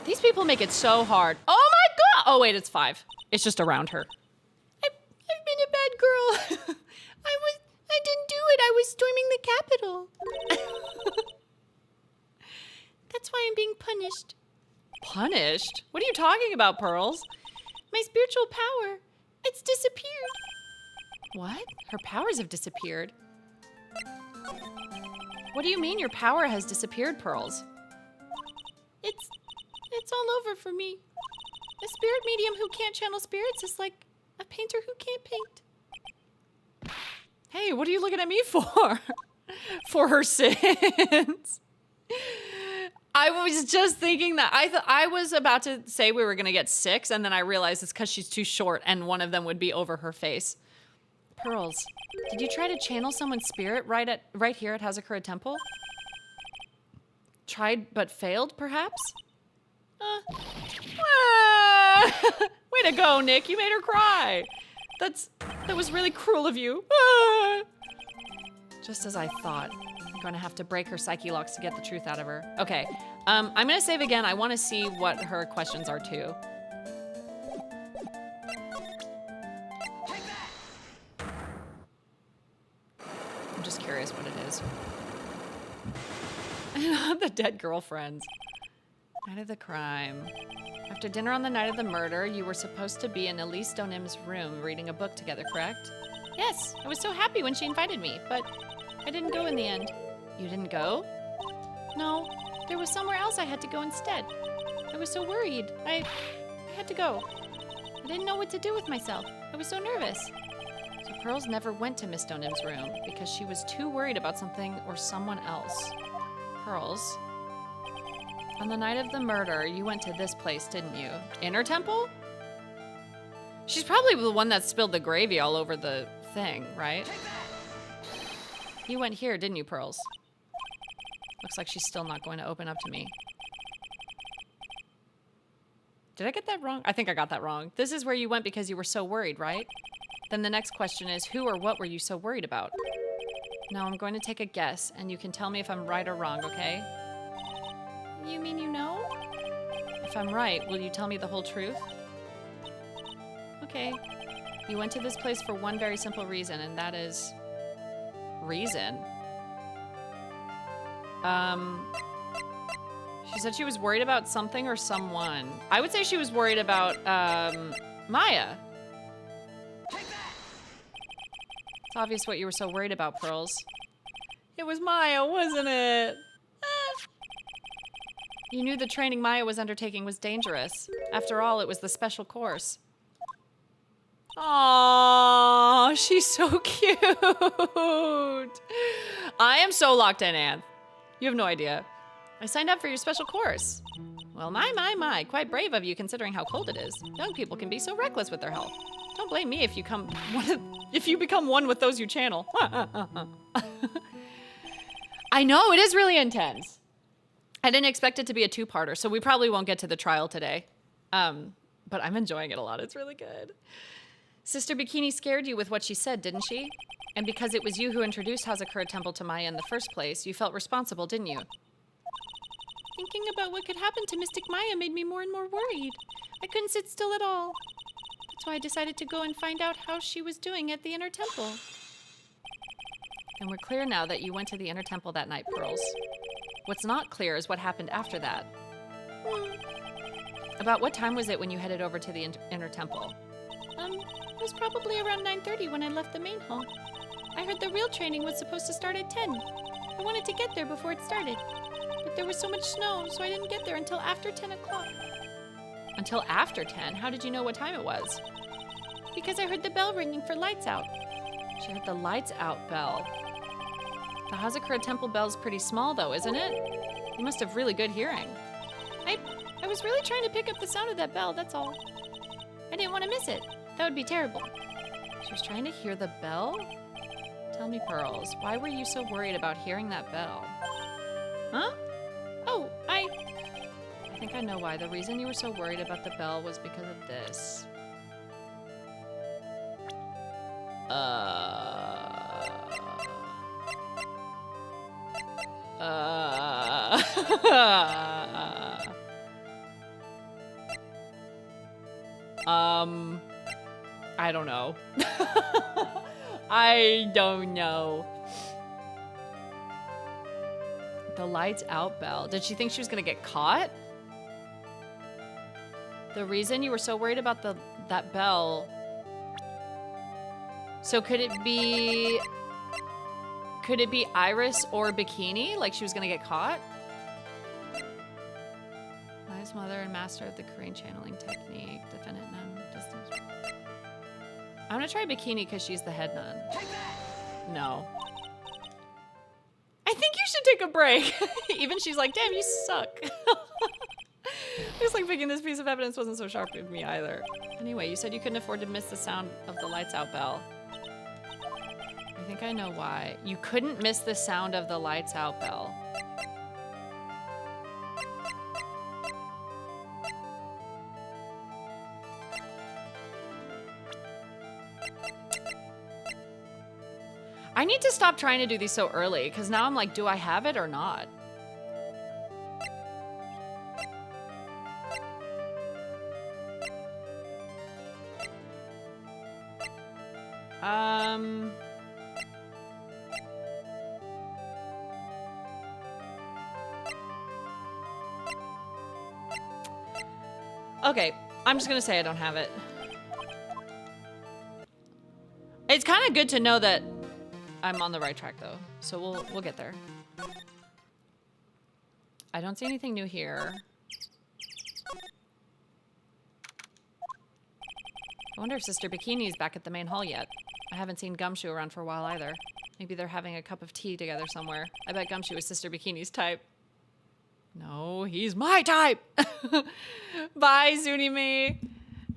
These people make it so hard. Oh my god! Oh wait, it's 5. It's just around her. I've been a bad girl. I didn't do it. I was storming the Capitol. That's why I'm being punished. Punished? What are you talking about, Pearls? My spiritual power, it's disappeared. What? Her powers have disappeared. What do you mean your power has disappeared, Pearls? It's all over for me. A spirit medium who can't channel spirits is like a painter who can't paint. Hey, what are you looking at me for? For her sins. I was just thinking that I was about to say we were going to get 6, and then I realized it's because she's too short and one of them would be over her face. Pearls, did you try to channel someone's spirit right here at Hazakura Temple? Tried but failed, perhaps? Way to go, Nick. You made her cry. That was really cruel of you. Just as I thought. I'm going to have to break her psyche locks to get the truth out of her. Okay. I'm going to save again. I want to see what her questions are, too. I'm just curious what it is. The dead girlfriends. Night of the crime. After dinner on the night of the murder, you were supposed to be in Elise Donim's room reading a book together, correct? Yes, I was so happy when she invited me, but I didn't go in the end. You didn't go? No, there was somewhere else I had to go instead. I was so worried. I had to go. I didn't know what to do with myself. I was so nervous. So Pearls never went to Miss Donim's room because she was too worried about something or someone else. Pearls, on the night of the murder, you went to this place, didn't you? Inner Temple? She's probably the one that spilled the gravy all over the thing, right? You went here, didn't you, Pearls? Looks like she's still not going to open up to me. Did I get that wrong? I think I got that wrong. This is where you went because you were so worried, right? Then the next question is, who or what were you so worried about? Now I'm going to take a guess, and you can tell me if I'm right or wrong, okay? You mean you know? If I'm right, will you tell me the whole truth? Okay. You went to this place for one very simple reason, and that is... reason? She said she was worried about something or someone. I would say she was worried about, Maya. It's obvious what you were so worried about, Pearls. It was Maya, wasn't it? You knew the training Maya was undertaking was dangerous. After all, it was the special course. Aww, she's so cute. I am so locked in, Anne. You have no idea. I signed up for your special course. Well, my, quite brave of you considering how cold it is. Young people can be so reckless with their health. Don't blame me if you become one with those you channel. I know, it is really intense. I didn't expect it to be a 2-parter, so we probably won't get to the trial today. But I'm enjoying it a lot. It's really good. Sister Bikini scared you with what she said, didn't she? And because it was you who introduced Hazakura Temple to Maya in the first place, you felt responsible, didn't you? Thinking about what could happen to Mystic Maya made me more and more worried. I couldn't sit still at all. That's why I decided to go and find out how she was doing at the Inner Temple. And we're clear now that you went to the Inner Temple that night, Pearls. What's not clear is what happened after that. About what time was it when you headed over to the inner temple? It was probably around 9:30 when I left the main hall. I heard the real training was supposed to start at 10. I wanted to get there before it started, but there was so much snow, so I didn't get there until after 10 o'clock. Until after 10? How did you know what time it was? Because I heard the bell ringing for lights out. She heard the lights out bell. The Hazakura temple bell's pretty small though, isn't it? You must have really good hearing. I was really trying to pick up the sound of that bell, that's all. I didn't want to miss it. That would be terrible. She was trying to hear the bell? Tell me, Pearls, why were you so worried about hearing that bell? Huh? Oh, I think I know why. The reason you were so worried about the bell was because of this. I don't know. I don't know. The lights out bell. Did she think she was gonna get caught? The reason you were so worried about that bell. So could it be Iris or Bikini? Like she was gonna get caught? Wise mother and master of the Korean channeling technique. Defendant nun. Distance. I'm gonna try Bikini because she's the head nun. No. I think you should take a break. Even she's like, damn, you suck. Looks like picking this piece of evidence wasn't so sharp with me either. Anyway, you said you couldn't afford to miss the sound of the lights out bell. I think I know why. You couldn't miss the sound of the lights out bell. I need to stop trying to do these so early, because now I'm like, do I have it or not? Okay, I'm just gonna say I don't have it. It's kind of good to know that I'm on the right track though, so we'll get there. I don't see anything new here. I wonder if Sister Bikini's back at the main hall yet. I haven't seen Gumshoe around for a while either. Maybe they're having a cup of tea together somewhere. I bet Gumshoe is Sister Bikini's type. No, he's my type! Bye, Zunimi.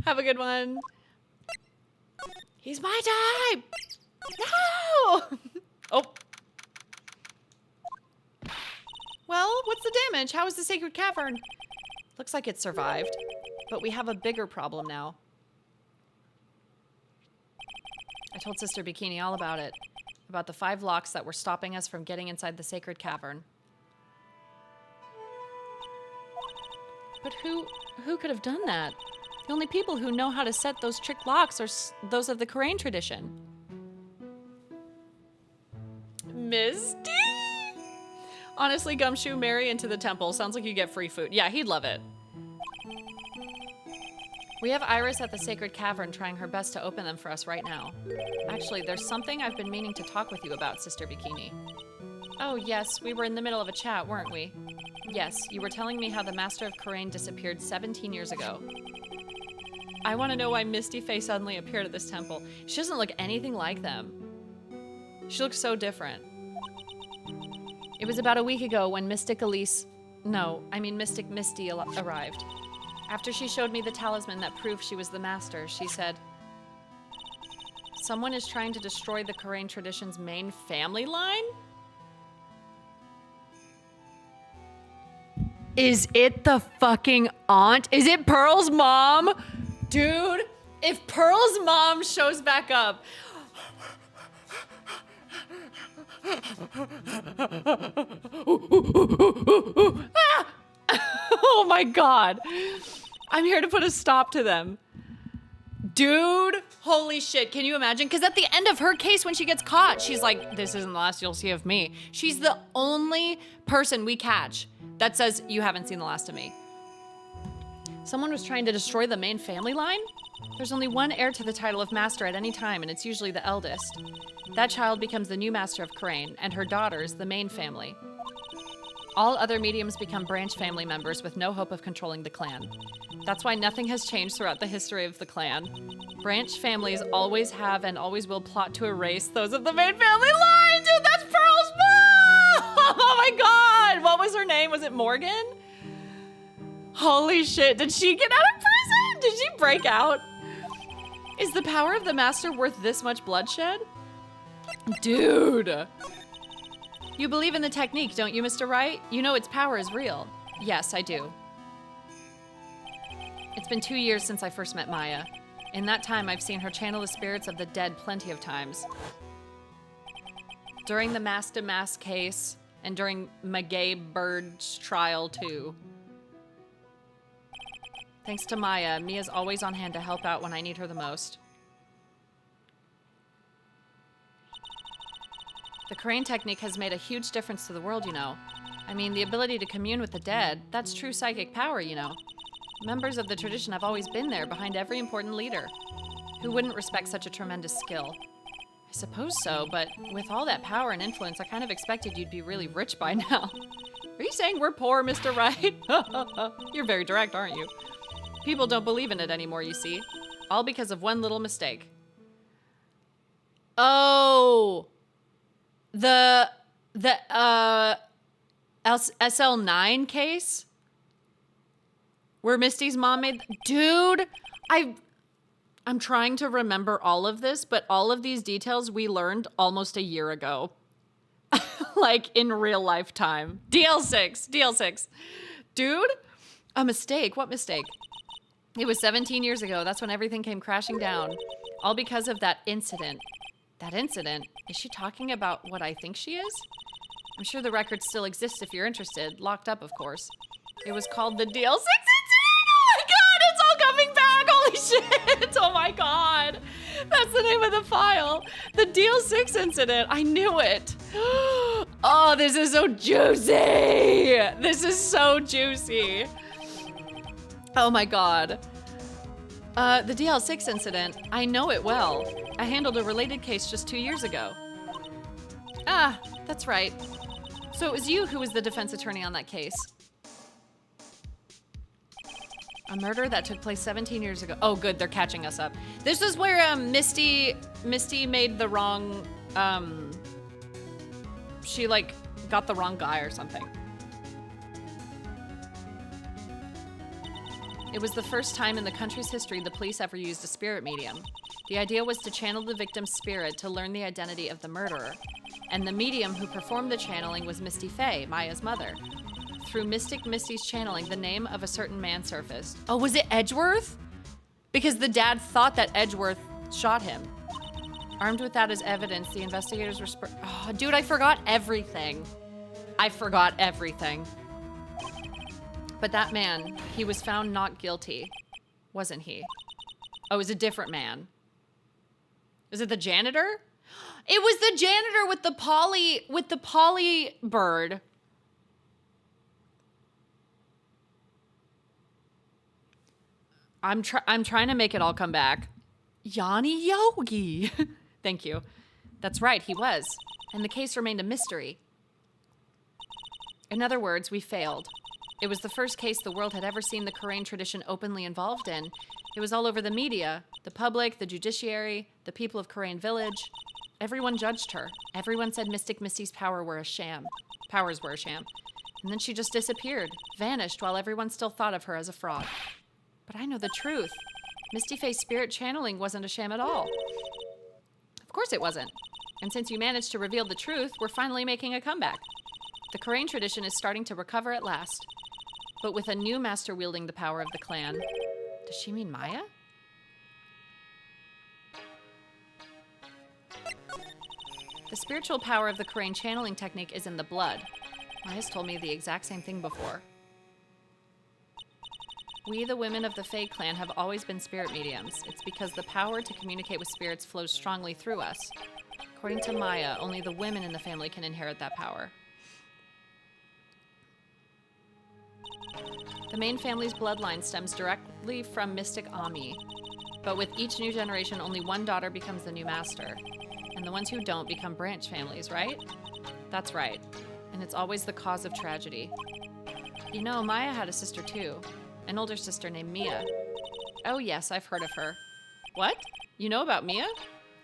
Have a good one. He's my type! No! Oh. Well, what's the damage? How is the sacred cavern? Looks like it survived, but we have a bigger problem now. I told Sister Bikini all about it, about the 5 locks that were stopping us from getting inside the sacred cavern. But who could have done that? The only people who know how to set those trick locks are those of the Korean tradition. Misty? Honestly, Gumshoe, marry into the temple. Sounds like you get free food. Yeah, he'd love it. We have Iris at the sacred cavern trying her best to open them for us right now. Actually, there's something I've been meaning to talk with you about, Sister Bikini. Oh yes, we were in the middle of a chat, weren't we? Yes, you were telling me how the Master of Korean disappeared 17 years ago. I want to know why Misty Faye suddenly appeared at this temple. She doesn't look anything like them. She looks so different. It was about a week ago when Mystic Misty arrived. After she showed me the talisman that proved she was the master, she said, "Someone is trying to destroy the Korean tradition's main family line?" Is it the fucking aunt? Is it Pearl's mom? Dude, if Pearl's mom shows back up. Ah! Oh my God. I'm here to put a stop to them. Dude, holy shit. Can you imagine? Because at the end of her case, when she gets caught, she's like, this isn't the last you'll see of me. She's the only person we catch that says, you haven't seen the last of me. Someone was trying to destroy the main family line? There's only one heir to the title of master at any time, and it's usually the eldest. That child becomes the new master of Crane, and her daughters, the main family. All other mediums become branch family members with no hope of controlling the clan. That's why nothing has changed throughout the history of the clan. Branch families always have and always will plot to erase those of the main family line! Dude, that's Pearl's mom! Oh my god! What was her name? Was it Morgan? Holy shit, did she get out of prison? Did she break out? Is the power of the master worth this much bloodshed? Dude! You believe in the technique, don't you, Mr. Wright? You know its power is real. Yes, I do. It's been 2 years since I first met Maya. In that time, I've seen her channel the spirits of the dead plenty of times. During the mass-to-mass case, and during Magay Bird's trial, too. Thanks to Maya, Mia's always on hand to help out when I need her the most. The Crane technique has made a huge difference to the world, you know. I mean, the ability to commune with the dead, that's true psychic power, you know. Members of the tradition have always been there behind every important leader. Who wouldn't respect such a tremendous skill? I suppose so, but with all that power and influence, I kind of expected you'd be really rich by now. Are you saying we're poor, Mr. Wright? You're very direct, aren't you? People don't believe in it anymore, you see. All because of one little mistake. Oh! The SL9 case? Where Misty's mom made... Dude, I'm trying to remember all of this, but all of these details we learned almost a year ago. Like, in real life time. DL6. Dude, a mistake. What mistake? It was 17 years ago. That's when everything came crashing down. All because of that incident. That incident? Is she talking about what I think she is? I'm sure the record still exists if you're interested. Locked up, of course. It was called the DL6 incident! Oh my god, it's all coming back! Holy shit! Oh my god! That's the name of the file. The DL6 incident. I knew it. Oh, this is so juicy! This is so juicy. Oh my god. The DL6 incident, I know it well. I handled a related case just 2 years ago. Ah, that's right. So it was you who was the defense attorney on that case. A murder that took place 17 years ago. Oh, good, they're catching us up. This is where Misty made the wrong, she like got the wrong guy or something. It was the first time in the country's history the police ever used a spirit medium. The idea was to channel the victim's spirit to learn the identity of the murderer. And the medium who performed the channeling was Misty Faye, Maya's mother. Through Mystic Misty's channeling, the name of a certain man surfaced. Oh, was it Edgeworth? Because the dad thought that Edgeworth shot him. Armed with that as evidence, the investigators were oh, dude, I forgot everything. I forgot everything. But that man, he was found not guilty, wasn't he? Oh, it was a different man. Was it the janitor? It was the janitor with the poly bird. I'm trying to make it all come back. Yanni Yogi. Thank you. That's right, he was. And the case remained a mystery. In other words, we failed. It was the first case the world had ever seen the Karain tradition openly involved in. It was all over the media, the public, the judiciary, the people of Karain village. Everyone judged her. Everyone said Mystic Misty's powers were a sham. And then she just disappeared, vanished while everyone still thought of her as a fraud. But I know the truth. Misty Faye's spirit channeling wasn't a sham at all. Of course it wasn't. And since you managed to reveal the truth, we're finally making a comeback. The Karain tradition is starting to recover at last. But with a new master wielding the power of the clan. Does she mean Maya? The spiritual power of the Karain channeling technique is in the blood. Maya's told me the exact same thing before. We, the women of the Fae clan, have always been spirit mediums. It's because the power to communicate with spirits flows strongly through us. According to Maya, only the women in the family can inherit that power. The main family's bloodline stems directly from Mystic Ami. But with each new generation, only one daughter becomes the new master. And the ones who don't become branch families, right? That's right. And it's always the cause of tragedy. You know, Maya had a sister too. An older sister named Mia. Oh yes, I've heard of her. What? You know about Mia?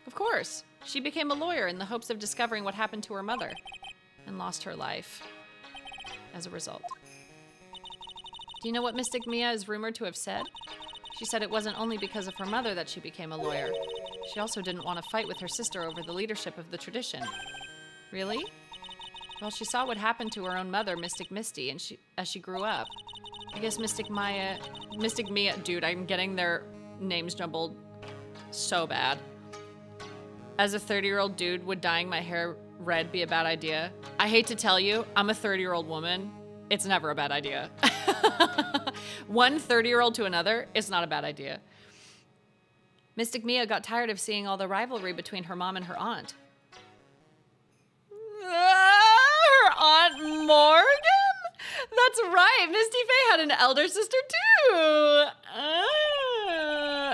Of course. She became a lawyer in the hopes of discovering what happened to her mother. And lost her life as a result. Do you know what Mystic Mia is rumored to have said? She said it wasn't only because of her mother that she became a lawyer. She also didn't want to fight with her sister over the leadership of the tradition. Really? Well, she saw what happened to her own mother, Mystic Misty, and as she grew up. I guess Mystic Mia, dude, I'm getting their names jumbled so bad. As a 30-year-old dude, would dyeing my hair red be a bad idea? I hate to tell you, I'm a 30-year-old woman. It's never a bad idea. One 30-year-old to another, it's not a bad idea. Mystic Mia got tired of seeing all the rivalry between her mom and her aunt. Her Aunt Morgan? That's right, Misty Faye had an elder sister too.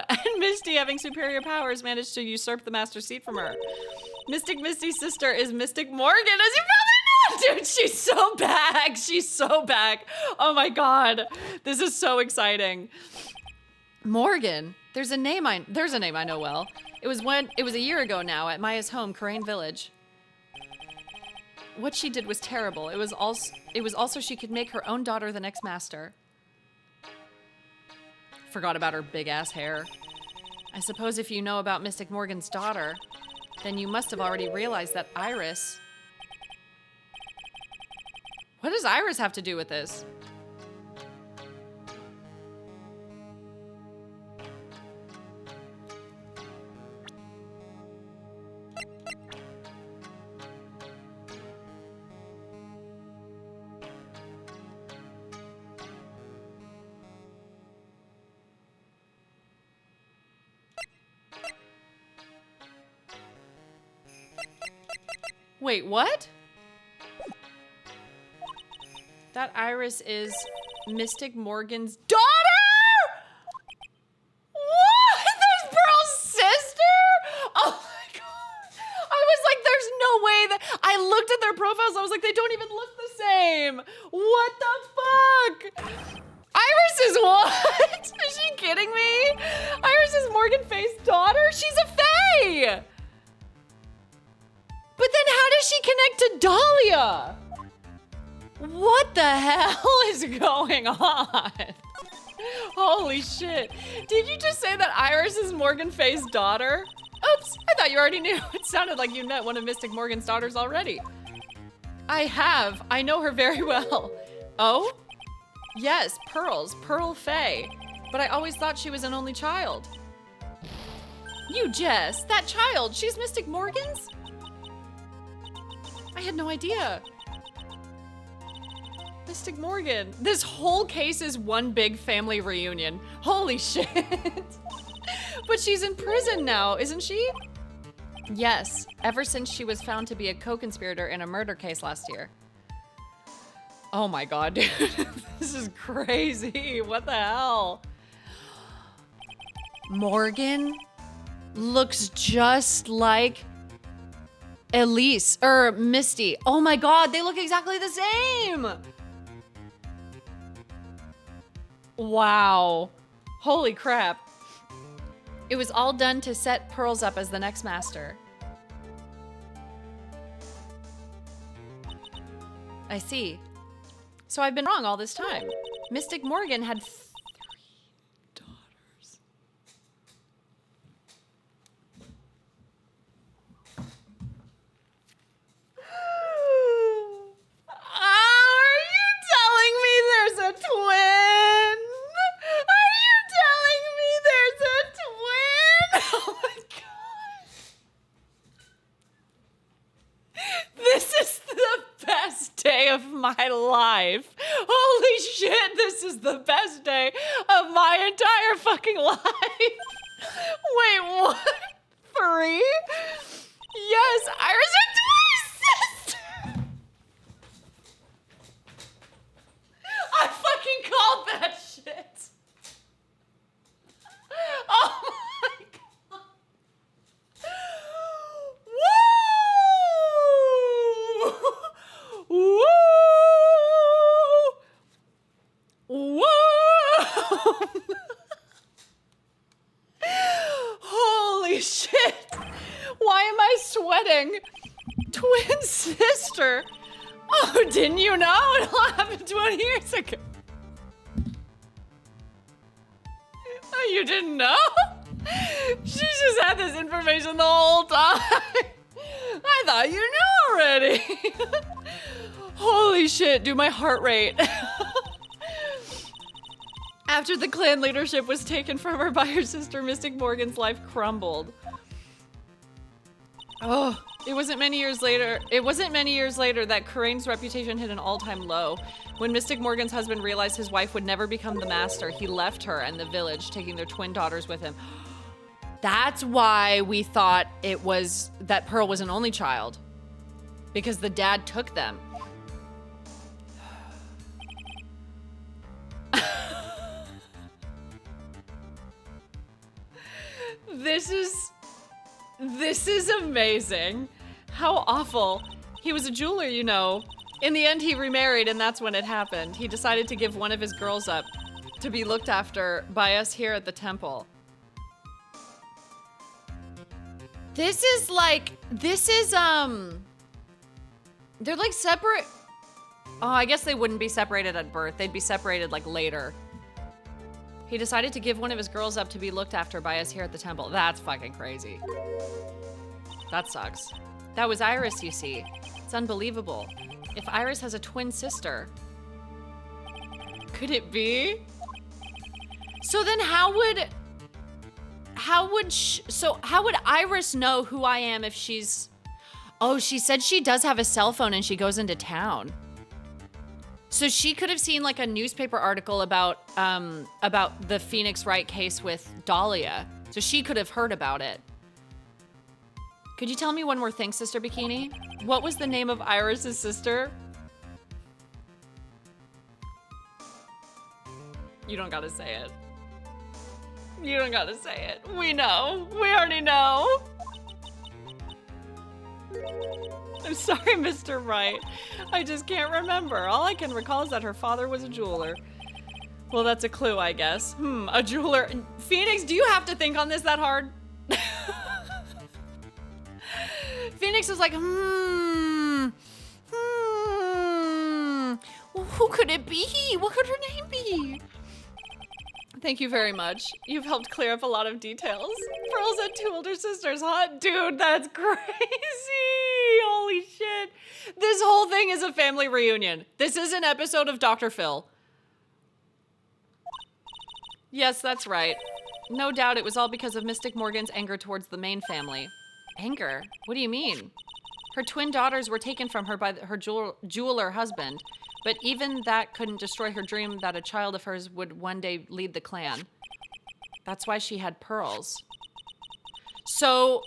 And Misty, having superior powers, managed to usurp the master seat from her. Mystic Misty's sister is Mystic Morgan, as you probably know. Dude, she's so back. She's so back. Oh my god. This is so exciting. Morgan. There's a name I know well. It was a year ago now at Maya's home, Karain Village. What she did was terrible. It was also she could make her own daughter the next master. Forgot about her big ass hair. I suppose if you know about Mystic Morgan's daughter, then you must have already realized that Iris... What does Iris have to do with this? Wait, what? That Iris is Mystic Morgan's daughter? What? There's Pearl's sister? Oh my god. I was like, there's no way that... I looked at their profiles, I was like, they don't even look the same. What the fuck? Iris is what? Is she kidding me? Iris is Morgan Faye's daughter? She's a Faye! But then how does she connect to Dahlia? What the hell is going on? Holy shit. Did you just say that Iris is Morgan Faye's daughter? Oops, I thought you already knew. It sounded like you met one of Mystic Morgan's daughters already. I have. I know her very well. Oh? Yes, Pearl Faye. But I always thought she was an only child. You Jess, that child, she's Mystic Morgan's? I had no idea. Mystic Morgan. This whole case is one big family reunion. Holy shit. But she's in prison now, isn't she? Yes, ever since she was found to be a co-conspirator in a murder case last year. Oh my god, dude. This is crazy. What the hell? Morgan looks just like Elise, Misty. Oh my god, they look exactly the same! Wow. Holy crap. It was all done to set Pearls up as the next master. I see. So I've been wrong all this time. Mystic Morgan had 3 daughters. Are you telling me there's a twin? Are you telling me there's a twin? Oh my god. This is the best day of my life. Holy shit, this is the best day of my entire fucking life. Wait, what? 3? Yes, Iris and sister. I fucking called that Whoa! Holy shit! Why am I sweating? Twin sister! Oh, didn't you know? It all happened 20 years ago. Oh, you didn't know? She just had this information the whole time. I thought you knew already. Holy shit, dude, my heart rate. After the clan leadership was taken from her by her sister, Mystic Morgan's life crumbled. Oh, it wasn't many years later that Karain's reputation hit an all-time low. When Mystic Morgan's husband realized his wife would never become the master, he left her and the village, taking their twin daughters with him. That's why we thought it was that Pearl was an only child. Because the dad took them. This is amazing. How awful. He was a jeweler, you know. In the end, he remarried, and that's when it happened. He decided to give one of his girls up to be looked after by us here at the temple. They're like separate. Oh, I guess they wouldn't be separated at birth. They'd be separated like later. He decided to give one of his girls up to be looked after by us here at the temple. That's fucking crazy. That sucks. That was Iris, you see. It's unbelievable. If Iris has a twin sister, could it be? So then how would Iris know who I am if she's... Oh, she said she does have a cell phone and she goes into town. So she could have seen like a newspaper article about the Phoenix Wright case with Dahlia. So she could have heard about it. Could you tell me one more thing, Sister Bikini? What was the name of Iris's sister? You don't gotta say it. You don't gotta say it. We know. We already know. I'm sorry, Mr. Wright. I just can't remember. All I can recall is that her father was a jeweler. Well, that's a clue, I guess. A jeweler. Phoenix, do you have to think on this that hard? Phoenix was like, Who could it be? What could her name be? Thank you very much. You've helped clear up a lot of details. Pearl's had 2 older sisters, huh? Dude, that's crazy. Holy shit. This whole thing is a family reunion. This is an episode of Dr. Phil. Yes, that's right. No doubt it was all because of Mystic Morgan's anger towards the main family. Anger? What do you mean? Her twin daughters were taken from her by her jeweler husband, but even that couldn't destroy her dream that a child of hers would one day lead the clan. That's why she had pearls. So,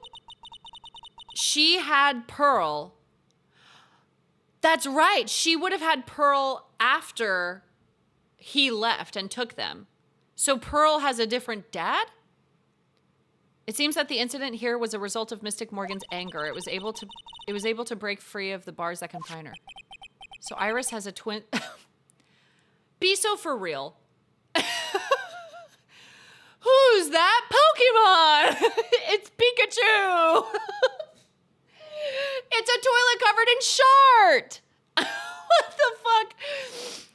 she had Pearl. That's right. She would have had Pearl after he left and took them. So Pearl has a different dad? It seems that the incident here was a result of Mystic Morgan's anger. It was able to break free of the bars that confine her. So Iris has a twin. Be so for real. Who's that Pokemon? It's Pikachu. It's a toilet covered in shart. What the fuck?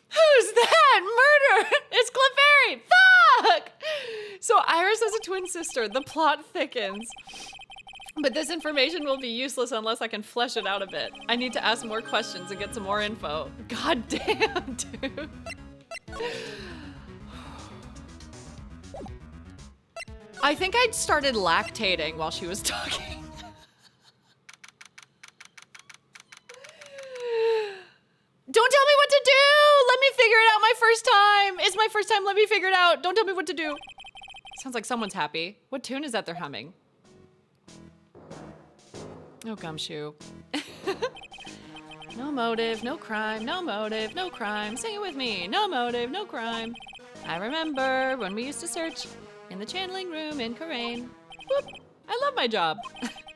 Who's that? Murder. It's Clefairy. Fuck. So Iris has a twin sister. The plot thickens. But this information will be useless unless I can flesh it out a bit. I need to ask more questions and get some more info. God damn, dude. I think I'd started lactating while she was talking. Don't tell me what to do! Let me figure it out my first time! It's my first time, let me figure it out! Don't tell me what to do! Sounds like someone's happy. What tune is that they're humming? Oh, gumshoe. No motive, no crime, no motive, no crime. Sing it with me. No motive, no crime. I remember when we used to search in the channeling room in Karain. Whoop. I love my job.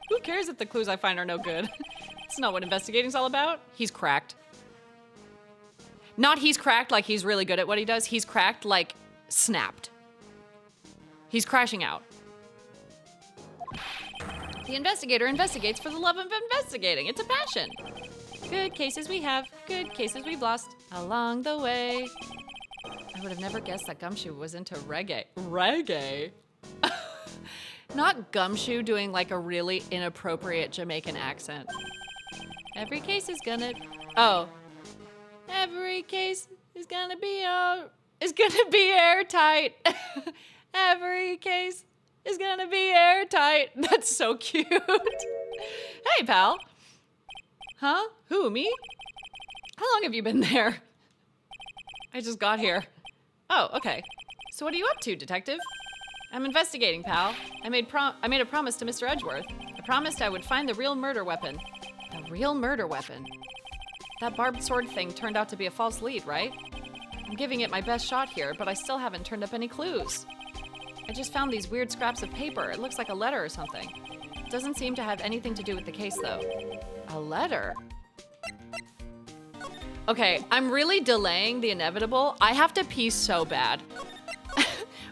Who cares if the clues I find are no good? It's not what investigating's all about. He's cracked. Not he's cracked like he's really good at what he does. He's cracked like snapped. He's crashing out. The investigator investigates for the love of investigating. It's a passion. Good cases we have, good cases we've lost along the way. I would have never guessed that Gumshoe was into reggae. Reggae? Not Gumshoe doing like a really inappropriate Jamaican accent. Every case is gonna... Oh. Every case is gonna be airtight. Every case is gonna be airtight. That's so cute. Hey, pal. Huh? Who, me? How long have you been there? I just got here. Oh, okay. So what are you up to, detective? I'm investigating, pal. I made a promise to Mr. Edgeworth. I promised I would find the real murder weapon. The real murder weapon? That barbed sword thing turned out to be a false lead, right? I'm giving it my best shot here, but I still haven't turned up any clues. I just found these weird scraps of paper. It looks like a letter or something. It doesn't seem to have anything to do with the case, though. A letter? Okay, I'm really delaying the inevitable. I have to pee so bad.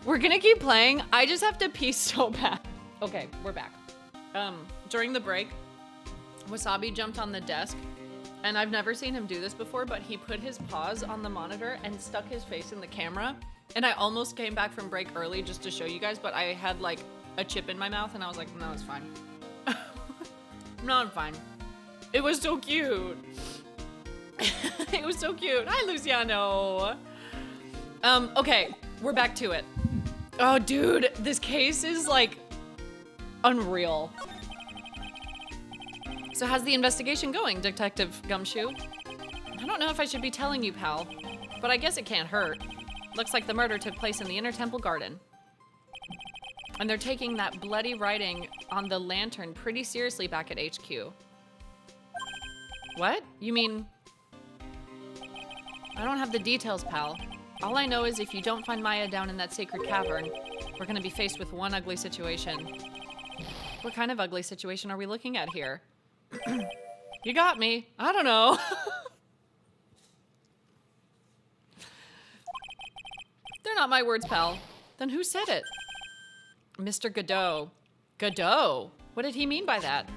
We're gonna keep playing. I just have to pee so bad. Okay, we're back. During the break, Wasabi jumped on the desk, and I've never seen him do this before, but he put his paws on the monitor and stuck his face in the camera. And I almost came back from break early just to show you guys, but I had like a chip in my mouth and I was like, no, it's fine. No, I'm fine. It was so cute. It was so cute. Hi, Luciano. Okay, we're back to it. Oh, dude, this case is like unreal. So how's the investigation going, Detective Gumshoe? I don't know if I should be telling you, pal, but I guess it can't hurt. Looks like the murder took place in the Inner Temple Garden. And they're taking that bloody writing on the lantern pretty seriously back at HQ. What? You mean... I don't have the details, pal. All I know is if you don't find Maya down in that sacred cavern, we're gonna be faced with one ugly situation. What kind of ugly situation are we looking at here? You got me. I don't know. They're not my words, pal. Then who said it? Mr. Godot. Godot? What did he mean by that?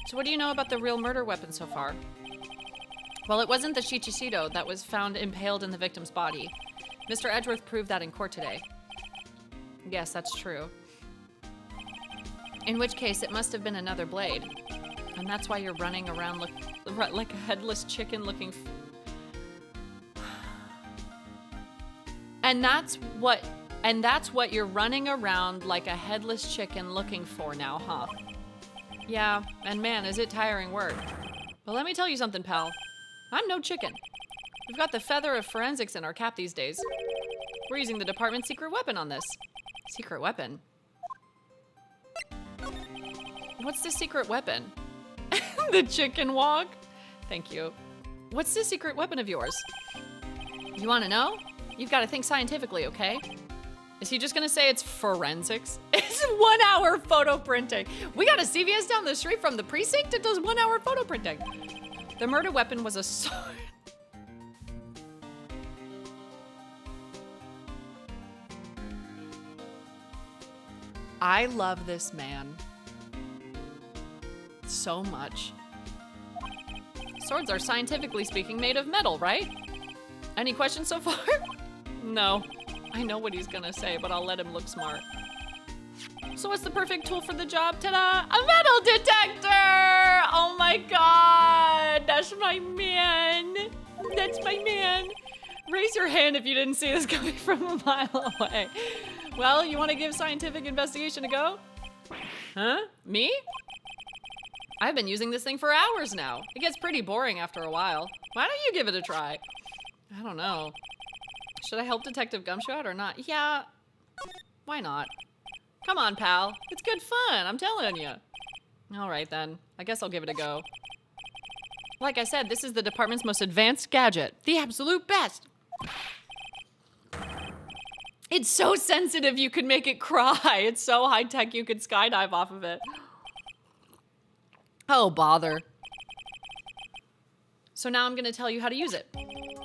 So what do you know about the real murder weapon so far? Well, it wasn't the Shichishido that was found impaled in the victim's body. Mr. Edgeworth proved that in court today. Yes, that's true. In which case, it must have been another blade. And that's why you're running around like a headless chicken looking... And that's what you're running around like a headless chicken looking for now, huh? Yeah, and man, is it tiring work. But let me tell you something, pal. I'm no chicken. We've got the feather of forensics in our cap these days. We're using the department's secret weapon on this. Secret weapon? What's the secret weapon? The chicken walk? Thank you. What's the secret weapon of yours? You want to know? You've got to think scientifically, okay? Is he just gonna say it's forensics? It's 1 hour photo printing. We got a CVS down the street from the precinct that does 1 hour photo printing. The murder weapon was a sword. I love this man so much. Swords are scientifically speaking made of metal, right? Any questions so far? No. I know what he's gonna say, but I'll let him look smart. So what's the perfect tool for the job? Ta-da! A metal detector! Oh my god! That's my man! That's my man! Raise your hand if you didn't see this coming from a mile away. Well, you want to give scientific investigation a go? Huh? Me? I've been using this thing for hours now. It gets pretty boring after a while. Why don't you give it a try? I don't know. Should I help Detective Gumshoe out or not? Yeah, why not? Come on, pal. It's good fun, I'm telling you. All right, then. I guess I'll give it a go. Like I said, this is the department's most advanced gadget. The absolute best. It's so sensitive you could make it cry. It's so high-tech you could skydive off of it. Oh, bother. So now I'm gonna tell you how to use it.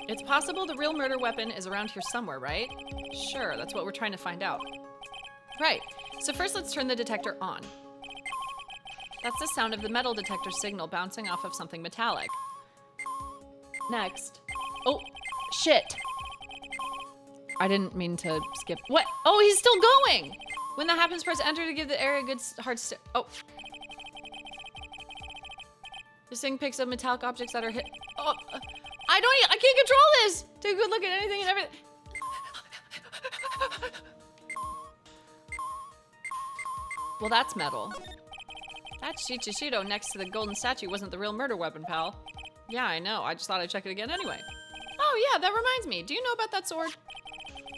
It's possible the real murder weapon is around here somewhere, right? Sure, that's what we're trying to find out. Right, so first let's turn the detector on. That's the sound of the metal detector signal bouncing off of something metallic. Next. Oh, shit. I didn't mean to skip. What? Oh, he's still going! When that happens, press enter to give the area a good hard stare. Oh. This thing picks up metallic objects that are hit. Oh, I can't control this! Take a good look at anything and everything. Well, that's metal. That Shichishido next to the golden statue wasn't the real murder weapon, pal. Yeah, I know. I just thought I'd check it again anyway. Oh yeah, that reminds me. Do you know about that sword?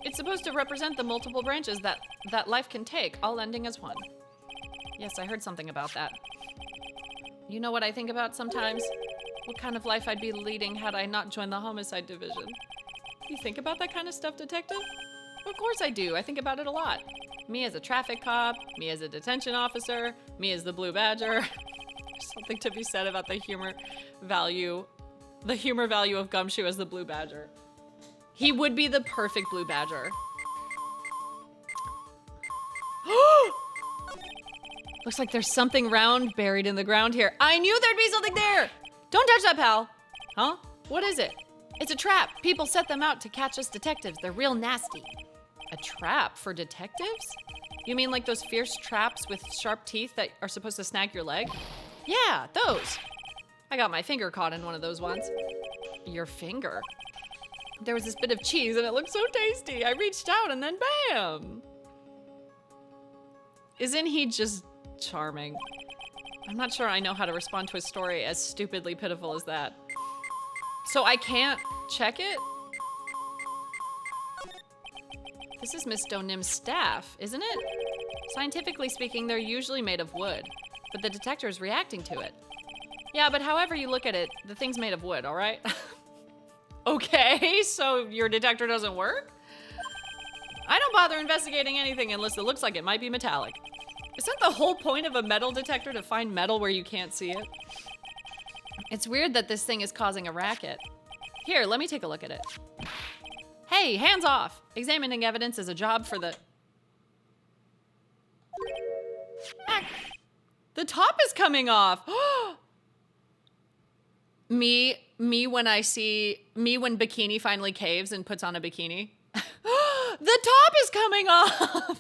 It's supposed to represent the multiple branches that life can take, all ending as one. Yes, I heard something about that. You know what I think about sometimes? What kind of life I'd be leading had I not joined the homicide division. You think about that kind of stuff, detective? Of course I do. I think about it a lot. Me as a traffic cop, me as a detention officer, me as the Blue Badger. There's something to be said about the humor value of Gumshoe as the Blue Badger. He would be the perfect Blue Badger. Looks like there's something round buried in the ground here. I knew there'd be something there! Don't touch that, pal! Huh? What is it? It's a trap. People set them out to catch us detectives. They're real nasty. A trap for detectives? You mean like those fierce traps with sharp teeth that are supposed to snag your leg? Yeah, those. I got my finger caught in one of those once. Your finger? There was this bit of cheese and it looked so tasty. I reached out and then bam! Isn't he just charming? I'm not sure I know how to respond to a story as stupidly pitiful as that. So I can't check it? This is Miss Donim's staff, isn't it? Scientifically speaking, they're usually made of wood, but the detector is reacting to it. Yeah, but however you look at it, the thing's made of wood, all right? Okay, so your detector doesn't work? I don't bother investigating anything unless it looks like it might be metallic. Isn't the whole point of a metal detector to find metal where you can't see it? It's weird that this thing is causing a racket. Here, let me take a look at it. Hey, hands off! Examining evidence is a job for the... The top is coming off! Me when Bikini finally caves and puts on a bikini. The top is coming off!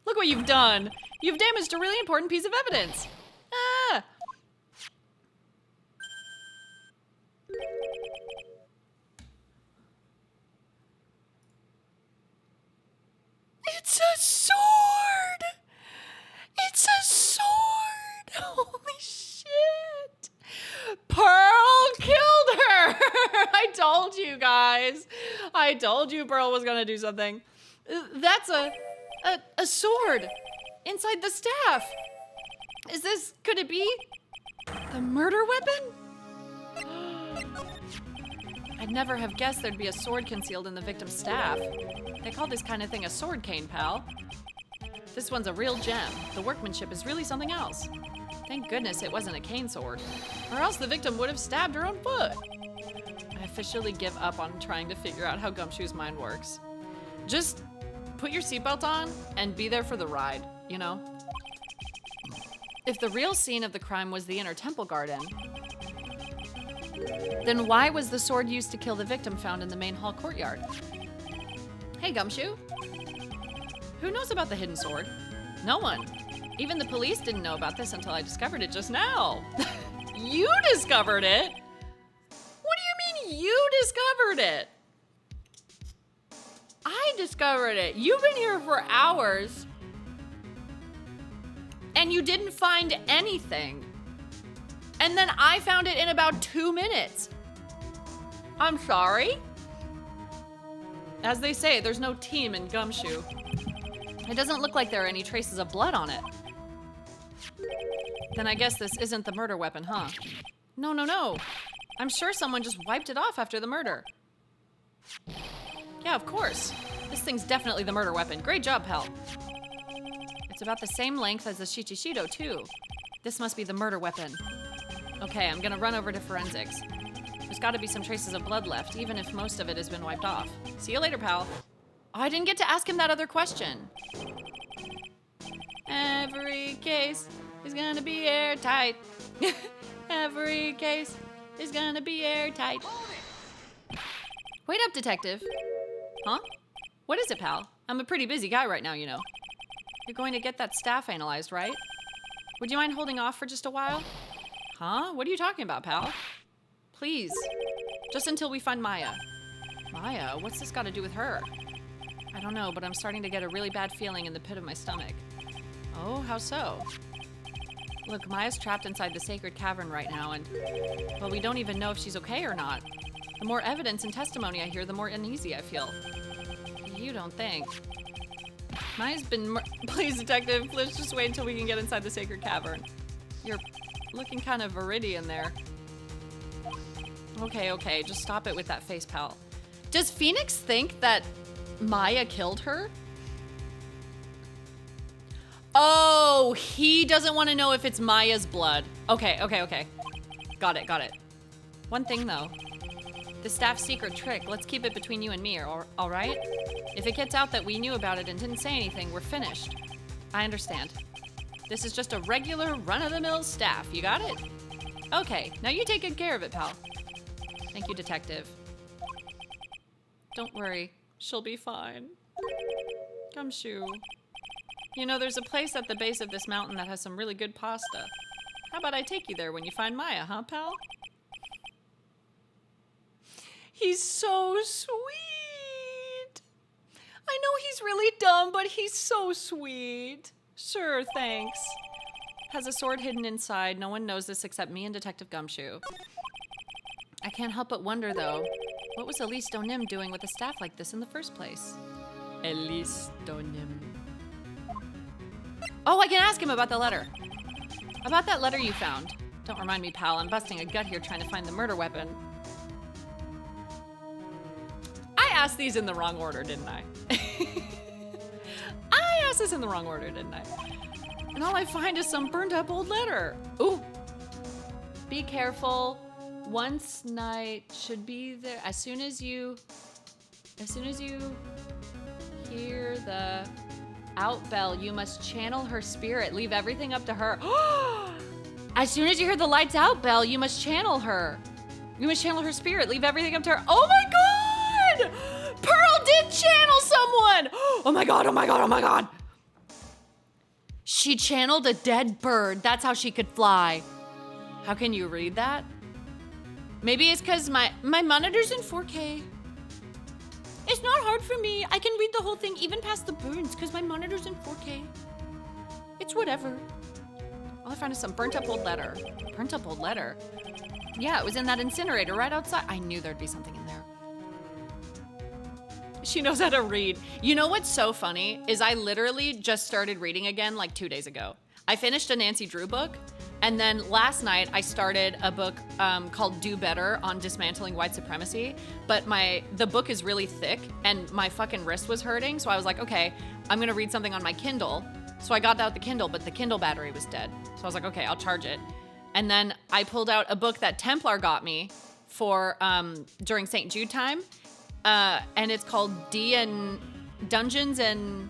Look what you've done. You've damaged a really important piece of evidence. Ah! It's a sword! It's a sword! Holy shit! Pearl killed her! I told you guys. I told you Pearl was gonna do something. That's a sword inside the staff. Could it be the murder weapon? I'd never have guessed there'd be a sword concealed in the victim's staff. They call this kind of thing a sword cane, pal. This one's a real gem. The workmanship is really something else. Thank goodness it wasn't a cane sword, or else the victim would have stabbed her own foot. I officially give up on trying to figure out how Gumshoe's mind works. Just put your seatbelt on and be there for the ride, you know? If the real scene of the crime was the inner temple garden, then why was the sword used to kill the victim found in the main hall courtyard? Hey, Gumshoe. Who knows about the hidden sword? No one. Even the police didn't know about this until I discovered it just now. You discovered it? What do you mean you discovered it? I discovered it. You've been here for hours and you didn't find anything. And then I found it in about 2 minutes. I'm sorry? As they say, there's no team in Gumshoe. It doesn't look like there are any traces of blood on it. Then I guess this isn't the murder weapon, huh? No. I'm sure someone just wiped it off after the murder. Yeah, of course. This thing's definitely the murder weapon. Great job, pal. It's about the same length as the Shichishido, too. This must be the murder weapon. Okay, I'm gonna run over to forensics. There's gotta be some traces of blood left, even if most of it has been wiped off. See you later, pal. Oh, I didn't get to ask him that other question. Every case is gonna be airtight. Every case is gonna be airtight. Wait up, detective. Huh? What is it, pal? I'm a pretty busy guy right now, you know. You're going to get that staff analyzed, right? Would you mind holding off for just a while? Huh? What are you talking about, pal? Please. Just until we find Maya. Maya? What's this got to do with her? I don't know, but I'm starting to get a really bad feeling in the pit of my stomach. Oh, how so? Look, Maya's trapped inside the sacred cavern right now, and, well, we don't even know if she's okay or not. The more evidence and testimony I hear, the more uneasy I feel. You don't think. Maya's been Please, detective, let's just wait until we can get inside the sacred cavern. You're looking kind of viridian there. Okay, just stop it with that face, pal. Does Phoenix think that Maya killed her? Oh, he doesn't want to know if it's Maya's blood. Okay. Got it. One thing though. The staff's secret trick, let's keep it between you and me, all right? If it gets out that we knew about it and didn't say anything, we're finished. I understand. This is just a regular run-of-the-mill staff, you got it? Okay, now you take good care of it, pal. Thank you, detective. Don't worry, she'll be fine. Gumshoe. You know, there's a place at the base of this mountain that has some really good pasta. How about I take you there when you find Maya, huh, pal? He's so sweet. I know he's really dumb, but he's so sweet. Sure, thanks. Has a sword hidden inside. No one knows this except me and Detective Gumshoe. I can't help but wonder, though, what was Elise Donim doing with a staff like this in the first place? Elise Donim. Oh, I can ask him about the letter. About that letter you found. Don't remind me, pal. I'm busting a gut here trying to find the murder weapon. I asked these in the wrong order, didn't I? I asked this in the wrong order, didn't I? And all I find is some burnt up old letter. Ooh. Be careful. Once night should be there. As soon as you hear the out bell, you must channel her spirit. Leave everything up to her. As soon as you hear the lights out bell, you must channel her. You must channel her spirit. Leave everything up to her. Oh my God! Pearl did channel someone! Oh my God. She channeled a dead bird. That's how she could fly. How can you read that? Maybe it's because my monitor's in 4K. It's not hard for me. I can read the whole thing, even past the burns, because my monitor's in 4K. It's whatever. All I found is some burnt up old letter. Burnt up old letter? Yeah, it was in that incinerator right outside. I knew there'd be something in there. She knows how to read. You know what's so funny is I literally just started reading again like 2 days ago. I finished a Nancy Drew book, and then last night I started a book called Do Better on dismantling white supremacy, but the book is really thick and my fucking wrist was hurting, so I was like, okay, I'm gonna read something on my Kindle. So I got out the Kindle, but the Kindle battery was dead. So I was like, okay, I'll charge it. And then I pulled out a book that Templar got me for during St. Jude time, and it's called Dungeons and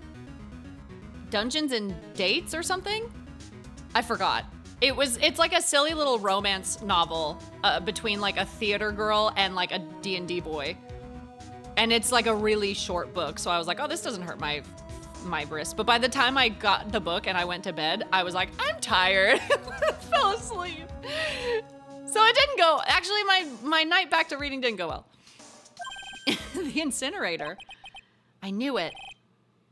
Dates or something. I forgot. It's like a silly little romance novel between like a theater girl and like a D&D boy. And it's like a really short book. So I was like, oh, this doesn't hurt my wrist. But by the time I got the book and I went to bed, I was like, I'm tired. Fell asleep. So it didn't go, actually my night back to reading didn't go well. The incinerator. I knew it.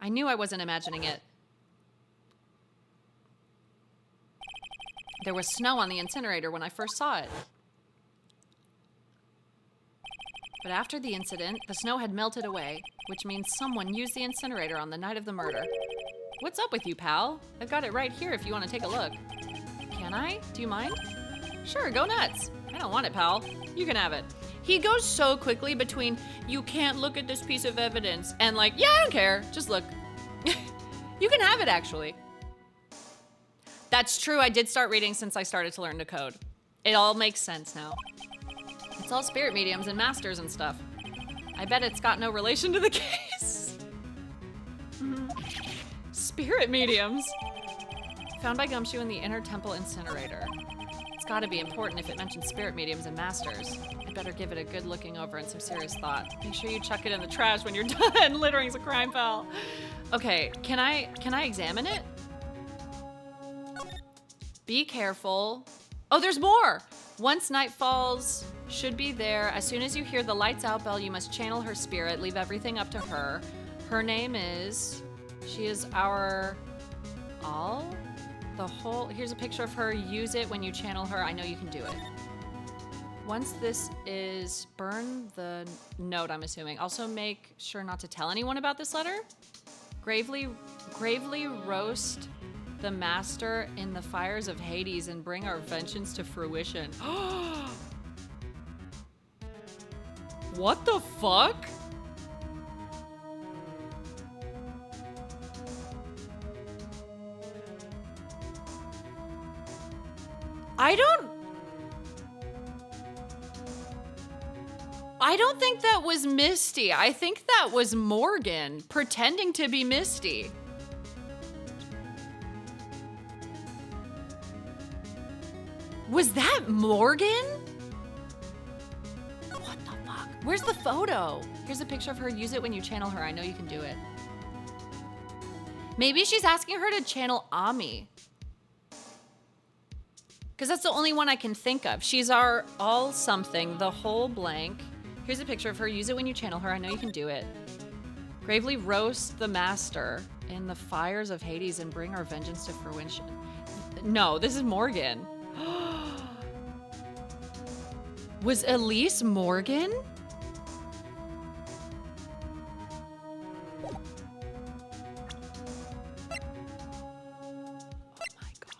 I knew I wasn't imagining it. There was snow on the incinerator when I first saw it. But after the incident, the snow had melted away, which means someone used the incinerator on the night of the murder. What's up with you, pal? I've got it right here if you want to take a look. Can I? Do you mind? Sure, go nuts. I don't want it, pal. You can have it. He goes so quickly between, you can't look at this piece of evidence, and like, yeah, I don't care. Just look. You can have it, actually. That's true. I did start reading since I started to learn to code. It all makes sense now. It's all spirit mediums and masters and stuff. I bet it's got no relation to the case. Spirit mediums. Found by Gumshoe in the inner temple incinerator. It's gotta be important if it mentions spirit mediums and masters. I better give it a good looking over and some serious thought. Make sure you chuck it in the trash when you're done. Littering's a crime foul. Okay, can I examine it? Be careful. Oh, there's more! Once night falls, should be there. As soon as you hear the lights out bell, you must channel her spirit. Leave everything up to her. Her name is... She is our... all? The whole... Here's a picture of her. Use it when you channel her. I know you can do it. Once this is... Burn the note, I'm assuming. Also make sure not to tell anyone about this letter. Gravely roast the master in the fires of Hades and bring our vengeance to fruition. What the fuck? I don't think that was Misty. I think that was Morgan pretending to be Misty. Was that Morgan? What the fuck? Where's the photo? Here's a picture of her. Use it when you channel her. I know you can do it. Maybe she's asking her to channel Ami. Because that's the only one I can think of. She's our all something, the whole blank. Here's a picture of her. Use it when you channel her. I know you can do it. Gravely roast the master in the fires of Hades and bring our vengeance to fruition. No, this is Morgan. Was Elise Morgan? Oh my god.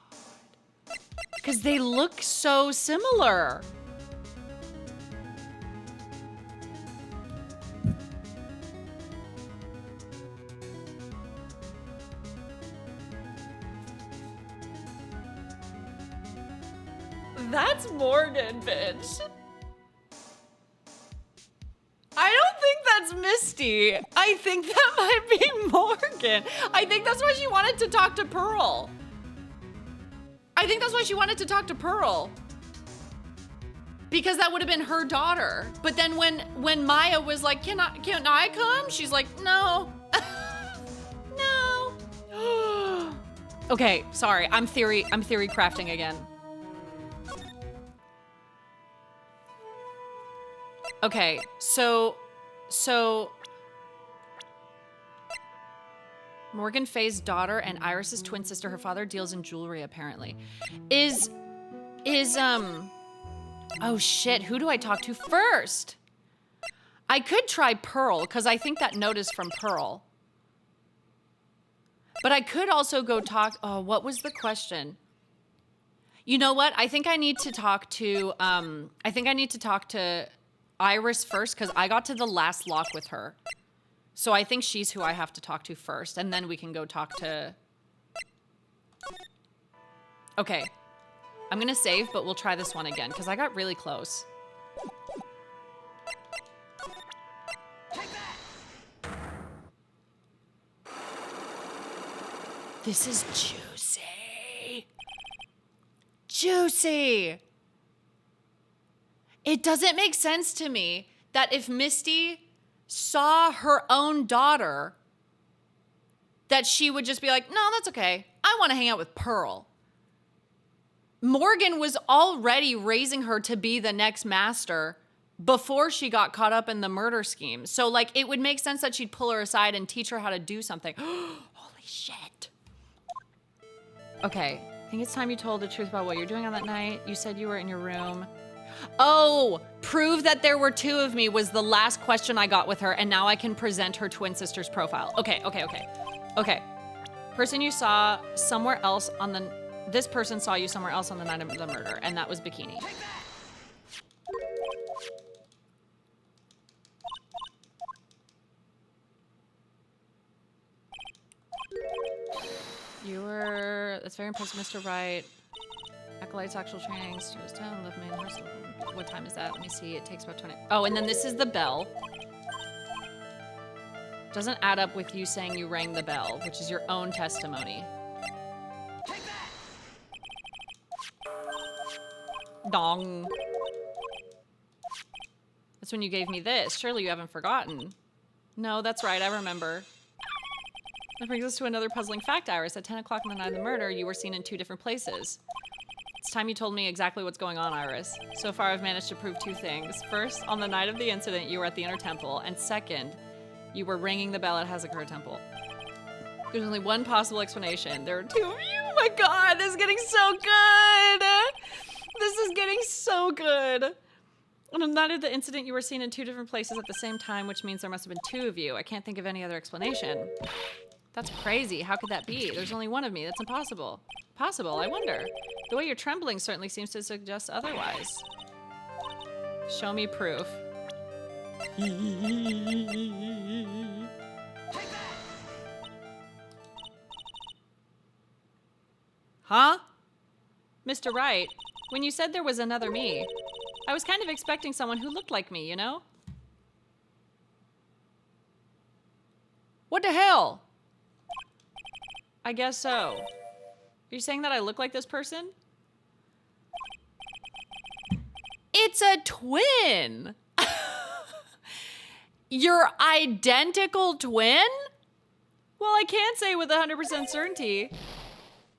Because they look so similar. That's Morgan, bitch. I don't think that's Misty. I think that might be Morgan. I think that's why she wanted to talk to Pearl. I think that's why she wanted to talk to Pearl. Because that would have been her daughter. But then when Maya was like, can I come? She's like, no. No. Okay, sorry. I'm theory crafting again. Okay, so Morgan Faye's daughter and Iris's twin sister, her father deals in jewelry apparently. Oh shit, who do I talk to first? I could try Pearl, because I think that note is from Pearl. But I could also go talk, oh, what was the question? You know what? I think I need to talk to Iris first, because I got to the last lock with her. So I think she's who I have to talk to first, and then we can go talk to... Okay. I'm gonna save, but we'll try this one again, because I got really close. This is juicy. Juicy! It doesn't make sense to me that if Misty saw her own daughter, that she would just be like, no, that's okay. I want to hang out with Pearl. Morgan was already raising her to be the next master before she got caught up in the murder scheme. So, like, it would make sense that she'd pull her aside and teach her how to do something. Holy shit. Okay, I think it's time you told the truth about what you're doing on that night. You said you were in your room. Oh, prove that there were two of me was the last question I got with her, and now I can present her twin sister's profile. Okay. Person you saw somewhere else on the... This person saw you somewhere else on the night of the murder, and that was Bikini. You were... That's very impressive, Mr. Wright. acolyte's actual training. Students 10, left main horse. What time is that? Let me see. It takes about 20. Oh, and then this is the bell. Doesn't add up with you saying you rang the bell, which is your own testimony. Take that! Dong. That's when you gave me this. Surely you haven't forgotten. No, that's right. I remember. That brings us to another puzzling fact, Iris. At 10 o'clock on the night of the murder, you were seen in 2 different places. It's time you told me exactly what's going on, Iris. So far, I've managed to prove 2 things. First, on the night of the incident, you were at the Inner Temple. And second, you were ringing the bell at Hazakura Temple. There's only one possible explanation. There are 2 of you. Oh my god, this is getting so good! This is getting so good. On the night of the incident, you were seen in 2 different places at the same time, which means there must have been 2 of you. I can't think of any other explanation. That's crazy. How could that be? There's only 1 of me. That's impossible. Possible, I wonder. The way you're trembling certainly seems to suggest otherwise. Show me proof. Huh? Mr. Wright, when you said there was another me, I was kind of expecting someone who looked like me, you know? What the hell? I guess so. Are you saying that I look like this person? It's a twin! Your identical twin? Well, I can't say with 100% certainty.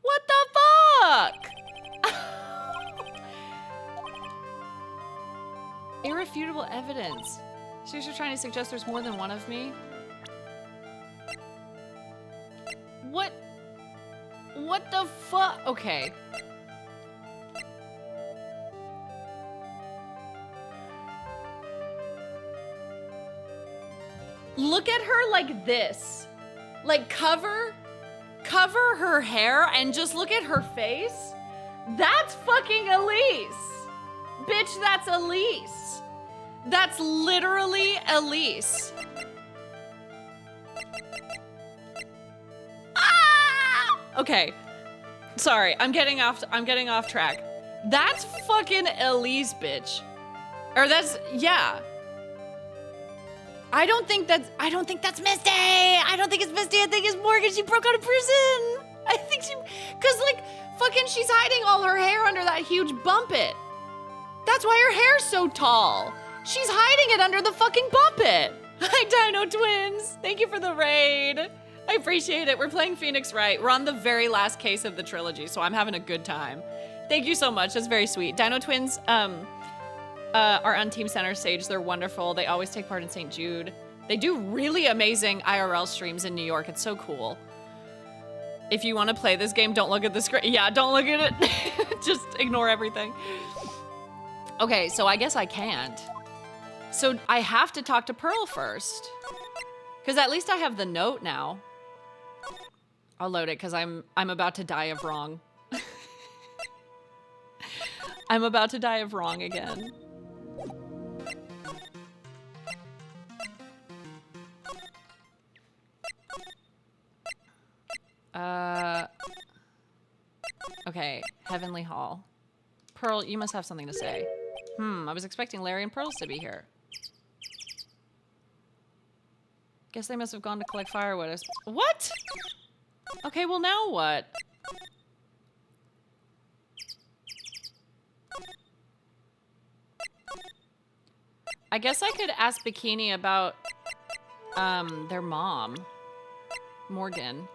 What the fuck? Irrefutable evidence. So you're trying to suggest there's more than 1 of me? What the fuck? Okay. Look at her like this. Like cover her hair and just look at her face. That's fucking Elise. Bitch, that's Elise. That's literally Elise. Ah! Okay. Sorry, I'm getting off track. That's fucking Elise, bitch. Or that's, yeah. I don't think that's Misty. I don't think it's Misty. I think it's Morgan. She broke out of prison. I think cause like fucking she's hiding all her hair under that huge bumpet. That's why her hair's so tall. She's hiding it under the fucking bumpet. Hi, Dino Twins. Thank you for the raid. I appreciate it. We're playing Phoenix Wright. We're on the very last case of the trilogy, so I'm having a good time. Thank you so much. That's very sweet. Dino Twins are on Team Center Stage. They're wonderful. They always take part in St. Jude. They do really amazing IRL streams in New York. It's so cool. If you want to play this game, don't look at the screen. Yeah, don't look at it. Just ignore everything. Okay, so I guess I can't. So I have to talk to Pearl first. Because at least I have the note now. I'll load it because I'm about to die of wrong. I'm about to die of wrong again. Okay, Heavenly Hall. Pearl, you must have something to say. I was expecting Larry and Pearls to be here. Guess they must have gone to collect firewood. What? Okay, well now what? I guess I could ask Bikini about their mom, Morgan.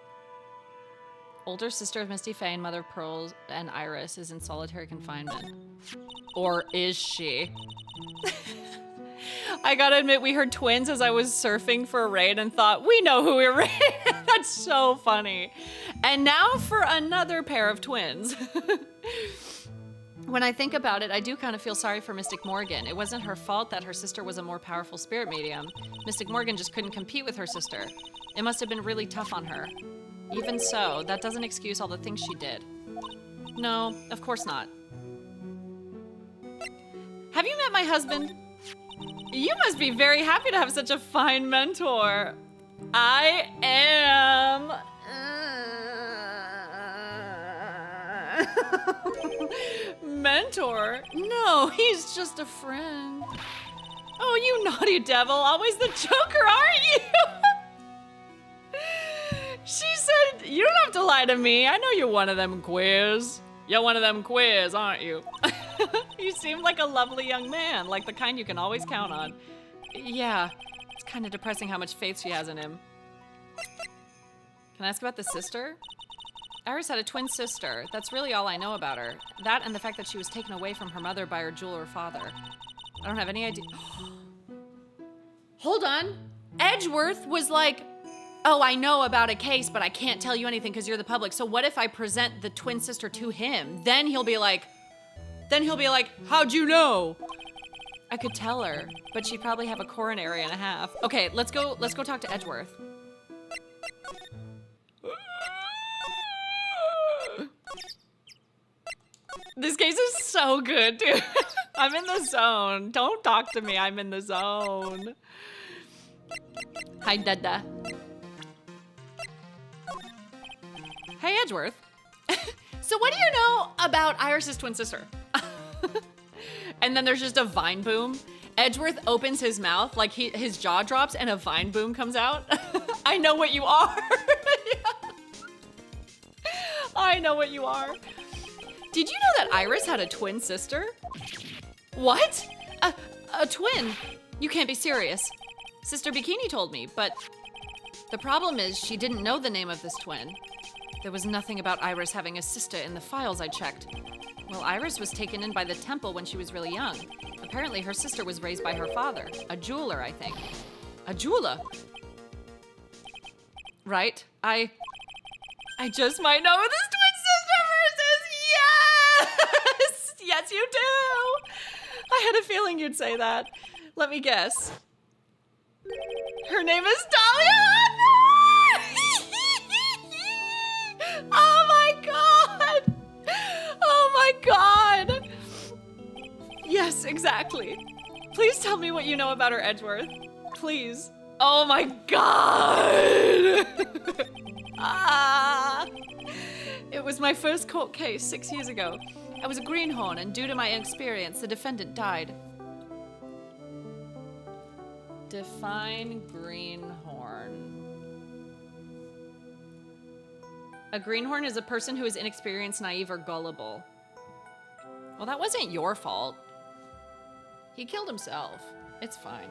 Older sister of Misty Faye and mother of Pearls and Iris is in solitary confinement. Or is she? I gotta admit, we heard twins as I was surfing for a raid and thought, we know who we're raiding. That's so funny. And now for another pair of twins. When I think about it, I do kind of feel sorry for Mystic Morgan. It wasn't her fault that her sister was a more powerful spirit medium. Mystic Morgan just couldn't compete with her sister. It must have been really tough on her. Even so, that doesn't excuse all the things she did. No, of course not. Have you met my husband? You must be very happy to have such a fine mentor. I am. Mentor? No, he's just a friend. Oh, you naughty devil. Always the joker, aren't you? She said, you don't have to lie to me. I know you're one of them queers. You're one of them queers, aren't you? You seem like a lovely young man, like the kind you can always count on. Yeah, it's kind of depressing how much faith she has in him. Can I ask about the sister? Iris had a twin sister. That's really all I know about her. That and the fact that she was taken away from her mother by her jeweler father. I don't have any idea. Hold on. Edgeworth was like, oh, I know about a case, but I can't tell you anything because you're the public. So what if I present the twin sister to him? Then he'll be like, how'd you know? I could tell her, but she'd probably have a coronary and a half. Okay, let's go talk to Edgeworth. This case is so good, dude. I'm in the zone. Don't talk to me. I'm in the zone. Hi, Dada. Hey, Edgeworth. So what do you know about Iris's twin sister? And then there's just a vine boom. Edgeworth opens his mouth, like his jaw drops and a vine boom comes out. I know what you are. Yeah. I know what you are. Did you know that Iris had a twin sister? What? A twin? You can't be serious. Sister Bikini told me, but the problem is she didn't know the name of this twin. There was nothing about Iris having a sister in the files I checked. Well, Iris was taken in by the temple when she was really young. Apparently her sister was raised by her father, a jeweler, I think. A jeweler? Right? I just might know who this twin sister versus. Yes! Yes, you do! I had a feeling you'd say that. Let me guess. Her name is Dahlia! Oh my god! Oh my god! Yes, exactly. Please tell me what you know about her, Edgeworth. Please. Oh my god! It was my first court case 6 years ago. I was a greenhorn, and due to my inexperience, the defendant died. Define greenhorn. A greenhorn is a person who is inexperienced, naive, or gullible. Well, that wasn't your fault. He killed himself. It's fine.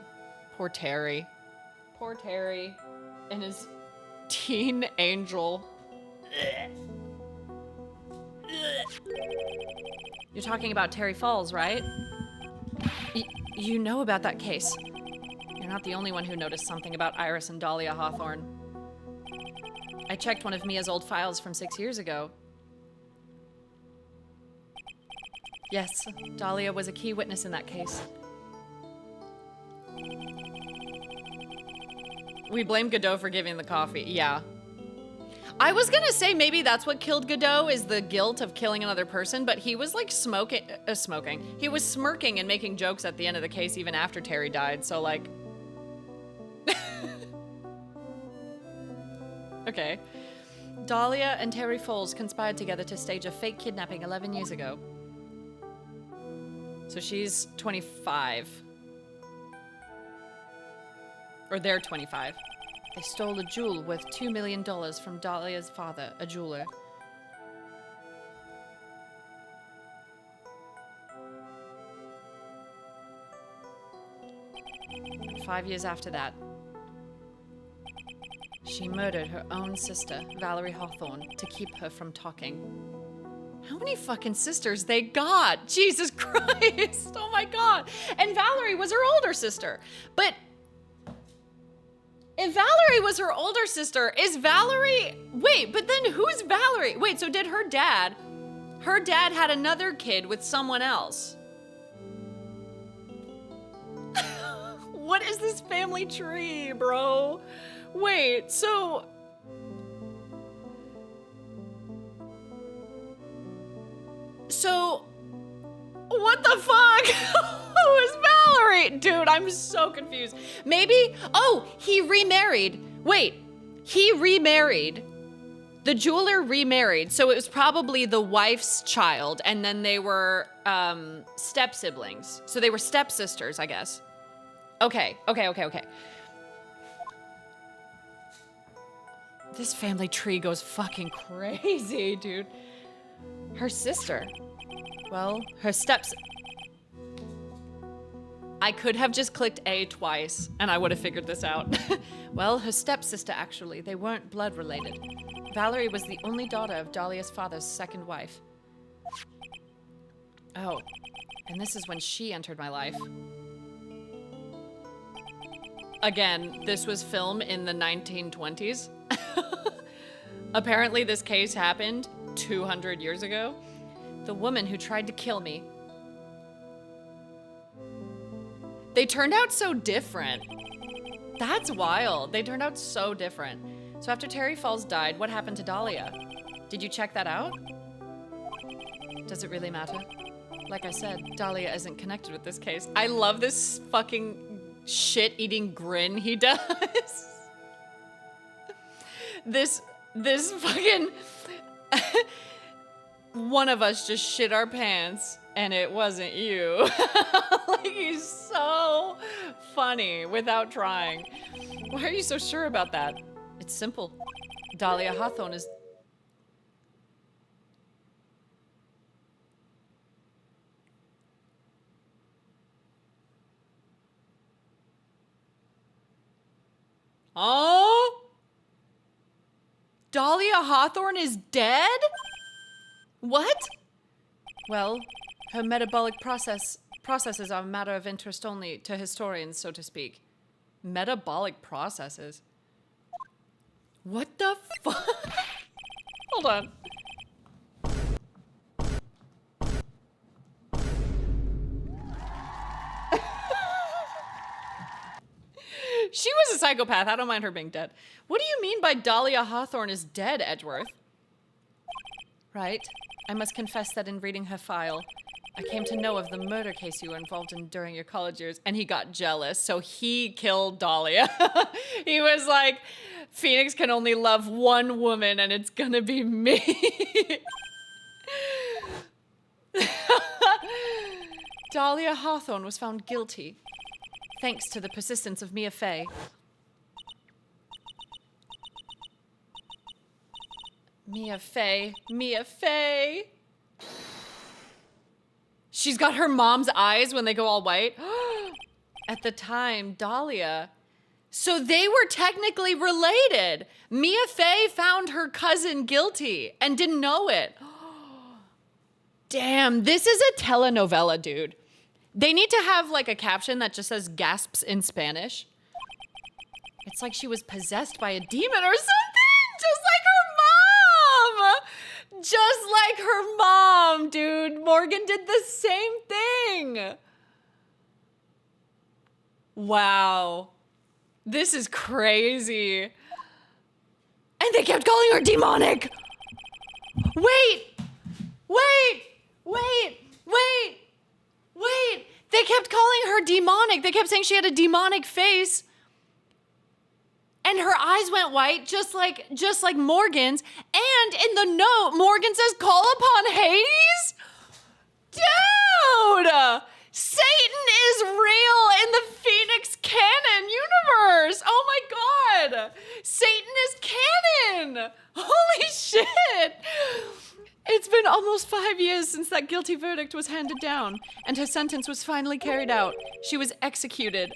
Poor Terry. Poor Terry and his teen angel. You're talking about Terry Falls, right? You know about that case. You're not the only one who noticed something about Iris and Dahlia Hawthorne. I checked one of Mia's old files from 6 years ago. Yes, Dahlia was a key witness in that case. We blame Godot for giving the coffee. Yeah. I was gonna say maybe that's what killed Godot, is the guilt of killing another person, but he was like smoking. He was smirking and making jokes at the end of the case even after Terry died, so like... Okay. Dahlia and Terry Foles conspired together to stage a fake kidnapping 11 years ago. So she's 25. Or they're 25. They stole a jewel worth $2 million from Dahlia's father, a jeweler. And 5 years after that, she murdered her own sister, Valerie Hawthorne, to keep her from talking. How many fucking sisters they got? Jesus Christ! Oh my god! And Valerie was her older sister. But if Valerie was her older sister, is Valerie... Wait, but then who's Valerie? Wait, so did her dad... Her dad had another kid with someone else. What is this family tree, bro? Wait, so... So... What the fuck? Who is Valerie? Dude, I'm so confused. Maybe... Oh, he remarried. Wait, he remarried The jeweler remarried, so it was probably the wife's child, and then they were step siblings. So they were stepsisters, I guess. Okay. This family tree goes fucking crazy, dude. Her sister. Well, her steps. I could have just clicked A twice, and I would have figured this out. Well, her stepsister, actually. They weren't blood related. Valerie was the only daughter of Dahlia's father's second wife. Oh, and this is when she entered my life. Again, this was filmed in the 1920s. Apparently this case happened 200 years ago. The woman who tried to kill me. They turned out so different. That's wild. They turned out so different. So after Terry Falls died, what happened to Dahlia? Did you check that out? Does it really matter? Like I said, Dahlia isn't connected with this case. I love this fucking shit-eating grin he does. This fucking... One of us just shit our pants, and it wasn't you. Like, he's so funny without trying. Why are you so sure about that? It's simple. Dahlia Hawthorne is... Oh? Dahlia Hawthorne is dead? What? Well, her metabolic processes are a matter of interest only to historians, so to speak. Metabolic processes? What the fuck? Hold on. She was a psychopath. I don't mind her being dead. What do you mean by Dahlia Hawthorne is dead, Edgeworth? Right. I must confess that in reading her file, I came to know of the murder case you were involved in during your college years, and he got jealous, so he killed Dahlia. He was like, Phoenix can only love one woman, and it's gonna be me. Dahlia Hawthorne was found guilty, thanks to the persistence of Mia Fey. Mia Fey. She's got her mom's eyes when they go all white. At the time, Dahlia. So they were technically related. Mia Fey found her cousin guilty and didn't know it. Damn, this is a telenovela, dude. They need to have like a caption that just says gasps in Spanish. It's like she was possessed by a demon or something, just like her mom. Just like her mom, dude. Morgan did the same thing. Wow. This is crazy. And they kept calling her demonic. Wait. They kept calling her demonic. They kept saying she had a demonic face. And her eyes went white, just like Morgan's. And in the note, Morgan says, call upon Hades? Dude! Satan is real in the Phoenix canon universe! Oh my god! Satan is canon! Holy shit! It's been almost 5 years since that guilty verdict was handed down, and her sentence was finally carried out. She was executed.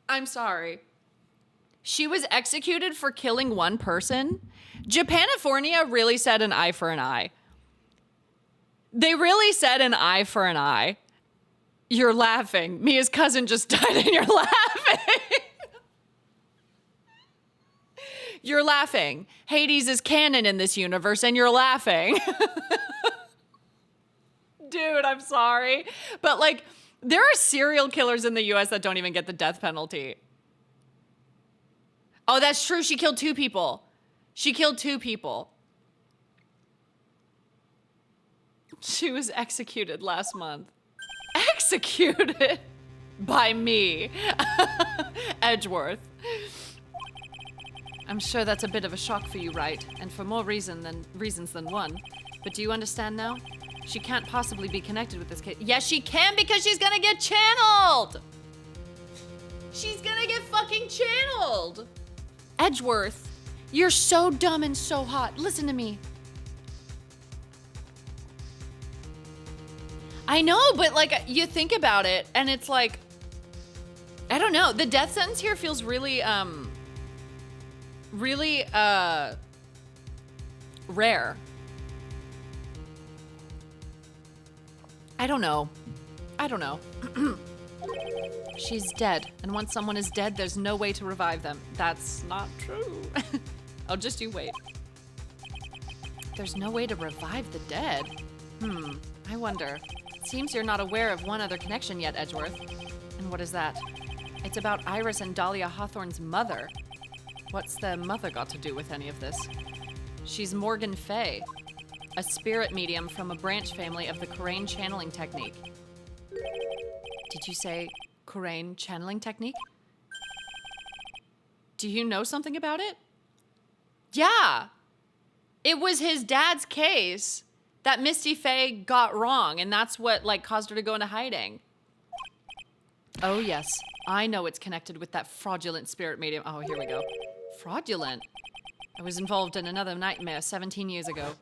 I'm sorry. She was executed for killing one person? Japanifornia really said an eye for an eye. They really said an eye for an eye. You're laughing. Mia's cousin just died and you're laughing. You're laughing. Hades is canon in this universe and you're laughing. Dude, I'm sorry. But like, there are serial killers in the US that don't even get the death penalty. Oh, that's true. She killed 2 people. She killed 2 people. She was executed last month. Executed? By me. Edgeworth. I'm sure that's a bit of a shock for you, Wright, and for more reasons than one. But do you understand now? She can't possibly be connected with this case. Yes, she can, because she's gonna get channeled! She's gonna get fucking channeled! Edgeworth, you're so dumb and so hot. Listen to me. I know, but like, you think about it, and it's like, I don't know. The death sentence here feels really, really, rare. I don't know. I don't know. She's dead, and once someone is dead, there's no way to revive them. That's not true. Oh, just you wait. There's no way to revive the dead? I wonder. It seems you're not aware of one other connection yet, Edgeworth. And what is that? It's about Iris and Dahlia Hawthorne's mother. What's the mother got to do with any of this? She's Morgan Fay, a spirit medium from a branch family of the Corain channeling technique. Did you say Corain channeling technique? Do you know something about it? Yeah. It was his dad's case that Misty Fey got wrong, and that's what like caused her to go into hiding. Oh yes, I know it's connected with that fraudulent spirit medium. Oh, here we go. Fraudulent? I was involved in another nightmare 17 years ago.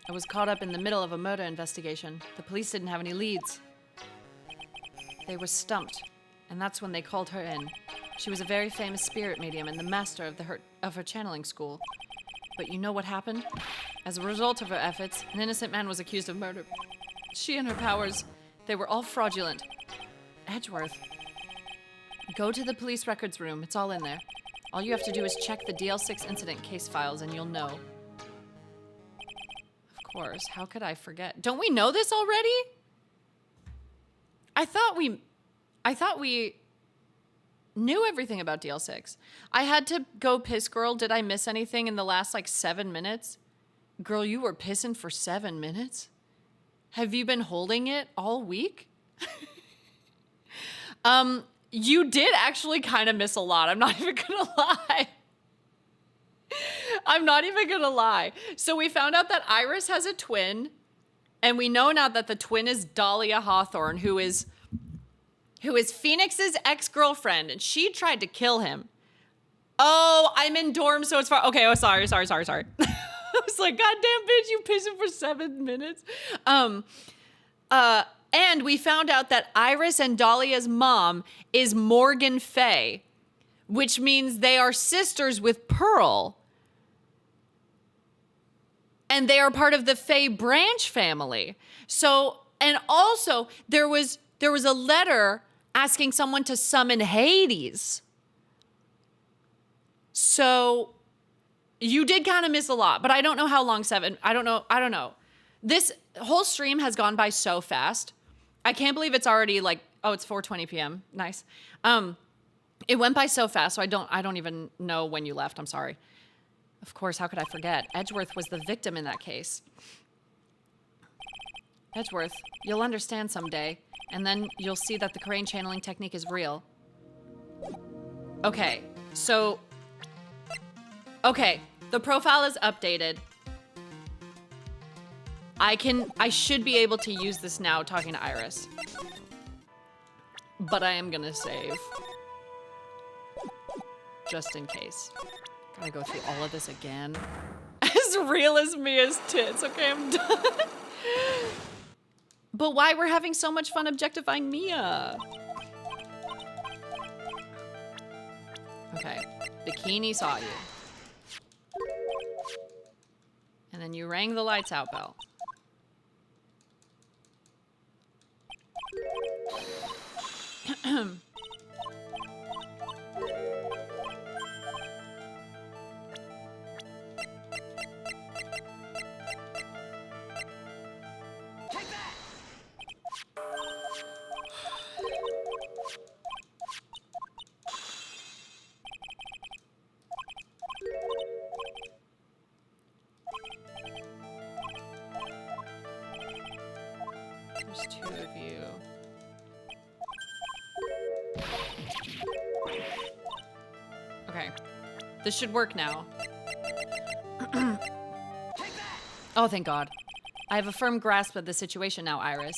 I was caught up in the middle of a murder investigation. The police didn't have any leads. They were stumped, and that's when they called her in. She was a very famous spirit medium and the master of her channeling school. But you know what happened? As a result of her efforts, an innocent man was accused of murder. She and her powers, they were all fraudulent. Edgeworth, go to the police records room. It's all in there. All you have to do is check the DL6 incident case files and you'll know. Of course, how could I forget? Don't we know this already? I thought we knew everything about DL6. I had to go piss, girl. Did I miss anything in the last like 7 minutes? Girl, you were pissing for 7 minutes? Have you been holding it all week? You did actually kind of miss a lot. I'm not even gonna lie. I'm not even gonna lie. So we found out that Iris has a twin, and we know now that the twin is Dahlia Hawthorne, who is Phoenix's ex-girlfriend, and she tried to kill him. Oh, I'm in dorm, so it's far. Okay, oh, sorry. I was like, goddamn bitch, you pissing for 7 minutes. And we found out that Iris and Dahlia's mom is Morgan Fay, which means they are sisters with Pearl. And they are part of the Fay branch family. So, and also there was a letter asking someone to summon Hades. So you did kind of miss a lot, but I don't know how long I don't know. This whole stream has gone by so fast. I can't believe it's already like, oh, it's 4:20 p.m. Nice. It went by so fast, so I don't even know when you left. I'm sorry. Of course, how could I forget? Edgeworth was the victim in that case. Edgeworth, you'll understand someday, and then you'll see that the Corain channeling technique is real. Okay, so... Okay, the profile is updated. I should be able to use this now talking to Iris. But I am gonna save. Just in case. Gotta go through all of this again. As real as Mia's tits. Okay, I'm done. But why we're having so much fun objectifying Mia? Okay, Bikini saw you. And then you rang the lights out bell. Take that! There's two of you. This should work now. Take that! Oh, thank God. I have a firm grasp of the situation now, Iris.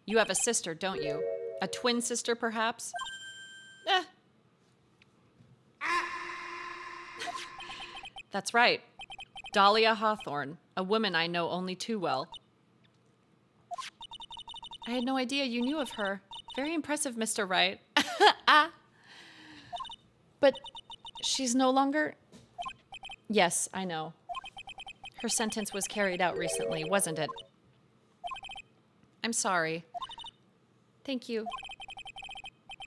You have a sister, don't you? A twin sister, perhaps? Eh. That's right. Dahlia Hawthorne, a woman I know only too well. I had no idea you knew of her. Very impressive, Mr. Wright. Ah. But she's no longer... Yes, I know. Her sentence was carried out recently, wasn't it? I'm sorry. Thank you.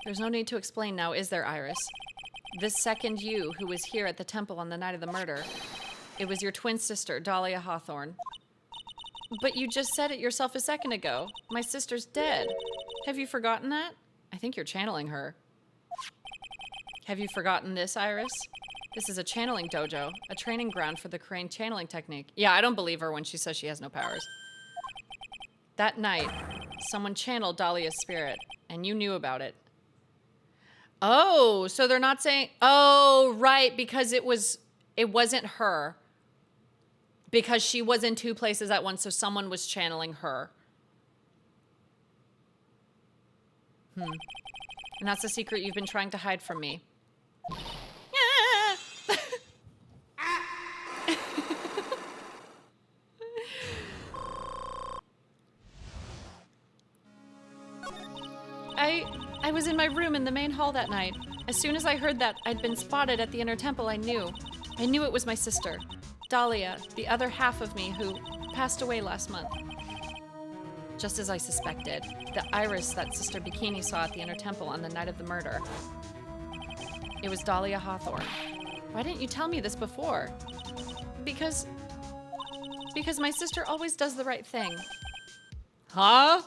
There's no need to explain now, is there, Iris? This second you who was here at the temple on the night of the murder, it was your twin sister, Dahlia Hawthorne. But you just said it yourself a second ago. My sister's dead. Have you forgotten that? I think you're channeling her. Have you forgotten this, Iris? This is a channeling dojo, a training ground for the Crane channeling technique. Yeah, I don't believe her when she says she has no powers. That night, someone channeled Dahlia's spirit, and you knew about it. Oh, so they're not saying... Oh, right, because it wasn't her. Because she was in two places at once, so someone was channeling her. And that's the secret you've been trying to hide from me. I was in my room in the main hall that night. As soon as I heard that I'd been spotted at the inner temple, I knew. I knew it was my sister, Dahlia, the other half of me who passed away last month. Just as I suspected, the Iris that Sister Bikini saw at the inner temple on the night of the murder. It was Dahlia Hawthorne. Why didn't you tell me this before? Because my sister always does the right thing. Huh?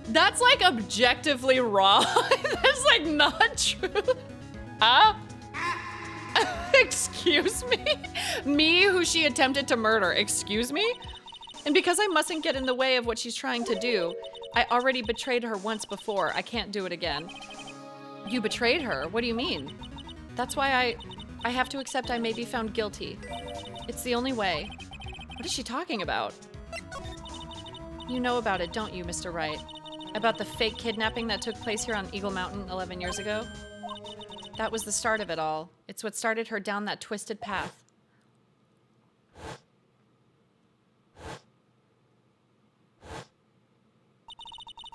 That's like objectively wrong. That's like not true. Excuse me? Me, who she attempted to murder, excuse me? And because I mustn't get in the way of what she's trying to do, I already betrayed her once before. I can't do it again. You betrayed her? What do you mean? That's why I have to accept I may be found guilty. It's the only way. What is she talking about? You know about it, don't you, Mr. Wright? About the fake kidnapping that took place here on Eagle Mountain 11 years ago? That was the start of it all. It's what started her down that twisted path.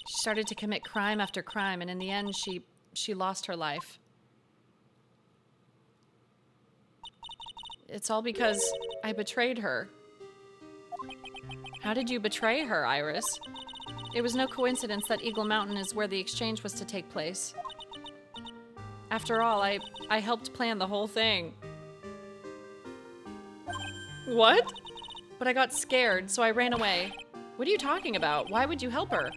She started to commit crime after crime, and in the end, she lost her life. It's all because I betrayed her. How did you betray her, Iris? It was no coincidence that Eagle Mountain is where the exchange was to take place. After all, I helped plan the whole thing. What? But I got scared, so I ran away. What are you talking about? Why would you help her?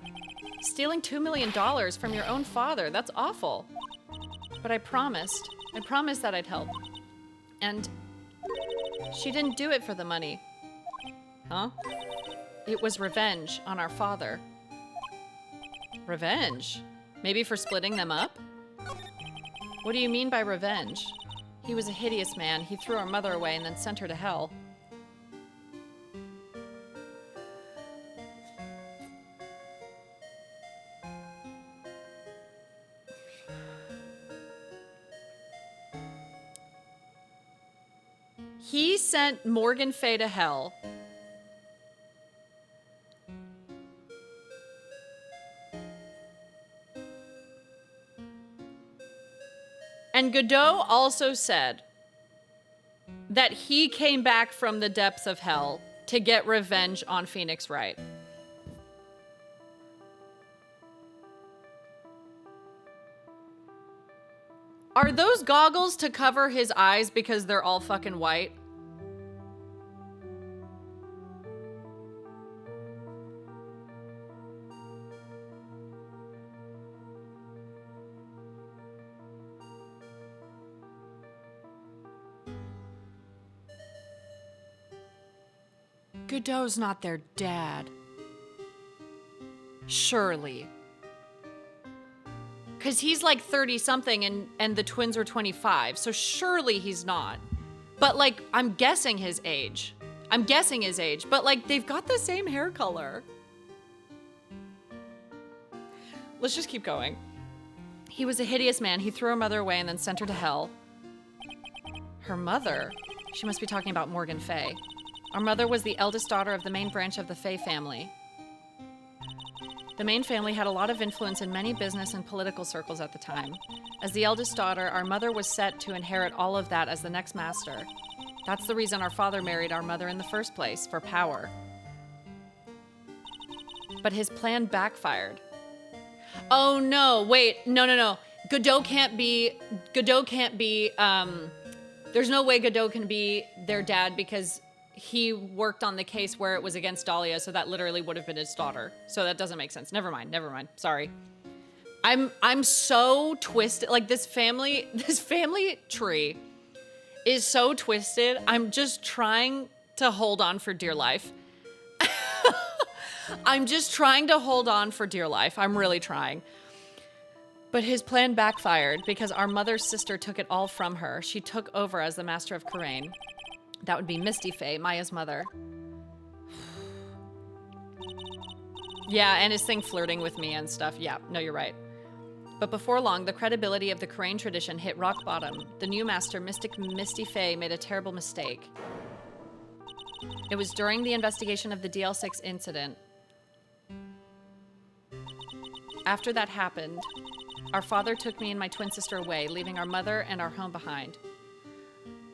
Stealing $2 million from your own father, that's awful. But I promised that I'd help. And she didn't do it for the money. Huh? It was revenge on our father. Revenge? Maybe for splitting them up? What do you mean by revenge? He was a hideous man. He threw our mother away and then sent her to hell. He sent Morgan Fay to hell. And Godot also said that he came back from the depths of hell to get revenge on Phoenix Wright. Are those goggles to cover his eyes because they're all fucking white? Godot's not their dad. Surely. Because he's like 30 something and the twins are 25. So surely he's not. But like, I'm guessing his age. But like, they've got the same hair color. Let's just keep going. He was a hideous man. He threw her mother away and then sent her to hell. Her mother? She must be talking about Morgan Fay. Our mother was the eldest daughter of the main branch of the Fay family. The main family had a lot of influence in many business and political circles at the time. As the eldest daughter, our mother was set to inherit all of that as the next master. That's the reason our father married our mother in the first place, for power. But his plan backfired. Oh no, wait, no. Godot can't be, there's no way Godot can be their dad because he worked on the case where it was against Dahlia, so that literally would have been his daughter. So that doesn't make sense. Never mind. Sorry. I'm so twisted. Like this family tree is so twisted. I'm just trying to hold on for dear life. I'm really trying. But his plan backfired because our mother's sister took it all from her. She took over as the master of Karain. That would be Misty Faye, Maya's mother. Yeah, and his thing flirting with me and stuff. Yeah, no, you're right. But before long, the credibility of the Karain tradition hit rock bottom. The new master, Mystic Misty Faye, made a terrible mistake. It was during the investigation of the DL6 incident. After that happened, our father took me and my twin sister away, leaving our mother and our home behind.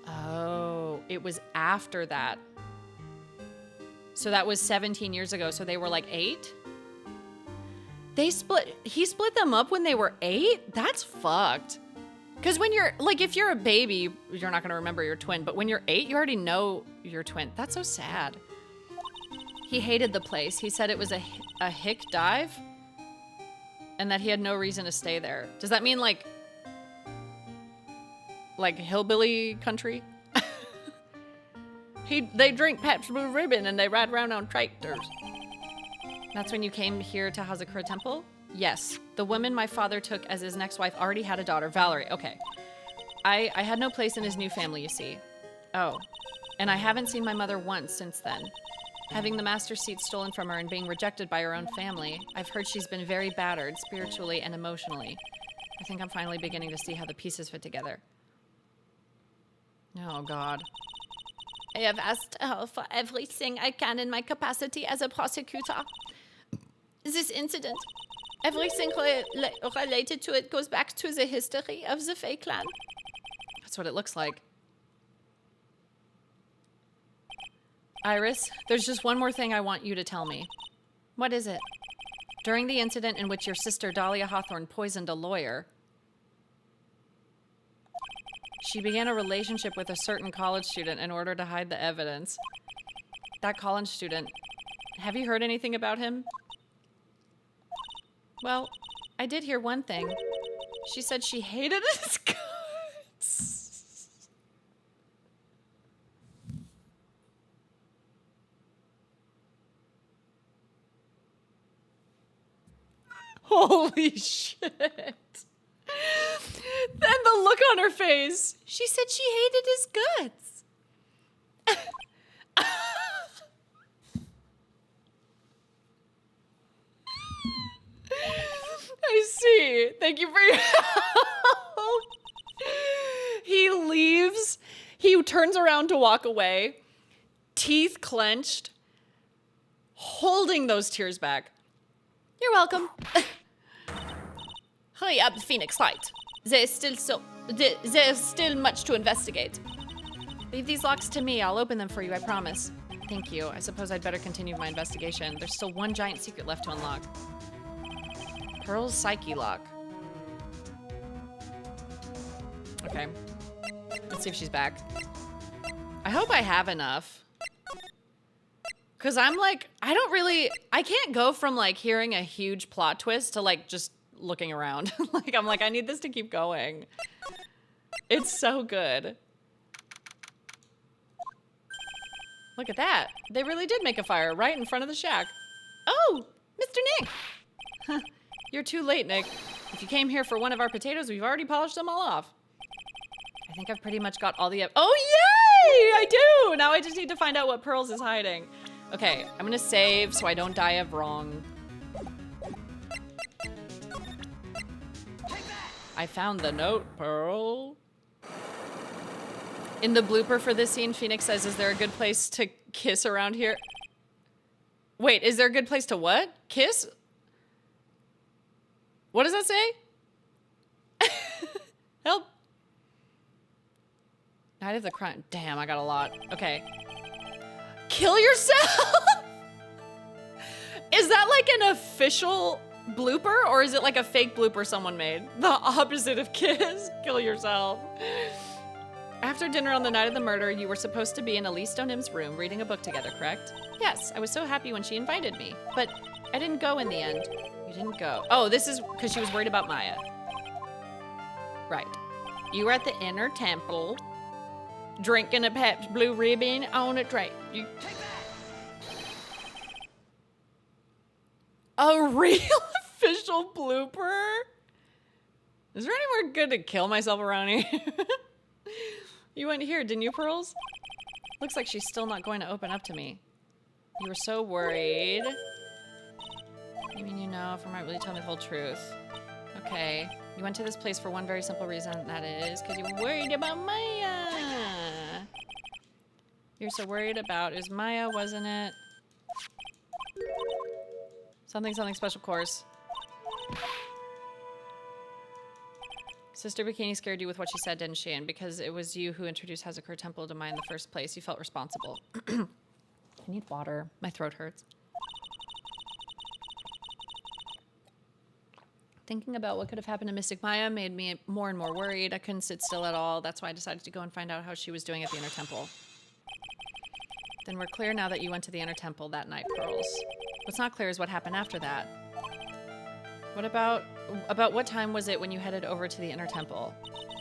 Oh, it was after that. So that was 17 years ago. So they were like 8? He split them up when they were 8? That's fucked. Because when you're, like, if you're a baby, you're not going to remember your twin. But when you're 8, you already know your twin. That's so sad. He hated the place. He said it was a hick dive. And that he had no reason to stay there. Does that mean, like hillbilly country? They drink Pabst Blue Ribbon and they ride around on tractors. That's when you came here to Hazakura Temple? Yes. The woman my father took as his next wife already had a daughter, Valerie. Okay. I had no place in his new family, you see. Oh. And I haven't seen my mother once since then. Having the master seat stolen from her and being rejected by her own family, I've heard she's been very battered, spiritually and emotionally. I think I'm finally beginning to see how the pieces fit together. Oh, God. I have asked her for everything I can in my capacity as a prosecutor. This incident, everything related to it goes back to the history of the Fae clan. That's what it looks like. Iris, there's just one more thing I want you to tell me. What is it? During the incident in which your sister Dahlia Hawthorne poisoned a lawyer, she began a relationship with a certain college student in order to hide the evidence. That college student, have you heard anything about him? Well, I did hear one thing. She said she hated his guts. Holy shit. Then the look on her face. She said she hated his guts. I see. Thank you for your help. He leaves. He turns around to walk away, teeth clenched, holding those tears back. You're welcome. Hurry up, Phoenix Wright. There's still much to investigate. Leave these locks to me. I'll open them for you, I promise. Thank you. I suppose I'd better continue my investigation. There's still one giant secret left to unlock. Pearl's Psyche lock. Okay. Let's see if she's back. I hope I have enough. Because I'm like, I can't go from like hearing a huge plot twist to like just looking around. I'm like, I need this to keep going. It's so good. Look at that. They really did make a fire right in front of the shack. Oh, Mr. Nick. You're too late, Nick. If you came here for one of our potatoes, we've already polished them all off. I think I've pretty much got all the... Oh, yay! I do! Now I just need to find out what Pearls is hiding. Okay, I'm gonna save so I don't die of wrong. I found the note, Pearl. In the blooper for this scene, Phoenix says, is there a good place to kiss around here? Wait, is there a good place to what? Kiss? What does that say? Help. Night of the crime. Damn, I got a lot. Okay. Kill yourself? Is that like an official blooper or is it like a fake blooper someone made? The opposite of kiss. Kill yourself. After dinner on the night of the murder, you were supposed to be in Elise Stonehim's room reading a book together, correct? Yes, I was so happy when she invited me, but I didn't go in the end. You didn't go. Oh, this is because she was worried about Maya. Right. You were at the inner temple, drinking a Pepsi Blue Ribbon on a tray. You... A real official blooper? Is there anywhere good to kill myself around here? You went here, didn't you, Pearls? Looks like she's still not going to open up to me. You were so worried. You mean you know if I might really tell me the whole truth? Okay. You went to this place for one very simple reason, that is because you were worried about Maya. You're so worried about, it was Maya, wasn't it? Something special course. Sister Bikini scared you with what she said, didn't she? And because it was you who introduced Hazakura Temple to Maya in the first place, you felt responsible. I need water. My throat hurts. Thinking about what could have happened to Mystic Maya made me more and more worried. I couldn't sit still at all. That's why I decided to go and find out how she was doing at the Inner Temple. Then we're clear now that you went to the Inner Temple that night, Pearls. What's not clear is what happened after that. What about what time was it when you headed over to the Inner Temple?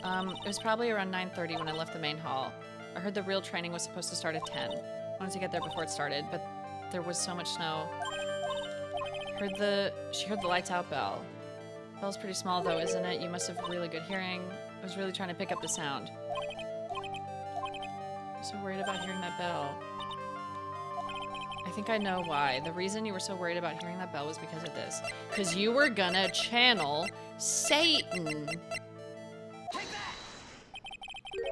It was probably around 9:30 when I left the main hall. I heard the real training was supposed to start at 10. I wanted to get there before it started, but there was so much snow. She heard the lights out bell. Bell's pretty small though, isn't it? You must have really good hearing. I was really trying to pick up the sound. I'm so worried about hearing that bell. I think I know why. The reason you were so worried about hearing that bell was because of this. Because you were gonna channel Satan.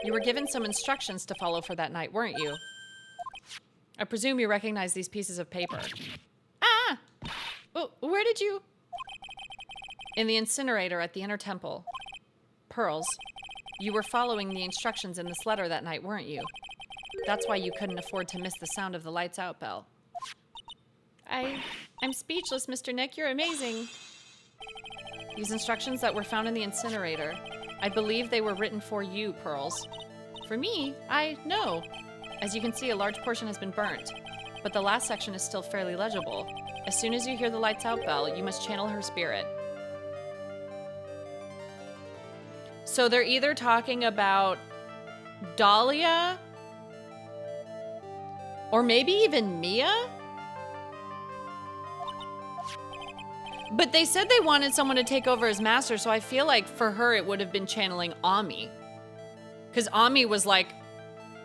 You were given some instructions to follow for that night, weren't you? I presume you recognize these pieces of paper. Ah! Oh, where did you... In the incinerator at the Inner Temple. Pearls, you were following the instructions in this letter that night, weren't you? That's why you couldn't afford to miss the sound of the lights out bell. I'm speechless, Mr. Nick. You're amazing. These instructions that were found in the incinerator, I believe they were written for you, Pearls. For me? I know. As you can see, a large portion has been burnt, but the last section is still fairly legible. As soon as you hear the lights out bell, you must channel her spirit. So they're either talking about Dahlia, or maybe even Mia? But they said they wanted someone to take over as master, so I feel like for her it would have been channeling Ami. Because Ami was like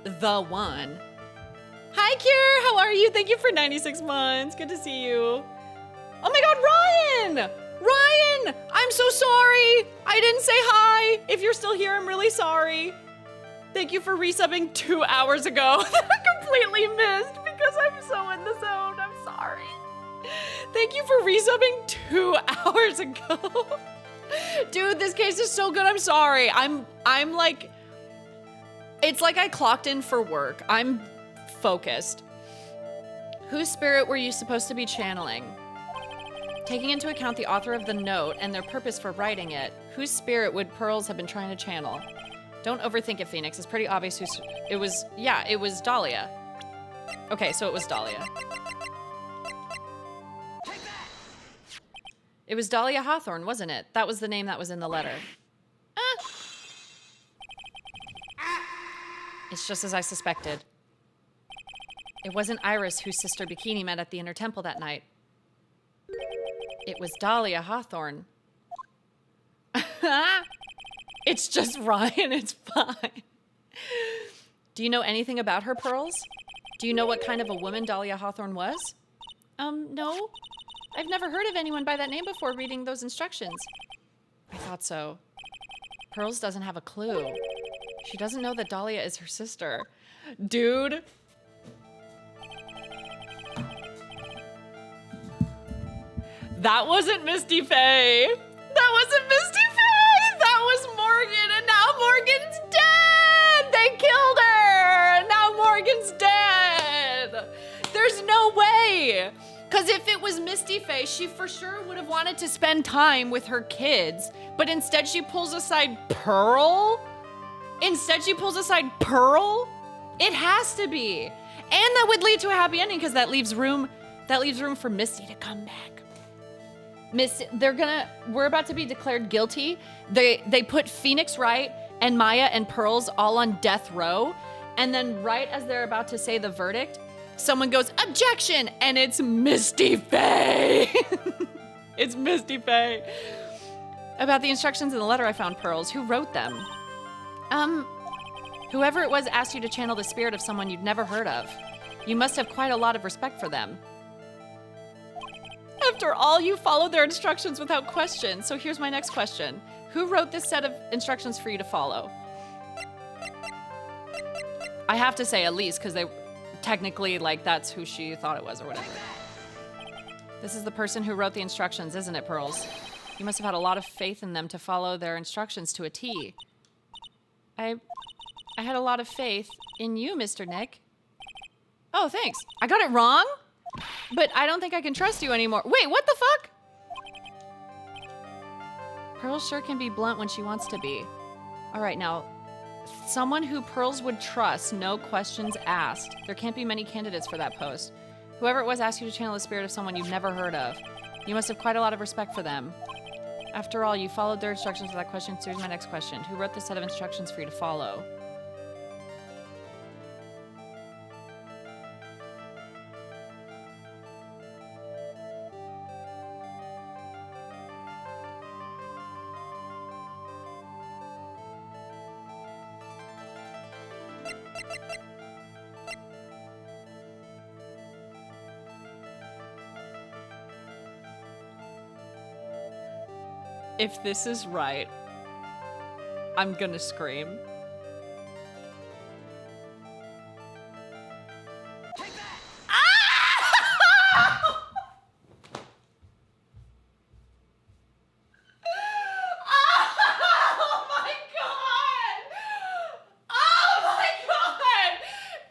the one. Hi, Kier, how are you? Thank you for 96 months. Good to see you. Oh my God, Ryan! Ryan, I'm so sorry. I didn't say hi. If you're still here, I'm really sorry. Thank you for resubbing 2 hours ago. I completely missed because I'm so in the zone. I'm sorry. Thank you for resubbing 2 hours ago. Dude, this case is so good. I'm sorry. I'm like, it's like I clocked in for work. I'm focused. Whose spirit were you supposed to be channeling? Taking into account the author of the note and their purpose for writing it, whose spirit would Pearls have been trying to channel? Don't overthink it, Phoenix. It's pretty obvious who's... It was Dahlia. Okay, so it was Dahlia. It was Dahlia Hawthorne, wasn't it? That was the name that was in the letter. It's just as I suspected. It wasn't Iris whose sister Bikini met at the Inner Temple that night. It was Dahlia Hawthorne. It's just Ryan, it's fine. Do you know anything about her, Pearls? Do you know what kind of a woman Dahlia Hawthorne was? No. I've never heard of anyone by that name before reading those instructions. I thought so. Pearls doesn't have a clue. She doesn't know that Dahlia is her sister. Dude. That wasn't Misty Faye. That wasn't Misty Faye. That was Morgan, and now Morgan's dead. They killed her, and now Morgan's dead. There's no way. Because if it was Misty Faye, she for sure would have wanted to spend time with her kids, but instead she pulls aside Pearl? It has to be. And that would lead to a happy ending because that leaves room for Misty to come back. We're about to be declared guilty. They put Phoenix Wright and Maya and Pearls all on death row. And then right as they're about to say the verdict, someone goes, objection! And it's Misty Faye. It's Misty Faye. About the instructions in the letter I found, Pearls. Who wrote them? Whoever it was asked you to channel the spirit of someone you'd never heard of. You must have quite a lot of respect for them. After all, you followed their instructions without question. So here's my next question. Who wrote this set of instructions for you to follow? I have to say Elise, because they technically, like, that's who she thought it was or whatever. This is the person who wrote the instructions, isn't it, Pearls? You must have had a lot of faith in them to follow their instructions to a T. I had a lot of faith in you, Mr. Nick. Oh, thanks. I got it wrong? But I don't think I can trust you anymore. Wait, what the fuck? Pearls sure can be blunt when she wants to be. All right, now, someone who Pearls would trust, no questions asked. There can't be many candidates for that post. Whoever it was asked you to channel the spirit of someone you've never heard of. You must have quite a lot of respect for them. After all, you followed their instructions without question, so here's my next question. Who wrote the set of instructions for you to follow? If this is right, I'm gonna scream. Take that! Oh my god! Oh my god!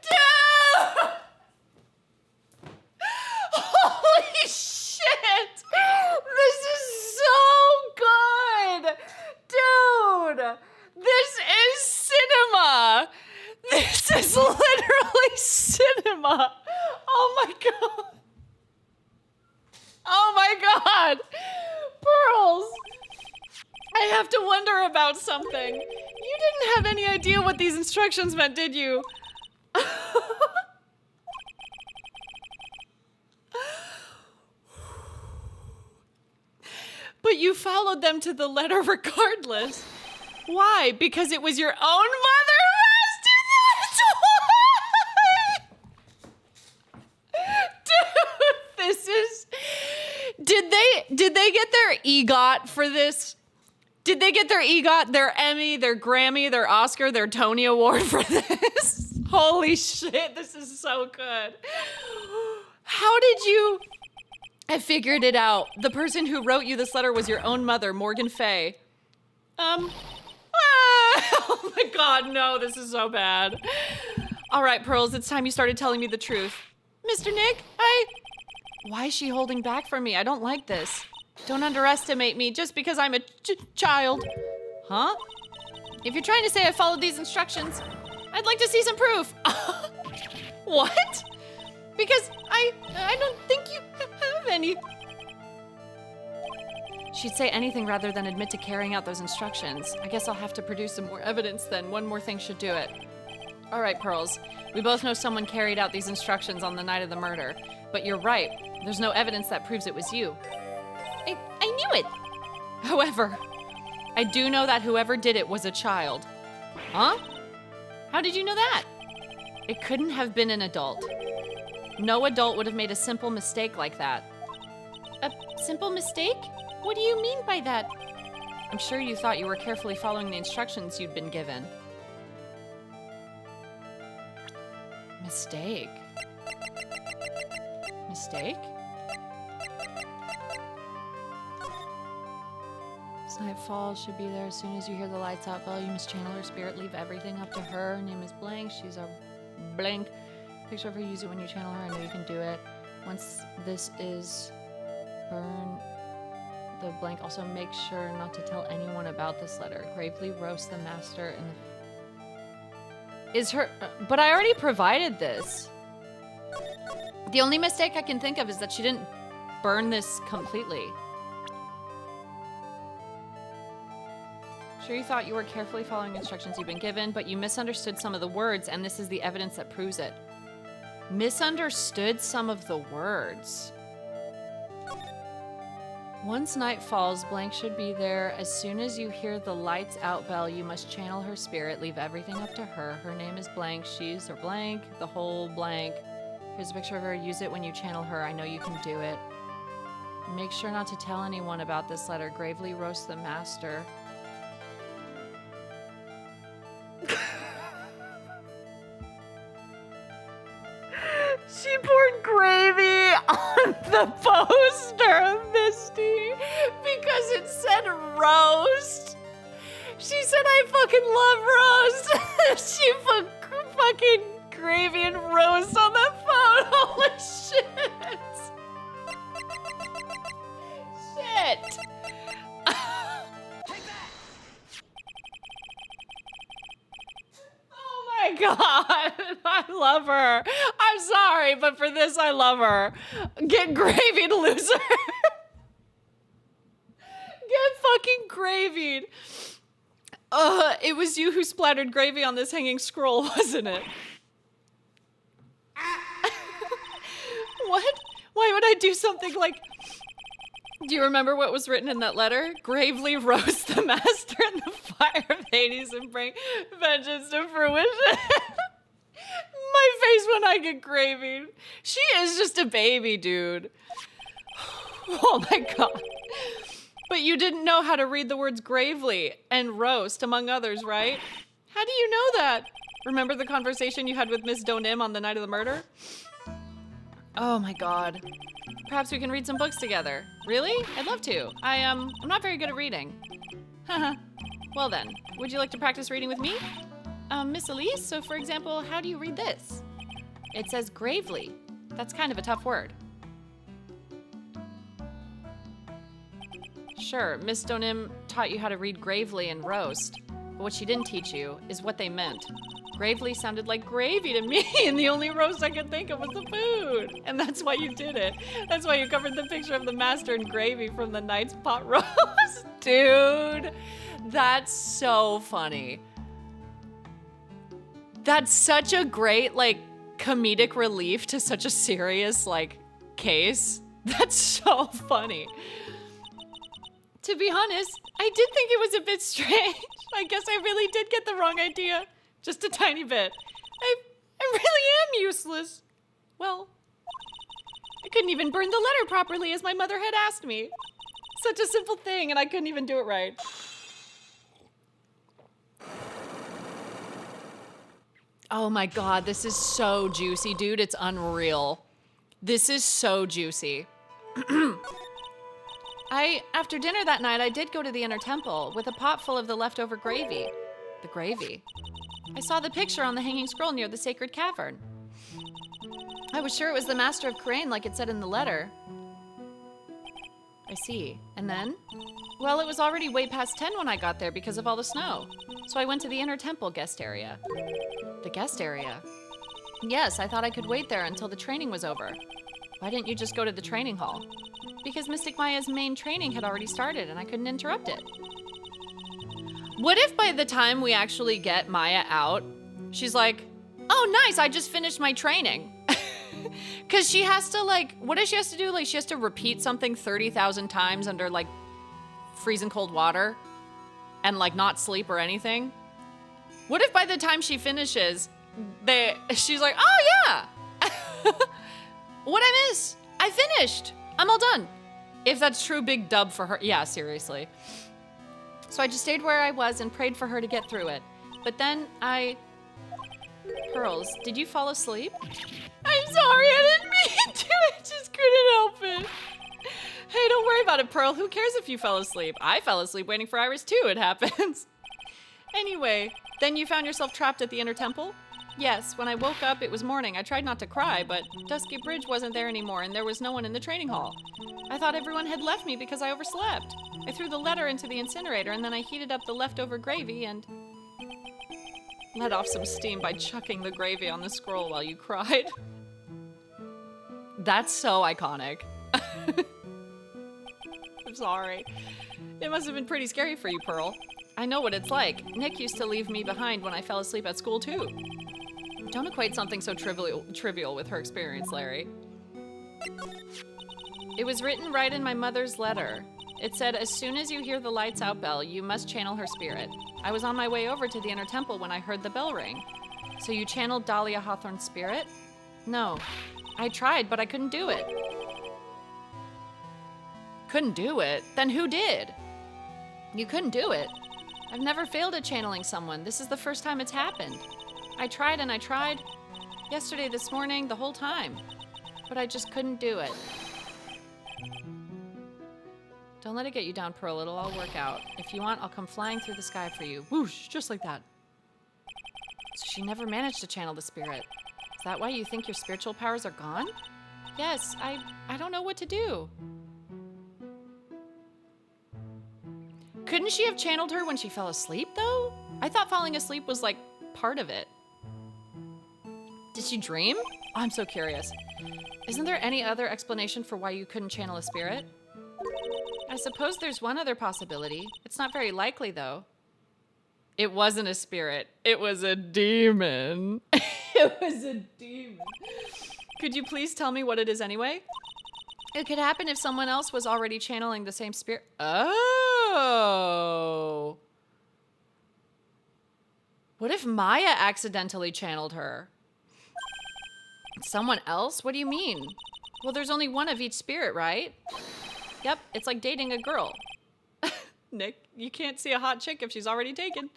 Dude! Holy shit! This is so good! Dude! This is cinema! This is literally cinema! Oh my god! Oh my god! Pearls! I have to wonder about something. You didn't have any idea what these instructions meant, did you? But you followed them to the letter regardless. Why? Because it was your own mother who asked you that? Dude, this is... Did they get their EGOT for this? Did they get their EGOT, their Emmy, their Grammy, their Oscar, their Tony Award for this? Holy shit, this is so good. How did you... I figured it out. The person who wrote you this letter was your own mother, Morgan Fay. Oh my god, no, this is so bad. All right, Pearls, it's time you started telling me the truth. Mr. Nick, Why is she holding back from me? I don't like this. Don't underestimate me just because I'm a child. Huh? If you're trying to say I followed these instructions, I'd like to see some proof. What? Because I don't think you have any. She'd say anything rather than admit to carrying out those instructions. I guess I'll have to produce some more evidence then. One more thing should do it. All right, Pearls. We both know someone carried out these instructions on the night of the murder. But you're right. There's no evidence that proves it was you. I knew it. However, I do know that whoever did it was a child. Huh? How did you know that? It couldn't have been an adult. No adult would have made a simple mistake like that. A simple mistake? What do you mean by that? I'm sure you thought you were carefully following the instructions you'd been given. Mistake? Mistake? As night falls, should be there as soon as you hear the lights out bell. You must channel her spirit, leave everything up to her. Her name is blank. She's a blank. Picture of her, use it when you channel her. I know you can do it. Once this is burn the blank, also make sure not to tell anyone about this letter. Gravely roast the master in the... Is her... but I already provided this. The only mistake I can think of is that she didn't burn this completely. Sure, you thought you were carefully following instructions you've been given, but you misunderstood some of the words, and this is the evidence that proves it. Misunderstood some of the words. Once night falls, blank should be there. As soon as you hear the lights out bell, you must channel her spirit, leave everything up to her. Her name is blank, she's or blank, the whole blank. Here's a picture of her, use it when you channel her. I know you can do it. Make sure not to tell anyone about this letter. Gravely roast the master. She poured gravy on the poster of Misty because it said roast. She said, I fucking love roast. She put fucking gravy and roast on the phone. Holy shit. Shit. Oh my God, I love her. I'm sorry, but for this, I love her. Get gravied, loser. Get fucking gravied. It was you who splattered gravy on this hanging scroll, wasn't it? What? Why would I do something like... Do you remember what was written in that letter? Gravely roast the master in the fire of Hades and bring vengeance to fruition. My face when I get gravy. She is just a baby, dude. Oh my God. But you didn't know how to read the words gravely and roast, among others, right? How do you know that? Remember the conversation you had with Miss Donim on the night of the murder? Oh my God. Perhaps we can read some books together. Really? I'd love to. I'm not very good at reading. Haha. Well then, would you like to practice reading with me? Miss Elise, so for example, how do you read this? It says gravely. That's kind of a tough word. Sure, Miss Donim taught you how to read gravely and roast, but what she didn't teach you is what they meant. Gravely sounded like gravy to me, and the only roast I could think of was the food. And that's why you did it. That's why you covered the picture of the master in gravy from the night's pot roast. Dude, that's so funny. That's such a great, like, comedic relief to such a serious, like, case. That's so funny. To be honest, I did think it was a bit strange. I guess I really did get the wrong idea. Just a tiny bit. I really am useless. Well, I couldn't even burn the letter properly as my mother had asked me. Such a simple thing, and I couldn't even do it right. Oh my God, this is so juicy, dude. It's unreal. This is so juicy. After dinner that night, I did go to the inner temple with a pot full of the leftover gravy. The gravy. I saw the picture on the hanging scroll near the sacred cavern. I was sure it was the master of Crane like it said in the letter. I see. And then? Well, it was already way past 10 when I got there because of all the snow. So I went to the inner temple guest area. The guest area? Yes, I thought I could wait there until the training was over. Why didn't you just go to the training hall? Because Mystic Maya's main training had already started and I couldn't interrupt it. What if by the time we actually get Maya out, she's like, oh, nice, I just finished my training. Because she has to, like, what does she have to do? Like, she has to repeat something 30,000 times under, like, freezing cold water. and like not sleep or anything? What if by the time she finishes, she's like, oh yeah, what'd I miss? I finished. I'm all done. If that's true, big dub for her. Yeah, seriously. So I just stayed where I was and prayed for her to get through it. But then Pearls, did you fall asleep? I'm sorry, I didn't mean to. I just couldn't help it. Hey, don't worry about it, Pearl. Who cares if you fell asleep? I fell asleep waiting for Iris too. It happens. Anyway, then you found yourself trapped at the inner temple? Yes, when I woke up, it was morning. I tried not to cry, but Dusky Bridge wasn't there anymore, and there was no one in the training hall. I thought everyone had left me because I overslept. I threw the letter into the incinerator, and then I heated up the leftover gravy and let off some steam by chucking the gravy on the scroll while you cried. That's so iconic. I'm sorry. It must have been pretty scary for you, Pearl. I know what it's like. Nick used to leave me behind when I fell asleep at school, too. Don't equate something so trivial with her experience, Larry. It was written right in my mother's letter. It said, as soon as you hear the lights out bell, you must channel her spirit. I was on my way over to the inner temple when I heard the bell ring. So you channeled Dahlia Hawthorne's spirit? No. I tried, but I couldn't do it. Couldn't do it? Then who did? You couldn't do it. I've never failed at channeling someone. This is the first time it's happened. I tried and I tried. Yesterday, this morning, the whole time. But I just couldn't do it. Don't let it get you down, Pearl. It'll all work out. If you want, I'll come flying through the sky for you. Whoosh, just like that. So she never managed to channel the spirit. Is that why you think your spiritual powers are gone? Yes, I don't know what to do. Couldn't she have channeled her when she fell asleep, though? I thought falling asleep was, like, part of it. Did she dream? Oh, I'm so curious. Isn't there any other explanation for why you couldn't channel a spirit? I suppose there's one other possibility. It's not very likely, though. It wasn't a spirit. It was a demon. It was a demon. Could you please tell me what it is anyway? It could happen if someone else was already channeling the same spirit. Oh. What if Maya accidentally channeled her? Someone else? What do you mean? Well, there's only one of each spirit, right? Yep, it's like dating a girl. Nick, you can't see a hot chick if she's already taken.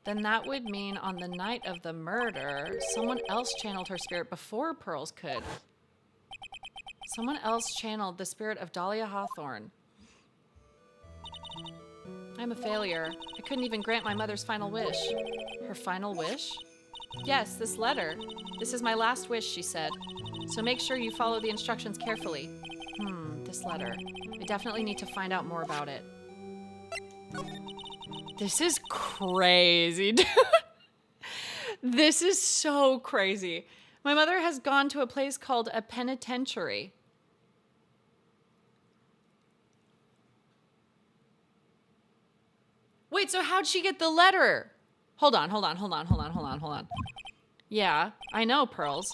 Then that would mean on the night of the murder, someone else channeled her spirit before Pearls could. Someone else channeled the spirit of Dahlia Hawthorne. I'm a failure. I couldn't even grant my mother's final wish. Her final wish? Yes, this letter. This is my last wish, she said. So make sure you follow the instructions carefully. This letter. I definitely need to find out more about it. This is crazy, dude. This is so crazy. My mother has gone to a place called a penitentiary. Wait, so how'd she get the letter? Hold on. Yeah, I know, Pearls.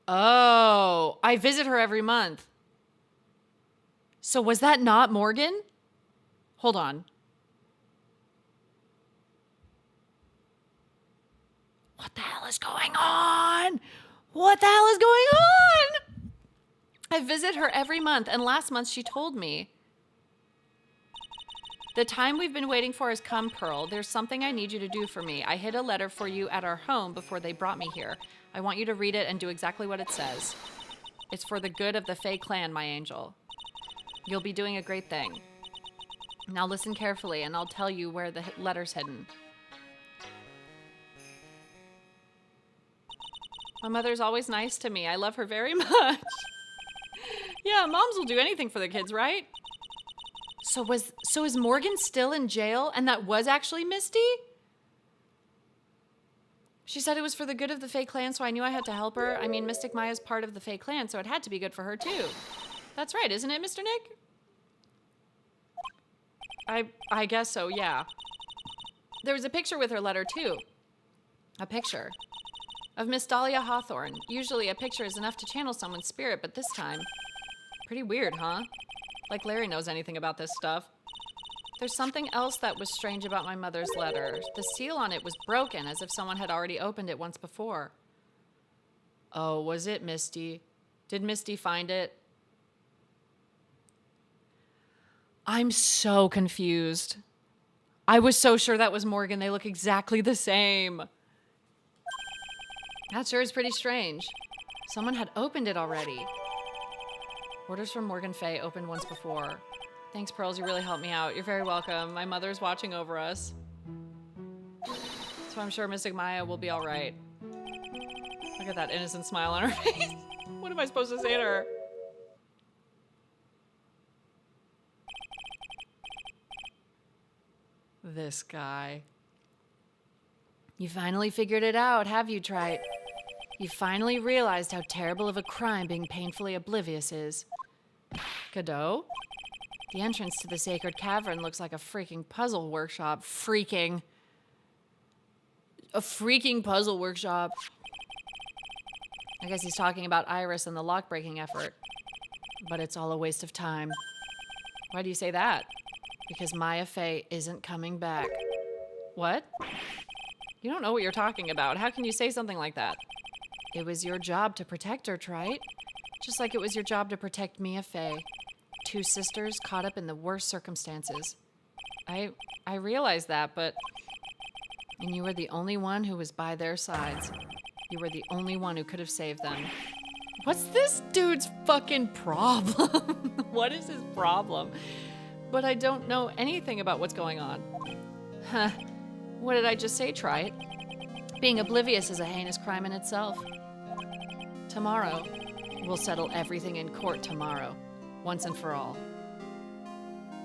Oh, I visit her every month. So was that not Morgan? Hold on. What the hell is going on? What the hell is going on? I visit her every month, and last month she told me. The time we've been waiting for has come, Pearl. There's something I need you to do for me. I hid a letter for you at our home before they brought me here. I want you to read it and do exactly what it says. It's for the good of the Fae clan, my angel. You'll be doing a great thing. Now listen carefully, and I'll tell you where the letter's hidden. My mother's always nice to me. I love her very much. Yeah, moms will do anything for the kids, right? So is Morgan still in jail, and that was actually Misty? She said it was for the good of the Fae clan, so I knew I had to help her. I mean, Mystic Maya's part of the Fae clan, so it had to be good for her, too. That's right, isn't it, Mr. Nick? I guess so, yeah. There was a picture with her letter, too. A picture of Miss Dahlia Hawthorne. Usually a picture is enough to channel someone's spirit, but this time... Pretty weird, huh? Like Larry knows anything about this stuff. There's something else that was strange about my mother's letter. The seal on it was broken, as if someone had already opened it once before. Oh, was it Misty? Did Misty find it? I'm so confused. I was so sure that was Morgan. They look exactly the same. That sure is pretty strange. Someone had opened it already. Orders from Morgan Fay opened once before. Thanks, Pearls. You really helped me out. You're very welcome. My mother's watching over us. So I'm sure Mystic Maya will be all right. Look at that innocent smile on her face. What am I supposed to say to her? This guy. You finally figured it out, have you, Trite? You finally realized how terrible of a crime being painfully oblivious is. Godot? The entrance to the sacred cavern looks like a freaking puzzle workshop. A freaking puzzle workshop. I guess he's talking about Iris and the lock-breaking effort. But it's all a waste of time. Why do you say that? Because Maya Fey isn't coming back. What? You don't know what you're talking about. How can you say something like that? It was your job to protect her, Trite. Just like it was your job to protect Mia Fey. Two sisters caught up in the worst circumstances. I realize that, but... And you were the only one who was by their sides. You were the only one who could have saved them. What's this dude's fucking problem? What is his problem? But I don't know anything about what's going on. Huh. What did I just say, Trite? Being oblivious is a heinous crime in itself. Tomorrow, we'll settle everything in court tomorrow. Once and for all.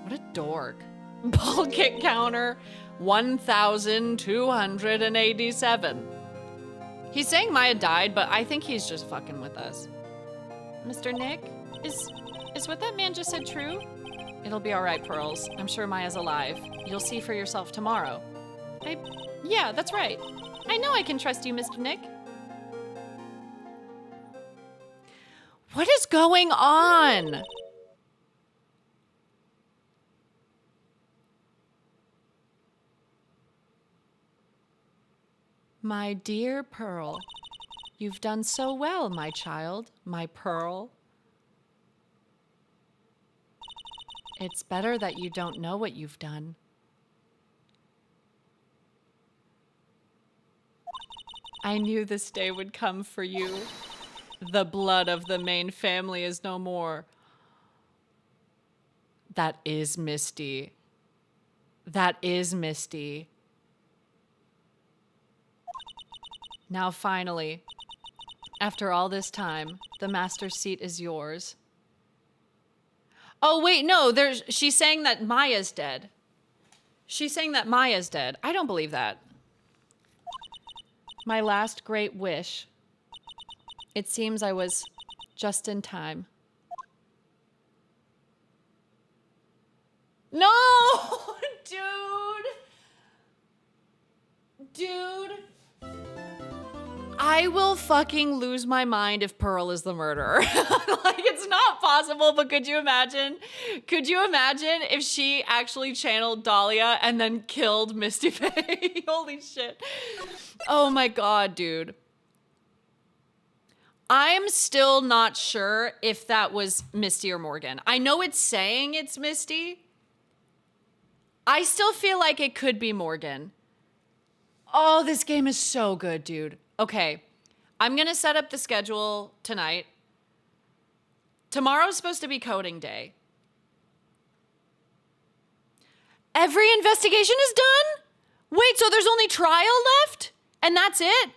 What a dork. Ball kick counter, 1,287. He's saying Maya died, but I think he's just fucking with us. Mr. Nick, is what that man just said true? It'll be all right, Pearls. I'm sure Maya's alive. You'll see for yourself tomorrow. Yeah, that's right. I know I can trust you, Mr. Nick. What is going on? My dear Pearl, you've done so well, my child, my Pearl. It's better that you don't know what you've done. I knew this day would come for you. The blood of the main family is no more. That is Misty. That is Misty. Now finally, after all this time, the master's seat is yours. Oh wait, no, she's saying that Maya's dead. She's saying that Maya's dead. I don't believe that. My last great wish. It seems I was just in time. No! Dude! I will fucking lose my mind if Pearl is the murderer. Like, it's not possible, but could you imagine? Could you imagine if she actually channeled Dahlia and then killed Misty Faye? Holy shit. Oh my god, dude. I'm still not sure if that was Misty or Morgan. I know it's saying it's Misty. I still feel like it could be Morgan. Oh, this game is so good, dude. Okay, I'm gonna set up the schedule tonight. Tomorrow's supposed to be coding day. Every investigation is done? Wait, so there's only trial left? And that's it?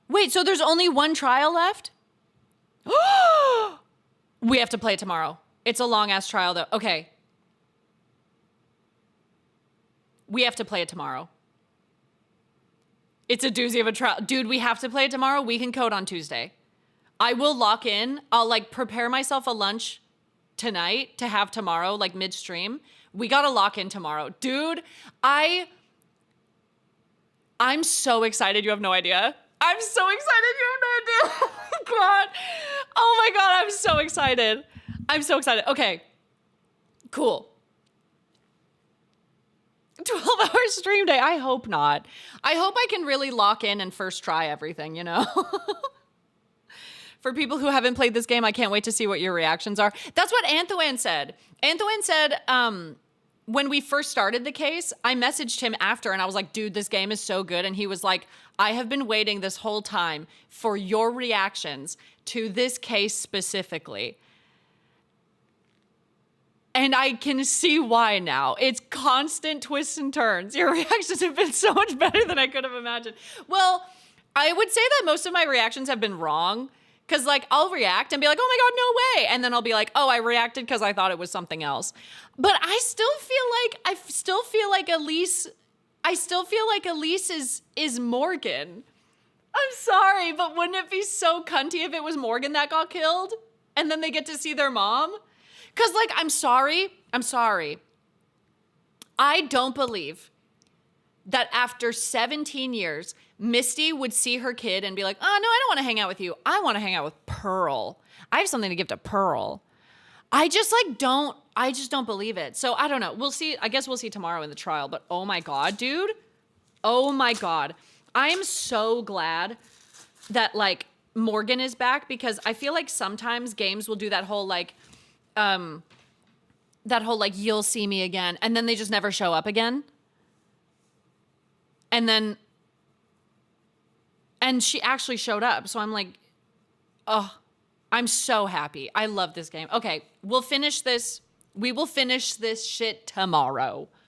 Wait, so there's only one trial left? We have to play it tomorrow. It's a long-ass trial, though. Okay. We have to play it tomorrow. It's a doozy of a trial. Dude, we have to play it tomorrow. We can code on Tuesday. I will lock in. I'll, like, prepare myself a lunch tonight to have tomorrow, like, midstream. We gotta lock in tomorrow. Dude, I'm so excited. You have no idea. I'm so excited. You have no idea. Oh my god. Oh my god, I'm so excited. I'm so excited. Okay. Cool. 12-hour stream day. I hope not. I hope I can really lock in and first try everything, you know? For people who haven't played this game, I can't wait to see what your reactions are. That's what Anthoan said. Anthoan said, when we first started the case, I messaged him after and I was like, dude, this game is so good. And he was like, I have been waiting this whole time for your reactions to this case specifically. And I can see why now. It's constant twists and turns. Your reactions have been so much better than I could have imagined. Well, I would say that most of my reactions have been wrong. Because, like, I'll react and be like, oh, my God, no way. And then I'll be like, oh, I reacted because I thought it was something else. But I still feel like Elise is Morgan. I'm sorry, but wouldn't it be so cunty if it was Morgan that got killed? And then they get to see their mom? Because, like, I'm sorry. I don't believe that after 17 years, Misty would see her kid and be like, oh, no, I don't want to hang out with you. I want to hang out with Pearl. I have something to give to Pearl. I just don't believe it. So I don't know. We'll see. I guess we'll see tomorrow in the trial. But oh my God, dude. Oh my God. I am so glad that like Morgan is back because I feel like sometimes games will do that whole you'll see me again. And then they just never show up again. And she actually showed up. So I'm like, oh, I'm so happy. I love this game. Okay, we'll finish this. We will finish this shit tomorrow.